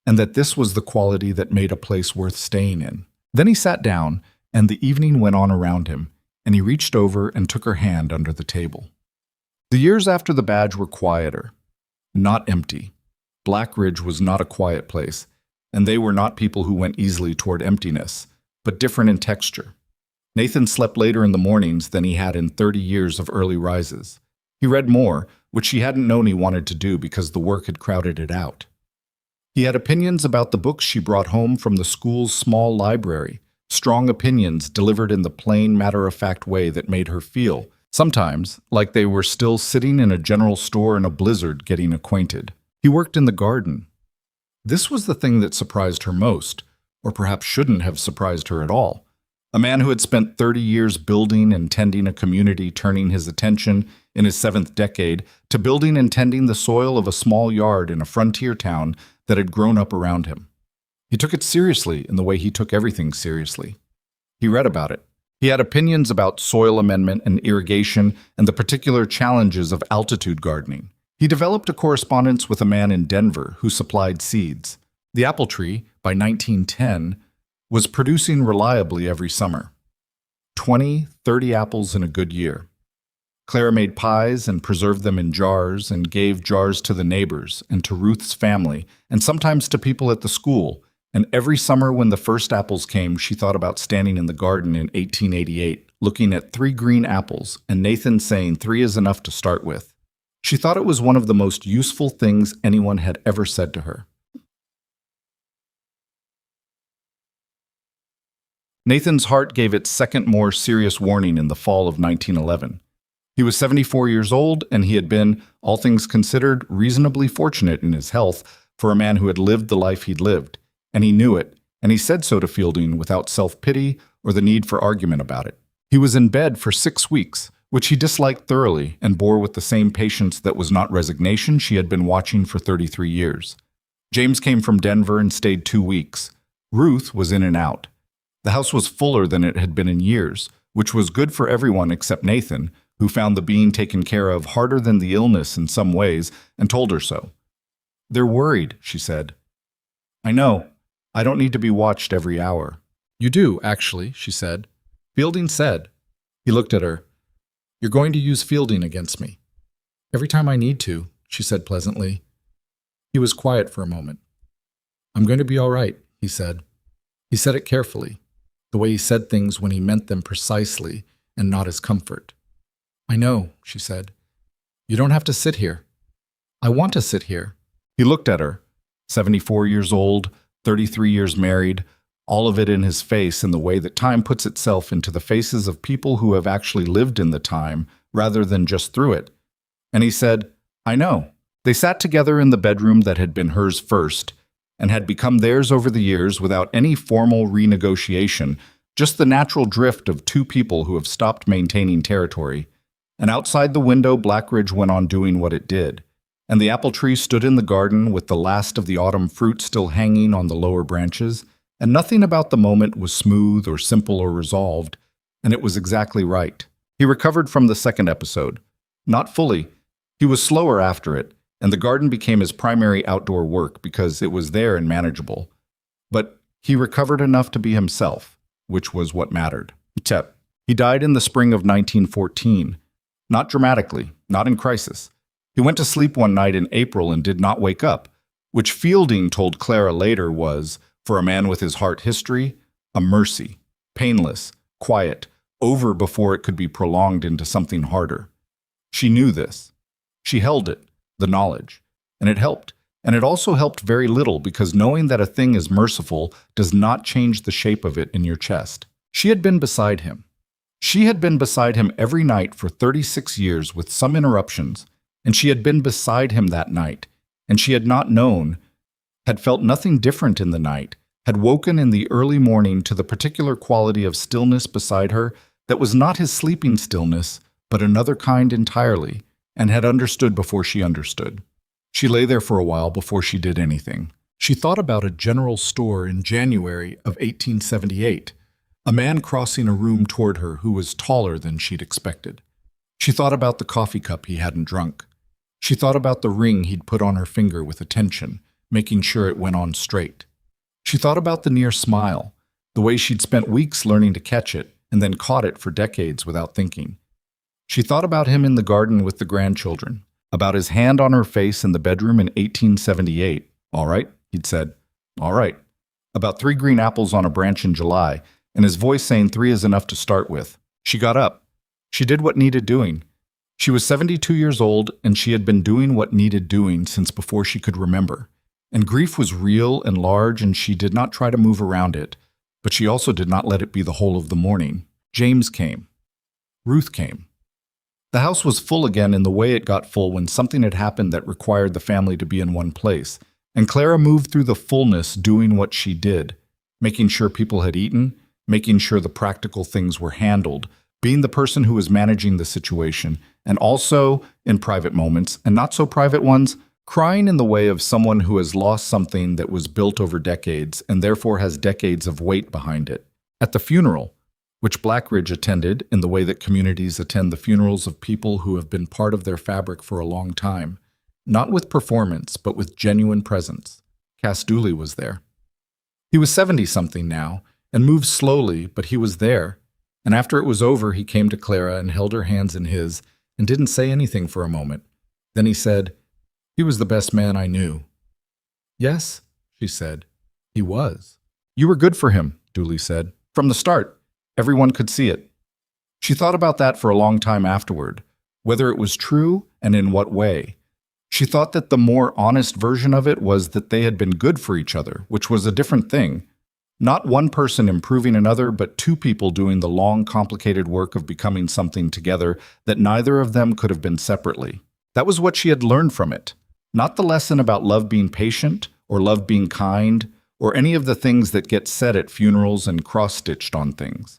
and that this was the quality that made a place worth staying in. Then he sat down, and the evening went on around him, and he reached over and took her hand under the table. The years after the badge were quieter, not empty. Blackridge was not a quiet place, and they were not people who went easily toward emptiness, but different in texture. Nathan slept later in the mornings than he had in 30 years of early rises. He read more, which he hadn't known he wanted to do because the work had crowded it out. He had opinions about the books she brought home from the school's small library, strong opinions delivered in the plain, matter-of-fact way that made her feel, sometimes, like they were still sitting in a general store in a blizzard getting acquainted. He worked in the garden. This was the thing that surprised her most, or perhaps shouldn't have surprised her at all. A man who had spent 30 years building and tending a community, turning his attention in his 7th decade to building and tending the soil of a small yard in a frontier town that had grown up around him. He took it seriously in the way he took everything seriously. He read about it. He had opinions about soil amendment and irrigation and the particular challenges of altitude gardening. He developed a correspondence with a man in Denver who supplied seeds. The apple tree, by 1910, was producing reliably every summer. 20, 30 apples in a good year. Clara made pies and preserved them in jars and gave jars to the neighbors and to Ruth's family and sometimes to people at the school. And every summer when the first apples came, she thought about standing in the garden in 1888, looking at 3 green apples and Nathan saying 3 is enough to start with. She thought it was one of the most useful things anyone had ever said to her. Nathan's heart gave its second more serious warning in the fall of 1911. He was 74 years old, and he had been, all things considered, reasonably fortunate in his health for a man who had lived the life he'd lived, and he knew it, and he said so to Fielding without self-pity or the need for argument about it. He was in bed for 6 weeks, which he disliked thoroughly and bore with the same patience that was not resignation she had been watching for 33 years. James came from Denver and stayed 2 weeks. Ruth was in and out. The house was fuller than it had been in years, which was good for everyone except Nathan, who found the being taken care of harder than the illness in some ways, and told her so. "They're worried," she said. "I know. I don't need to be watched every hour." "You do, actually," she said. Fielding said. He looked at her. "You're going to use Fielding against me." "Every time I need to," she said pleasantly. He was quiet for a moment. "I'm going to be all right," he said. He said it carefully, the way he said things when he meant them precisely and not as comfort. "I know," she said. "You don't have to sit here." "I want to sit here." He looked at her, 74 years old, 33 years married, all of it in his face in the way that time puts itself into the faces of people who have actually lived in the time rather than just through it. And he said, "I know." They sat together in the bedroom that had been hers first and had become theirs over the years without any formal renegotiation, just the natural drift of 2 people who have stopped maintaining territory. And outside the window, Blackridge went on doing what it did, and the apple tree stood in the garden with the last of the autumn fruit still hanging on the lower branches, and nothing about the moment was smooth or simple or resolved, and it was exactly right. He recovered from the second episode. Not fully. He was slower after it, and the garden became his primary outdoor work because it was there and manageable. But he recovered enough to be himself, which was what mattered. He died in the spring of 1914. Not dramatically, not in crisis. He went to sleep one night in April and did not wake up, which Fielding told Clara later was, for a man with his heart history, a mercy, painless, quiet, over before it could be prolonged into something harder. She knew this. She held it, the knowledge, and it helped. And it also helped very little because knowing that a thing is merciful does not change the shape of it in your chest. She had been beside him. She had been beside him every night for 36 years with some interruptions, and she had been beside him that night, and she had not known, had felt nothing different in the night, had woken in the early morning to the particular quality of stillness beside her that was not his sleeping stillness, but another kind entirely, and had understood before she understood. She lay there for a while before she did anything. She thought about a general store in January of 1878, a man crossing a room toward her who was taller than she'd expected. She thought about the coffee cup he hadn't drunk. She thought about the ring he'd put on her finger with attention, making sure it went on straight. She thought about the near smile, the way she'd spent weeks learning to catch it and then caught it for decades without thinking. She thought about him in the garden with the grandchildren, about his hand on her face in the bedroom in 1878. "All right," he'd said. "All right." About 3 green apples on a branch in July, and his voice saying 3 is enough to start with. She got up. She did what needed doing. She was 72 years old, and she had been doing what needed doing since before she could remember. And grief was real and large, and she did not try to move around it, but she also did not let it be the whole of the morning. James came. Ruth came. The house was full again in the way it got full when something had happened that required the family to be in one place, and Clara moved through the fullness doing what she did, making sure people had eaten, making sure the practical things were handled, being the person who was managing the situation, and also, in private moments, and not so private ones, crying in the way of someone who has lost something that was built over decades and therefore has decades of weight behind it. At the funeral, which Blackridge attended in the way that communities attend the funerals of people who have been part of their fabric for a long time, not with performance, but with genuine presence, Cass Dooley was there. He was 70-something now, and moved slowly, but he was there, and after it was over, he came to Clara and held her hands in his and didn't say anything for a moment. Then he said, "He was the best man I knew." "Yes," she said, "he was." "You were good for him," Dooley said. "From the start. Everyone could see it." She thought about that for a long time afterward, whether it was true and in what way. She thought that the more honest version of it was that they had been good for each other, which was a different thing. Not one person improving another, but 2 people doing the long, complicated work of becoming something together that neither of them could have been separately. That was what she had learned from it. Not the lesson about love being patient, or love being kind, or any of the things that get said at funerals and cross-stitched on things.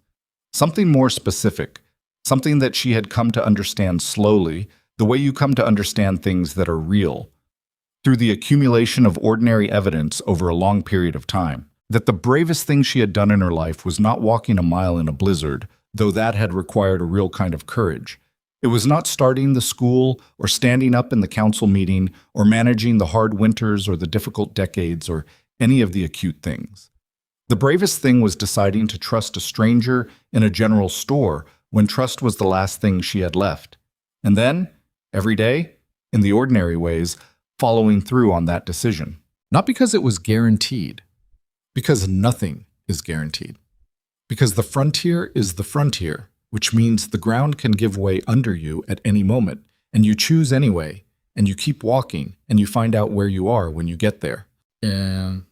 Something more specific, something that she had come to understand slowly, the way you come to understand things that are real, through the accumulation of ordinary evidence over a long period of time. That the bravest thing she had done in her life was not walking a mile in a blizzard, though that had required a real kind of courage. It was not starting the school, or standing up in the council meeting, or managing the hard winters or the difficult decades, or any of the acute things. The bravest thing was deciding to trust a stranger in a general store when trust was the last thing she had left. And then, every day, in the ordinary ways, following through on that decision. Not because it was guaranteed, because nothing is guaranteed. Because the frontier is the frontier, which means the ground can give way under you at any moment, and you choose anyway, and you keep walking, and you find out where you are when you get there. And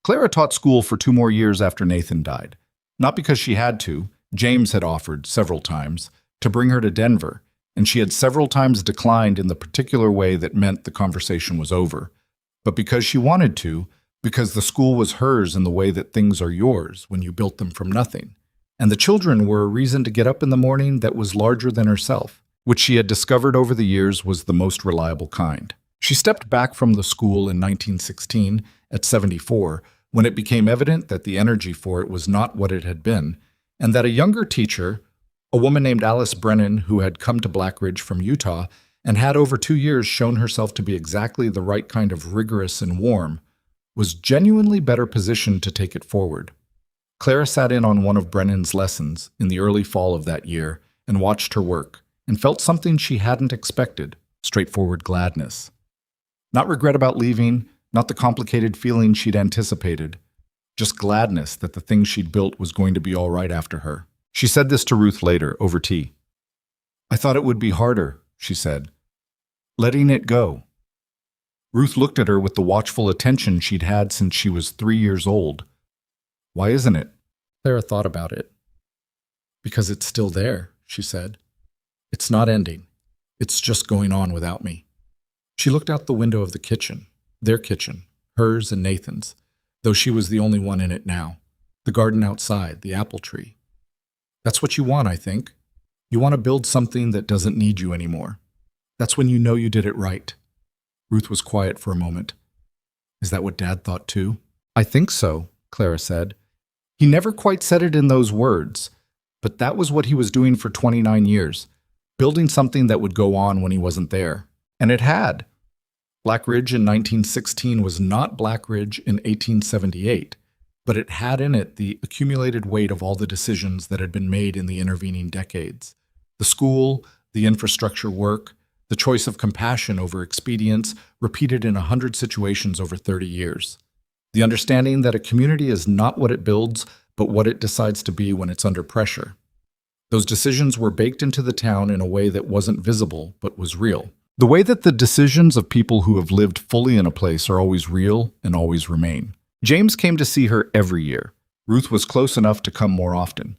Clara taught school for 2 more years after Nathan died. Not because she had to. James had offered, several times, to bring her to Denver, and she had several times declined in the particular way that meant the conversation was over. But because she wanted to, because the school was hers in the way that things are yours when you built them from nothing. And the children were a reason to get up in the morning that was larger than herself, which she had discovered over the years was the most reliable kind. She stepped back from the school in 1916, at 74, when it became evident that the energy for it was not what it had been, and that a younger teacher, a woman named Alice Brennan, who had come to Blackridge from Utah, and had over 2 years shown herself to be exactly the right kind of rigorous and warm, was genuinely better positioned to take it forward. Clara sat in on one of Brennan's lessons in the early fall of that year and watched her work, and felt something she hadn't expected, straightforward gladness. Not regret about leaving, not the complicated feeling she'd anticipated, just gladness that the thing she'd built was going to be all right after her. She said this to Ruth later, over tea. "I thought it would be harder," she said. "Letting it go." Ruth looked at her with the watchful attention she'd had since she was 3 years old. "Why isn't it?" Clara thought about it. "Because it's still there," she said. "It's not ending. It's just going on without me." She looked out the window of the kitchen, their kitchen, hers and Nathan's, though she was the only one in it now. The garden outside, the apple tree. "That's what you want, I think." You want to build something that doesn't need you anymore. That's when you know you did it right. Ruth was quiet for a moment. Is that what Dad thought too? I think so, Clara said. He never quite said it in those words, but that was what he was doing for 29 years, building something that would go on when he wasn't there. And it had. Black Ridge in 1916 was not Black Ridge in 1878, but it had in it the accumulated weight of all the decisions that had been made in the intervening decades. The school, the infrastructure work, the choice of compassion over expedience repeated in 100 situations over 30 years. The understanding that a community is not what it builds, but what it decides to be when it's under pressure. Those decisions were baked into the town in a way that wasn't visible, but was real. The way that the decisions of people who have lived fully in a place are always real and always remain. James came to see her every year. Ruth was close enough to come more often.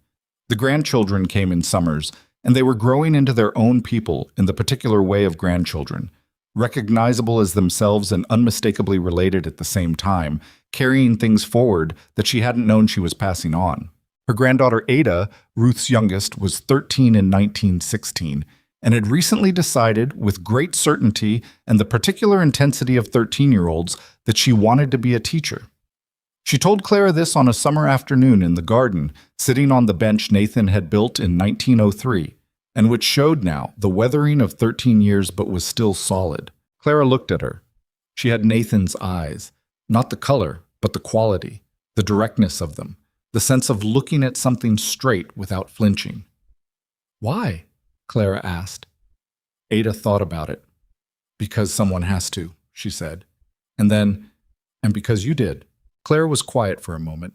The grandchildren came in summers, and they were growing into their own people in the particular way of grandchildren, recognizable as themselves and unmistakably related at the same time, carrying things forward that she hadn't known she was passing on. Her granddaughter Ada, Ruth's youngest, was 13 in 1916, and had recently decided, with great certainty and the particular intensity of 13-year-olds, that she wanted to be a teacher. She told Clara this on a summer afternoon in the garden, sitting on the bench Nathan had built in 1903, and which showed now the weathering of 13 years but was still solid. Clara looked at her. She had Nathan's eyes, not the color, but the quality, the directness of them, the sense of looking at something straight without flinching. Why? Clara asked. Ada thought about it. Because someone has to, she said. And then, and because you did. Clara was quiet for a moment.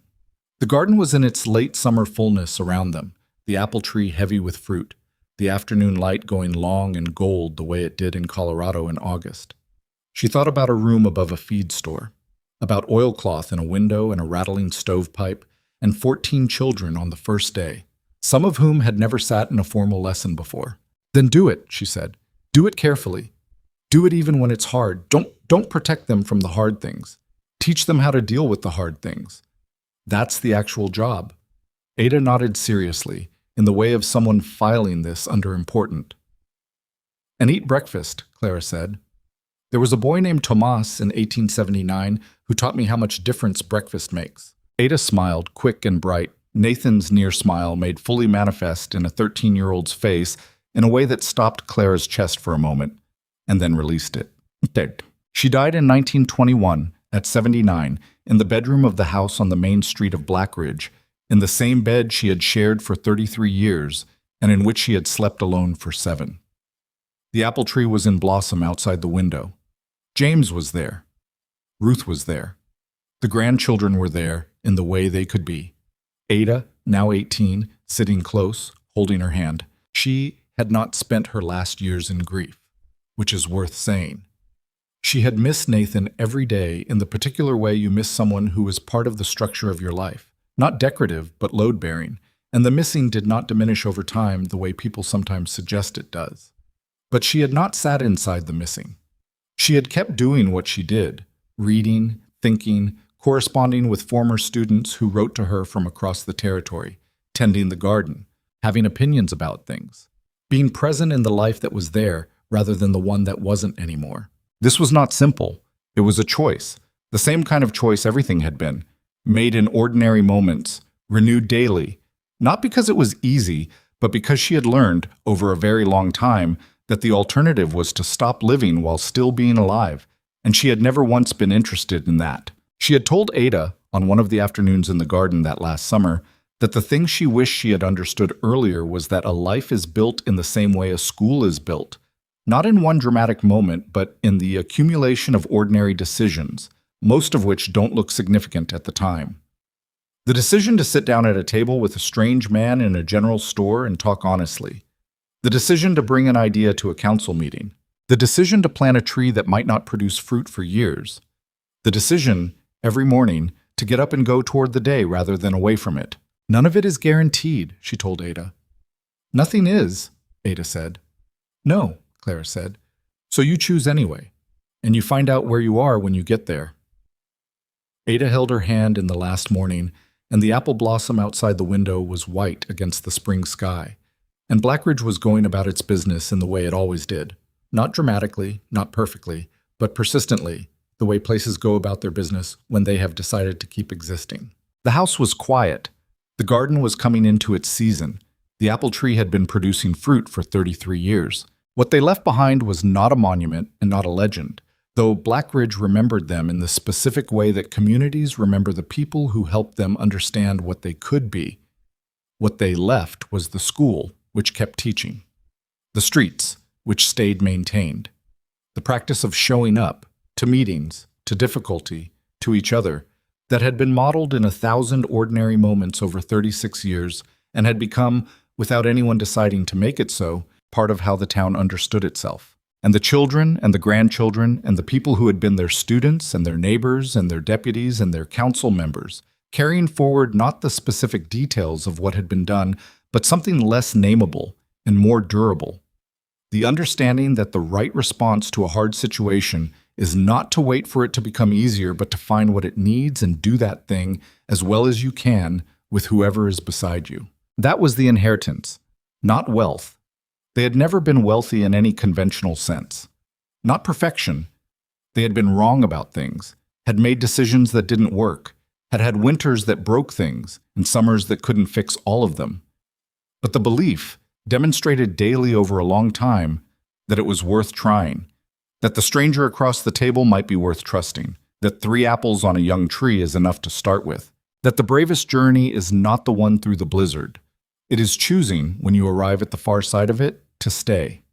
The garden was in its late summer fullness around them, the apple tree heavy with fruit, the afternoon light going long and gold the way it did in Colorado in August. She thought about a room above a feed store, about oilcloth in a window and a rattling stovepipe, and 14 children on the first day, some of whom had never sat in a formal lesson before. Then do it, she said. Do it carefully. Do it even when it's hard. Don't protect them from the hard things. Teach them how to deal with the hard things. That's the actual job. Ada nodded seriously, in the way of someone filing this under important. And eat breakfast, Clara said. There was a boy named Tomas in 1879 who taught me how much difference breakfast makes. Ada smiled, quick and bright. Nathan's near smile made fully manifest in a 13-year-old's face in a way that stopped Clara's chest for a moment, and then released it. Dead. She died in 1921, at 79, in the bedroom of the house on the main street of Black Ridge, in the same bed she had shared for 33 years, and in which she had slept alone for 7. The apple tree was in blossom outside the window. James was there. Ruth was there. The grandchildren were there in the way they could be. Ada, now 18, sitting close, holding her hand. She had not spent her last years in grief, which is worth saying. She had missed Nathan every day in the particular way you miss someone who is part of the structure of your life, not decorative, but load-bearing, and the missing did not diminish over time the way people sometimes suggest it does. But she had not sat inside the missing. She had kept doing what she did, reading, thinking, corresponding with former students who wrote to her from across the territory, tending the garden, having opinions about things, being present in the life that was there rather than the one that wasn't anymore. This was not simple. It was a choice, the same kind of choice everything had been, made in ordinary moments, renewed daily, not because it was easy, but because she had learned, over a very long time, that the alternative was to stop living while still being alive, and she had never once been interested in that. She had told Ada, on one of the afternoons in the garden that last summer, that the thing she wished she had understood earlier was that a life is built in the same way a school is built, not in one dramatic moment, but in the accumulation of ordinary decisions, most of which don't look significant at the time. The decision to sit down at a table with a strange man in a general store and talk honestly. The decision to bring an idea to a council meeting. The decision to plant a tree that might not produce fruit for years. The decision, every morning, to get up and go toward the day rather than away from it. None of it is guaranteed, she told Ada. Nothing is, Ada said. No, Clara said. So you choose anyway, and you find out where you are when you get there. Ada held her hand in the last morning, and the apple blossom outside the window was white against the spring sky, And Blackridge was going about its business in the way it always did. Not dramatically, not perfectly, but persistently, the way places go about their business when they have decided to keep existing. The house was quiet. The garden was coming into its season. The apple tree had been producing fruit for 33 years. What they left behind was not a monument and not a legend, though Blackridge remembered them in the specific way that communities remember the people who helped them understand what they could be. What they left was the school, which kept teaching, the streets, which stayed maintained, the practice of showing up, to meetings, to difficulty, to each other, that had been modeled in 1,000 ordinary moments over 36 years and had become, without anyone deciding to make it so, part of how the town understood itself. And the children and the grandchildren and the people who had been their students and their neighbors and their deputies and their council members, carrying forward not the specific details of what had been done, but something less nameable and more durable. The understanding that the right response to a hard situation is not to wait for it to become easier, but to find what it needs and do that thing as well as you can with whoever is beside you. That was the inheritance, not wealth. They had never been wealthy in any conventional sense. Not perfection. They had been wrong about things, had made decisions that didn't work, had had winters that broke things and summers that couldn't fix all of them. But the belief, demonstrated daily over a long time, that it was worth trying, that the stranger across the table might be worth trusting, that 3 apples on a young tree is enough to start with, that the bravest journey is not the one through the blizzard. It is choosing, when you arrive at the far side of it, to stay.